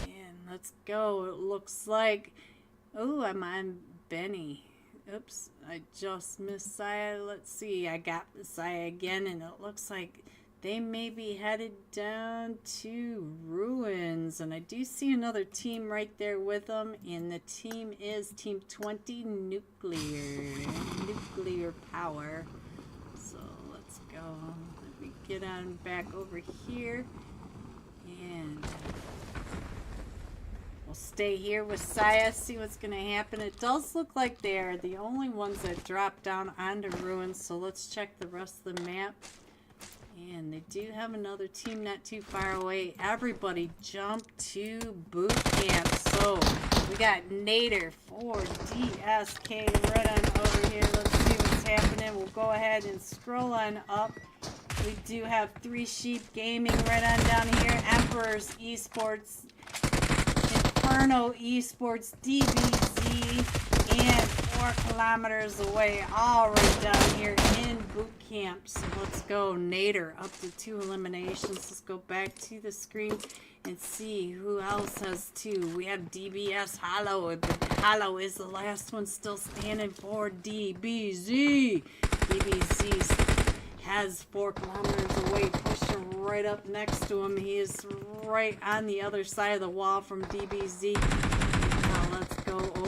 And let's go. It looks like, oh, I'm on Benny. Oops, I just missed Saya. Let's see, I got Saya again, and it looks like they may be headed down to Ruins. And I do see another team right there with them, and the team is Team 20 Nuclear Power. So let's go. We get on back over here. And we'll stay here with Saya, see what's going to happen. It does look like they are the only ones that drop down onto ruins. So let's check the rest of the map. And they do have another team not too far away. Everybody jump to boot camp. So we got Nader, 4DSK right on over here. Let's see what's happening. We'll go ahead and scroll on up. We do have 3 Sheep Gaming right on down here. Emperor's Esports, Inferno Esports, DBZ, and 4 kilometers away, all right down here in boot camp. So let's go. Nader up to 2 eliminations. Let's go back to the screen and see who else has 2. We have DBS Hollow, but Hollow is the last one still standing for DBZ. DBZ has 4 kilometers away, pushing right up next to him. He is right on the other side of the wall from DBZ. Now let's go over to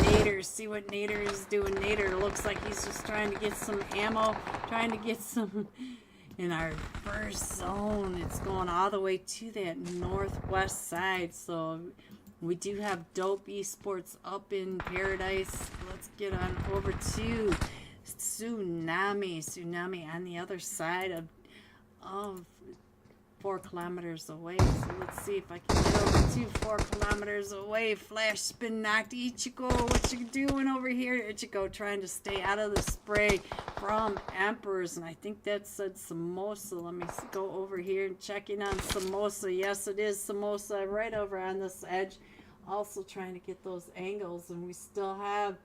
Nader, see what Nader is doing. Nader looks like he's just trying to get some ammo, trying to get some in our first zone. It's going all the way to that northwest side. So we do have Dope Esports up in Paradise. Let's get on over to Tsunami on the other side of 4 kilometers away. So let's see if I can get over to 4 kilometers away. Flash spin knocked. Ichigo, what you doing over here? Ichigo trying to stay out of the spray from Emperors, and I think that said Samosa. Let me go over here and check in on Samosa. Yes, it is Samosa right over on this edge. Also trying to get those angles, and we still have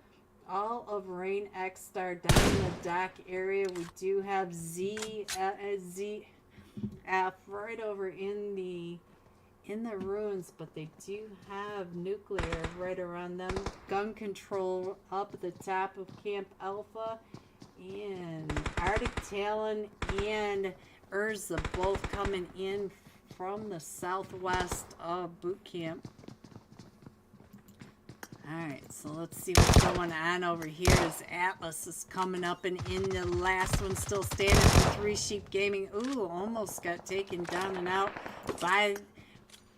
all of Rain XSTAR down in the dock area. We do have ZF right over in the ruins, but they do have nuclear right around them. Gun control up at the top of Camp Alpha, and Arctic Talon and Urza both coming in from the southwest of boot camp. Alright, so let's see what's going on over here as Atlas is coming up, and in the last one still standing for 3 Sheep Gaming. Ooh, almost got taken down and out by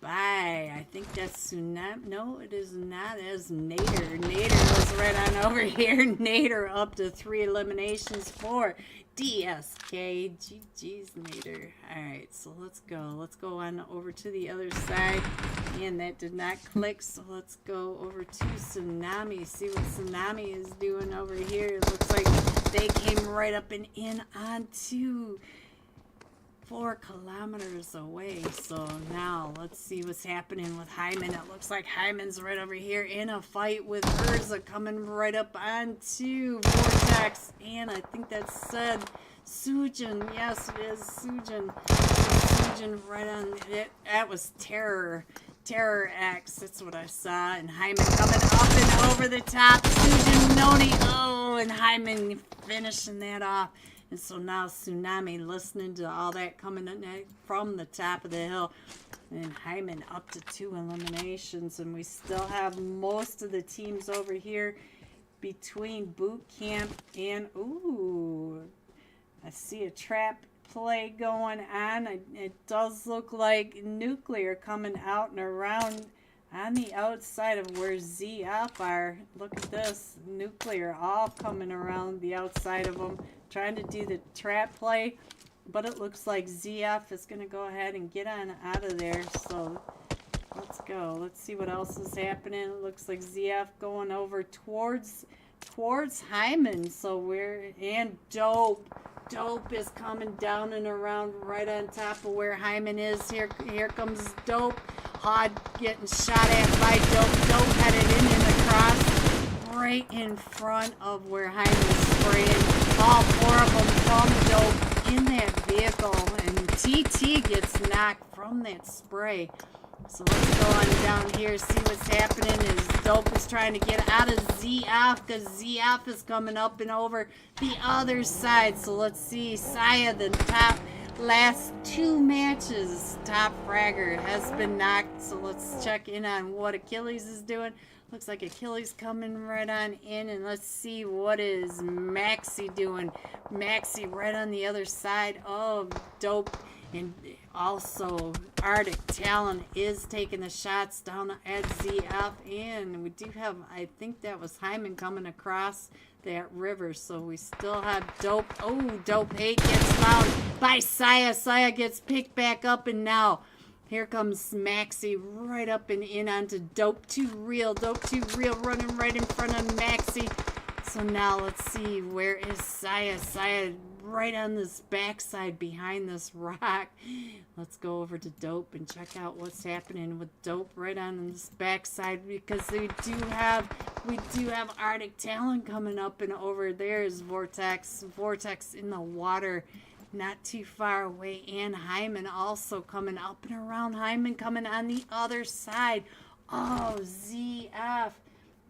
I think that's Tsunami. No, it is not. It is Nader. Nader was right on over here. Nader up to 3 eliminations for DSK. GG's Nader. Alright, so let's go. Let's go on over to the other side. And that did not click, so let's go over to Tsunami. See what Tsunami is doing over here. It looks like they came right up and in onto 4 kilometers away. So now let's see what's happening with Hyman. It looks like Hyman's right over here in a fight with Urza, coming right up onto Vortex. And I think that said Sujin. Yes, it is Sujin. Sujin right on it. That was Terror X, that's what I saw. And Hyman coming up and over the top. Sujin Noni. Oh, and Hyman finishing that off. And so now Tsunami listening to all that coming in from the top of the hill. And Hyman up to 2 eliminations. And we still have most of the teams over here between boot camp and, ooh, I see a trap play going on. It does look like nuclear coming out and around on the outside of where ZF are. Look at this, nuclear all coming around the outside of them, trying to do the trap play, but it looks like ZF is going to go ahead and get on out of there. So let's go. Let's see what else is happening. It looks like ZF going over towards Hyman. So and Dope is coming down and around right on top of where Hyman is. Here comes Dope. Hod getting shot at by Dope. Dope headed in the cross right in front of where Hyman is spraying. All 4 of them from Dope in that vehicle. And TT gets knocked from that spray. So let's go on down here, see what's happening as Dope is trying to get out of ZF, because ZF is coming up and over the other side. So let's see, Saya, the top last 2 matches, top fragger, has been knocked. So let's check in on what Achilles is doing. Looks like Achilles coming right on in, and let's see what is Maxie doing. Maxie right on the other side of Dope, and also Arctic Talon is taking the shots down at ZF, and we do have, I think that was Hyman coming across that river, so we still have Dope. Oh, Dope Hate gets found by Saya. Saya gets picked back up, and now here comes Maxie right up and in onto Dope Too Real. Dope Too Real running right in front of Maxie. So now let's see, where is Saya? Saya right on this backside behind this rock. Let's go over to Dope and check out what's happening with Dope right on this backside, because we do have Arctic Talon coming up, and over there is Vortex. Vortex in the water, not too far away, and Hyman also coming up and around. Hyman coming on the other side. Oh, ZF.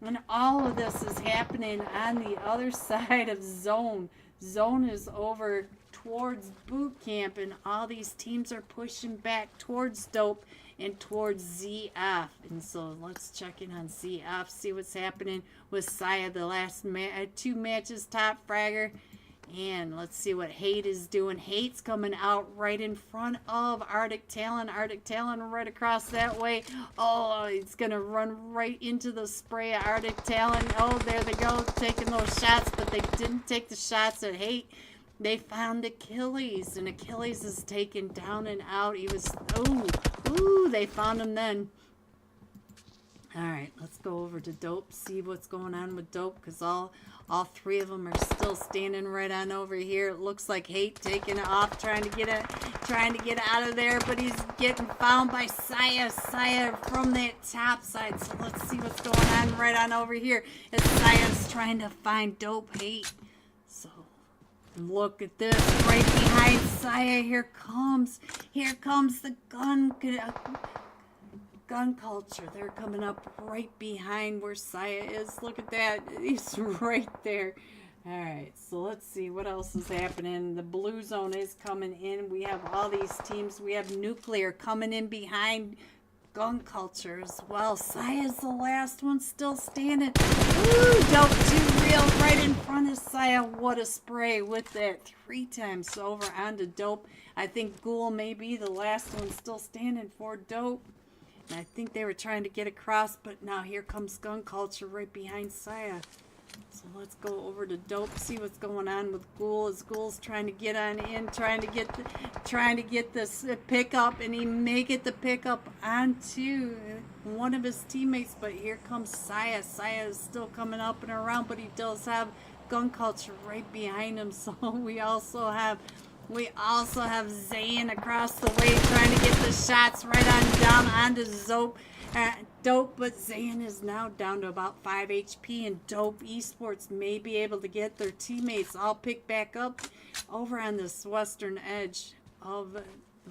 And all of this is happening on the other side of Zone. Zone is over towards boot camp, and all these teams are pushing back towards Dope and towards ZF. And so let's check in on ZF, see what's happening with Saya, the last two matches top fragger. And let's see what Hate is doing. Hate's coming out right in front of Arctic Talon. Arctic Talon right across that way. Oh, he's going to run right into the spray of Arctic Talon. Oh, there they go, taking those shots, but they didn't take the shots at Hate. They found Achilles, and Achilles is taken down and out. He was, ooh, they found him then. All right, let's go over to Dope, see what's going on with Dope, because all three of them are still standing right on over here. It looks like Hate taking it off, trying to get out of there, but he's getting found by Saya. Saya from that top side. So let's see what's going on right on over here as Saya's trying to find Dope Hate. So look at this, right behind Saya. Here comes the gun culture. They're coming up right behind where Saya is. Look at that. He's right there. All right, so let's see what else is happening. The blue zone is coming in. We have all these teams. We have Nuclear coming in behind gun culture as well. Saya's the last one still standing. Ooh, Dope Too Real right in front of Saya. What a spray with that 3 times over onto Dope. I think Ghoul may be the last one still standing for Dope. And I think they were trying to get across, but now here comes gun culture right behind Saya. So let's go over to Dope, see what's going on with Ghoul. As Ghoul's trying to get on in, trying to get this pickup, and he may get the pickup onto one of his teammates. But here comes Saya. Saya is still coming up and around, but he does have gun culture right behind him. So we also have Zayn across the way trying to get the shots right on down onto Dope, but Zayn is now down to about 5 HP, and Dope Esports may be able to get their teammates all picked back up over on this western edge of the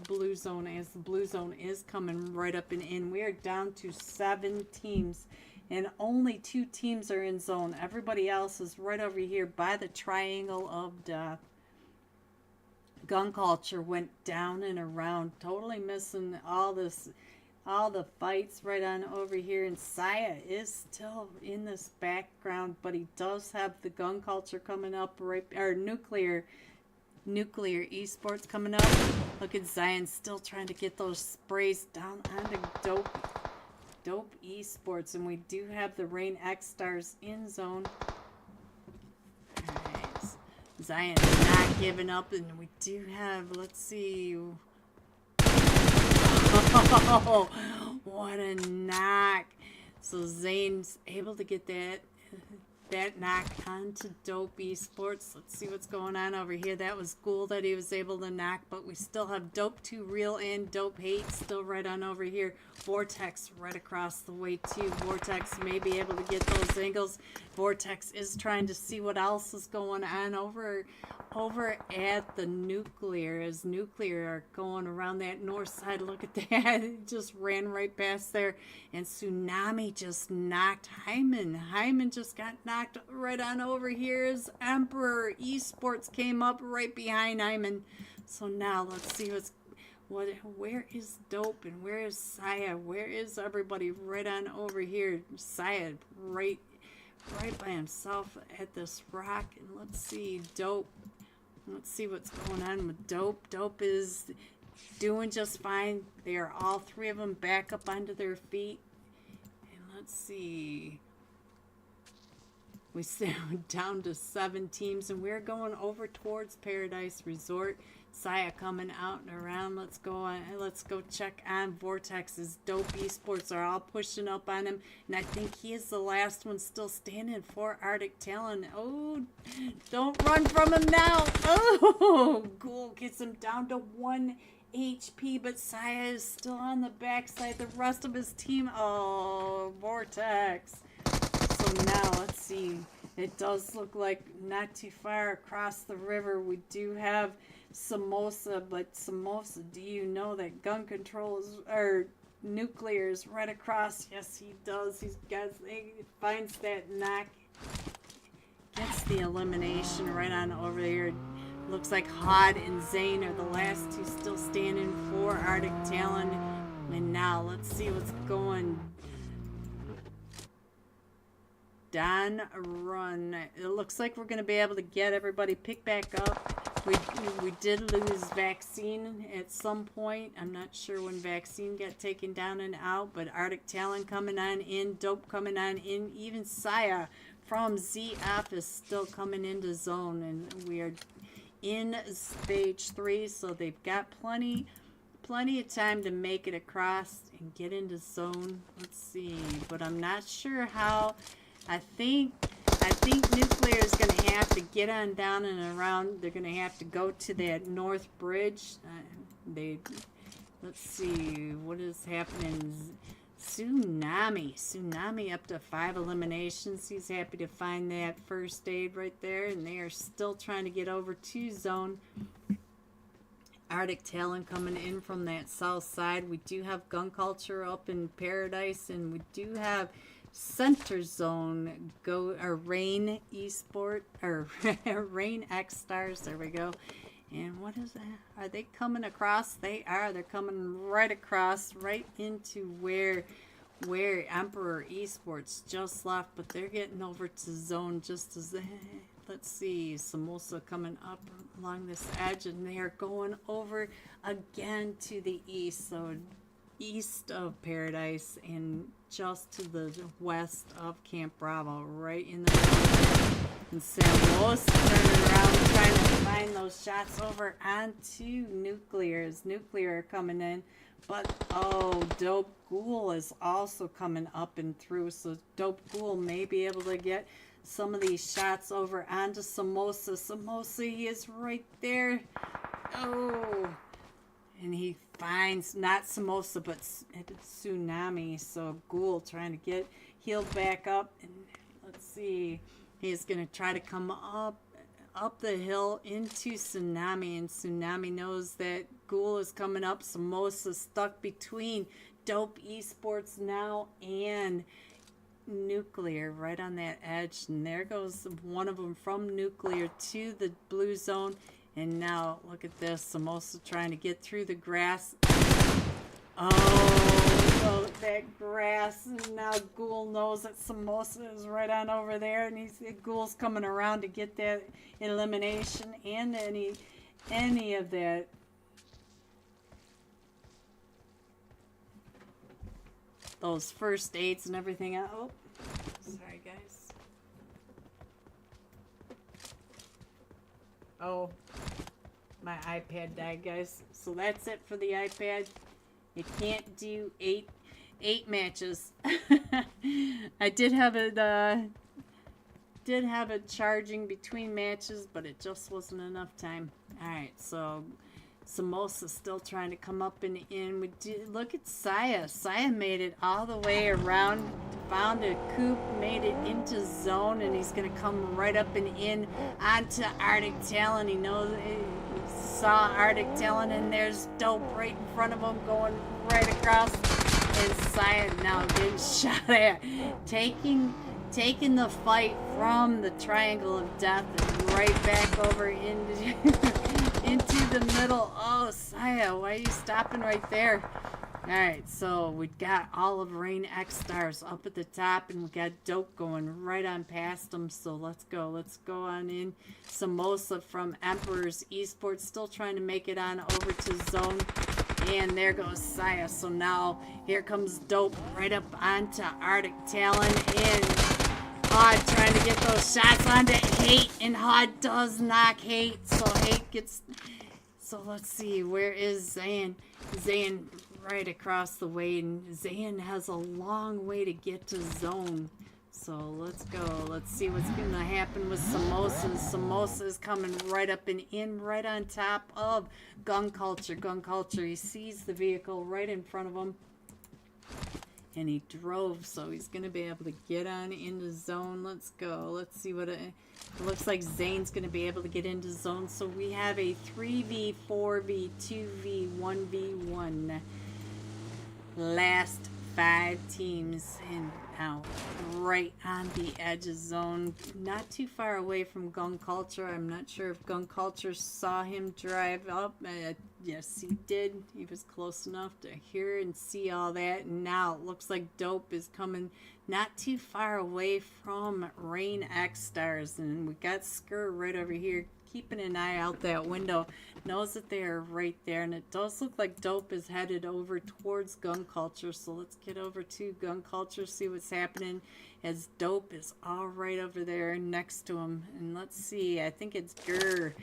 blue zone, as the blue zone is coming right up and in. We are down to 7 teams, and only 2 teams are in zone. Everybody else is right over here by the triangle of death. Gun culture went down and around, totally missing all the fights right on over here. And Saya is still in this background, but he does have the gun culture coming up right, or nuclear esports coming up. Look at Zion still trying to get those sprays down onto Dope Esports, and we do have the Rain XSTARS in zone. Zion is not giving up, and we do have, let's see. Oh, what a knock. So Zane's able to get that knock onto Dope Esports. Let's see what's going on over here. That was cool that he was able to knock, but we still have Dope Too Real and Dope Hate still right on over here. Vortex right across the way too. Vortex may be able to get those angles. Vortex is trying to see what else is going on over at the Nuclear, as Nuclear are going around that north side. Look at that. It just ran right past there. And Tsunami just knocked Hyman. Hyman just got knocked right on over here as Emperor Esports came up right behind Hyman. So now let's see Where is Dope and where is Saya? Where is everybody? Right on over here. Saya right by himself at this rock. And let's see, Dope. Let's see what's going on with Dope. Dope is doing just fine. They are all three of them back up onto their feet. And let's see. We stand down to 7 teams, and we're going over towards Paradise Resort. Saya coming out and around. Let's go check on Vortex's Dope Esports are all pushing up on him, and I think he is the last one still standing for Arctic Talon. Oh, don't run from him now. Oh, Ghoul gets him down to 1 HP, but Saya is still on the backside. The rest of his team, oh, Vortex. So now let's see. It does look like not too far across the river we do have Samosa, but Samosa, do you know that gun control is, or nuclear is right across? Yes, he does. He finds that knock, gets the elimination right on over here. Looks like Hod and Zane are the last two still standing for Arctic Talon. And now let's see what's going Don Run. It looks like we're going to be able to get everybody picked back up. We did lose Vaccine at some point. I'm not sure when Vaccine got taken down and out, but Arctic Talon coming on in, Dope coming on in, even Saya from ZF is still coming into zone, and we are in stage 3, so they've got plenty of time to make it across and get into zone. Let's see, but I'm not sure how. I think Nuclear is going to have to get on down and around. They're going to have to go to that north bridge. Let's see what is happening. Tsunami up to 5 eliminations. He's happy to find that first aid right there, and they are still trying to get over to zone. Arctic Talon coming in from that south side. We do have Gun Culture up in Paradise, and we do have Center Zone Rain Esport or Rain XSTARS. There we go. And what is that? Are they coming across? They are. They're coming right across, right into where Emperor Esports just left, but they're getting over to zone just as they. Let's see, Samosa coming up along this edge, and they are going over again to the east, so east of Paradise and just to the west of Camp Bravo, right in the middle. And Samosa turning around trying to find those shots over onto Nuclears. Nuclear coming in, but oh, Dope Ghoul is also coming up and through, so Dope Ghoul may be able to get some of these shots over onto Samosa. Samosa, he is right there. Oh, and he finds not Samosa but Tsunami. So Ghoul trying to get healed back up, and let's see, he's gonna try to come up the hill into Tsunami, and Tsunami knows that Ghoul is coming up. Samosa stuck between Dope Esports now and Nuclear right on that edge, and there goes one of them from Nuclear to the blue zone. And now look at this, Samosa trying to get through the grass. Oh, that grass, and now Ghoul knows that Samosa is right on over there, and Ghoul's coming around to get that elimination and any of that. Those first aids and everything. Oh, sorry guys. Oh, my iPad died, guys. So that's it for the iPad. You can't do eight matches. I did have it charging between matches, but it just wasn't enough time. All right, so Samosa still trying to come up and in. We did look at Saya. Saya made it all the way around, found a coop, made it into zone, and he's gonna come right up and in onto Arctic Talon. He knows, he saw Arctic Talon, and there's Dope right in front of him, going right across. And Saya now getting shot at, taking the fight from the Triangle of Death and right back over into into the middle. Oh, Saya, why are you stopping right there? All right, so we got all of Rain XSTARS up at the top, and we got Dope going right on past them. So let's go on in. Samosa from Emperor's Esports still trying to make it on over to Zone, and there goes Saya. So now here comes Dope right up onto Arctic Talon, and Hod trying to get those shots onto Hate, and Hod does knock Hate. So Hate gets. So let's see, where is Zayn? Zayn right across the way, and Zayn has a long way to get to Zone. So let's go. Let's see what's gonna happen with Samosa. Samosa is coming right up and in, right on top of Gun Culture. Gun Culture, he sees the vehicle right in front of him, and he drove, so he's gonna be able to get on into Zone. Let's go. Let's see what it looks like. Zane's gonna be able to get into Zone. So we have a 3v, 4v, 2v, 1v1. Last 5 teams, and now right on the edge of Zone, not too far away from Gun Culture. I'm not sure if Gun Culture saw him drive up. Yes, he did. He was close enough to hear and see all that. And now it looks like Dope is coming not too far away from Rain XSTARS, and we got Skur right over here keeping an eye out that window. Knows that they are right there, and it does look like Dope is headed over towards Gun Culture. So let's get over to Gun Culture, see what's happening, as Dope is all right over there next to him. And let's see, I think it's Gurr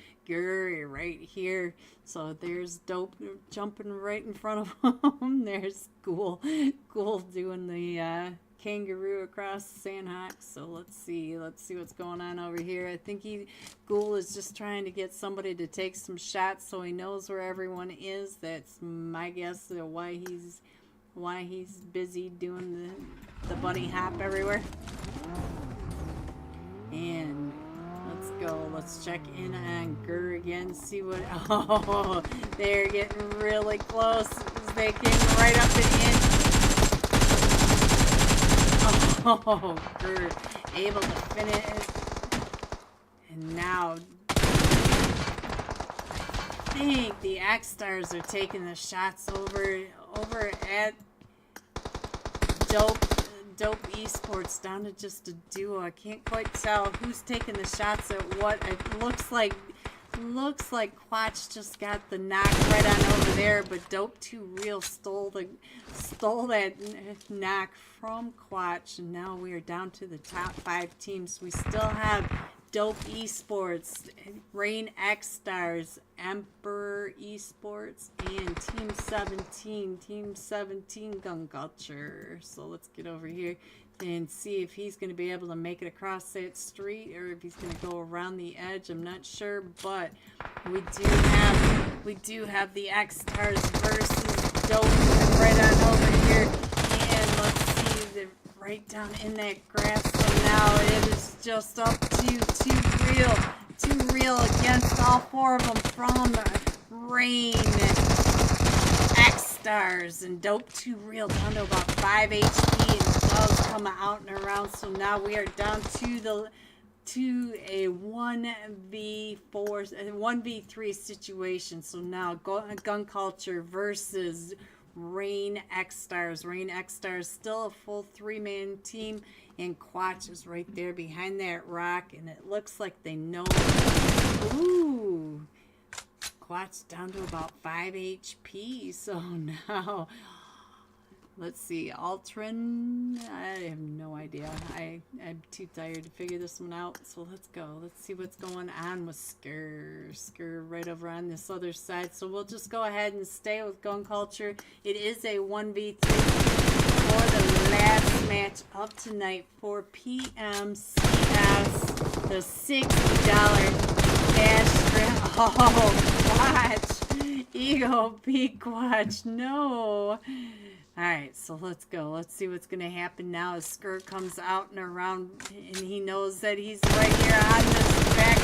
right here. So there's Dope jumping right in front of him. There's Ghoul doing the kangaroo across SONX. So let's see what's going on over here. I think Ghoul is just trying to get somebody to take some shots, so he knows where everyone is. That's my guess of why he's busy doing the bunny hop everywhere. And let's go. Let's check in on Gurr again. See what. Oh, they're getting really close. They came right up and in. Oh, Gurr able to finish. And now I think the XSTARS are taking the shots over at Dope Esports, down to just a duo. I can't quite tell who's taking the shots at what. It looks like Quatch just got the knock right on over there, but Dope 2 Real stole that knock from Quatch, and now we are down to the top 5 teams. We still have Dope Esports, Rain XSTARS, Emperor Esports, and Team 17 Gun Culture. So let's get over here and see if he's going to be able to make it across that street, or if he's going to go around the edge. I'm not sure, but we do have the XSTARS versus Dope right on over here. And let's see, they're right down in that grass. So now it is just up to Too Real against all 4 of them from Rain XSTARS, and Dope 2 Real down to about 5 HP, and it does come out and around. So now we are down to a 1v3 situation. So now Gun Culture versus Rain XSTARS. Rain XSTARS still a full 3-man team, and Quatch is right there behind that rock, and it looks like they know. Ooh, Quatch down to about 5 HP. So now let's see, Altrin, I have no idea. I'm too tired to figure this one out. So let's go. Let's see what's going on with Skur right over on this other side. So we'll just go ahead and stay with Gun Culture. It is a 1v3 for the last match of tonight for PMCS, the $60 cash grant. Oh, Quatch. Ego P Quatch. No. Alright, so let's go. Let's see what's going to happen now as Skur comes out and around, and he knows that he's right here on this back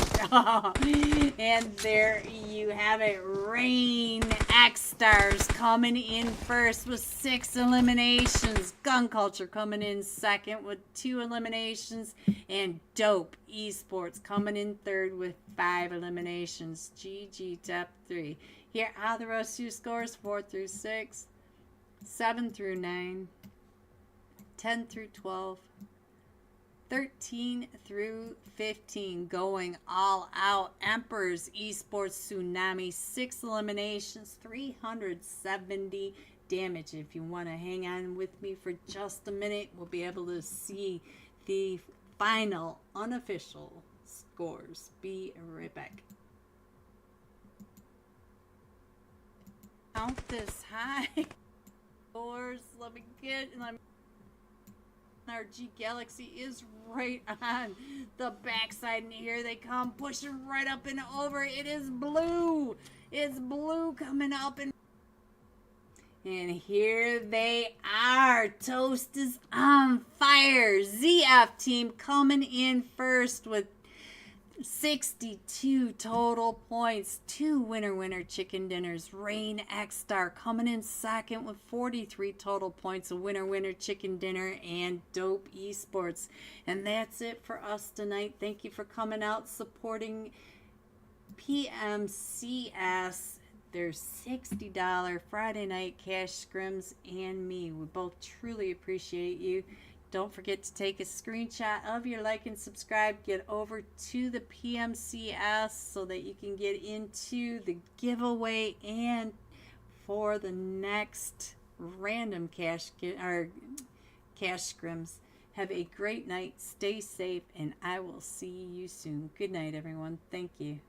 And there you have it. Rain XSTARS coming in first with 6 eliminations. Gun Culture coming in second with 2 eliminations. And Dope Esports coming in third with 5 eliminations. GG top 3. Here are the rest of your scores: 4 through 6, 7 through 9, 10 through 12, 13 through 15, going all out. Emperors Esports Tsunami, 6 eliminations, 370 damage. If you want to hang on with me for just a minute, we'll be able to see the final unofficial scores. Be right back. Count this high. Scores, let me get, our G Galaxy is right on the backside, and here they come, pushing right up and over. It is blue. It's blue coming up, and here they are. Toast is on fire. ZF team coming in first with 62 total points, 2 winner chicken dinners. Rain XSTAR coming in second with 43 total points, a winner chicken dinner. And Dope Esports. And that's it for us tonight. Thank you for coming out, supporting PMCS. There's $60 Friday night cash scrims and me. We both truly appreciate you. Don't forget to take a screenshot of your like and subscribe. Get over to the PMCS so that you can get into the giveaway and for the next random cash scrims. Have a great night. Stay safe, and I will see you soon. Good night, everyone. Thank you.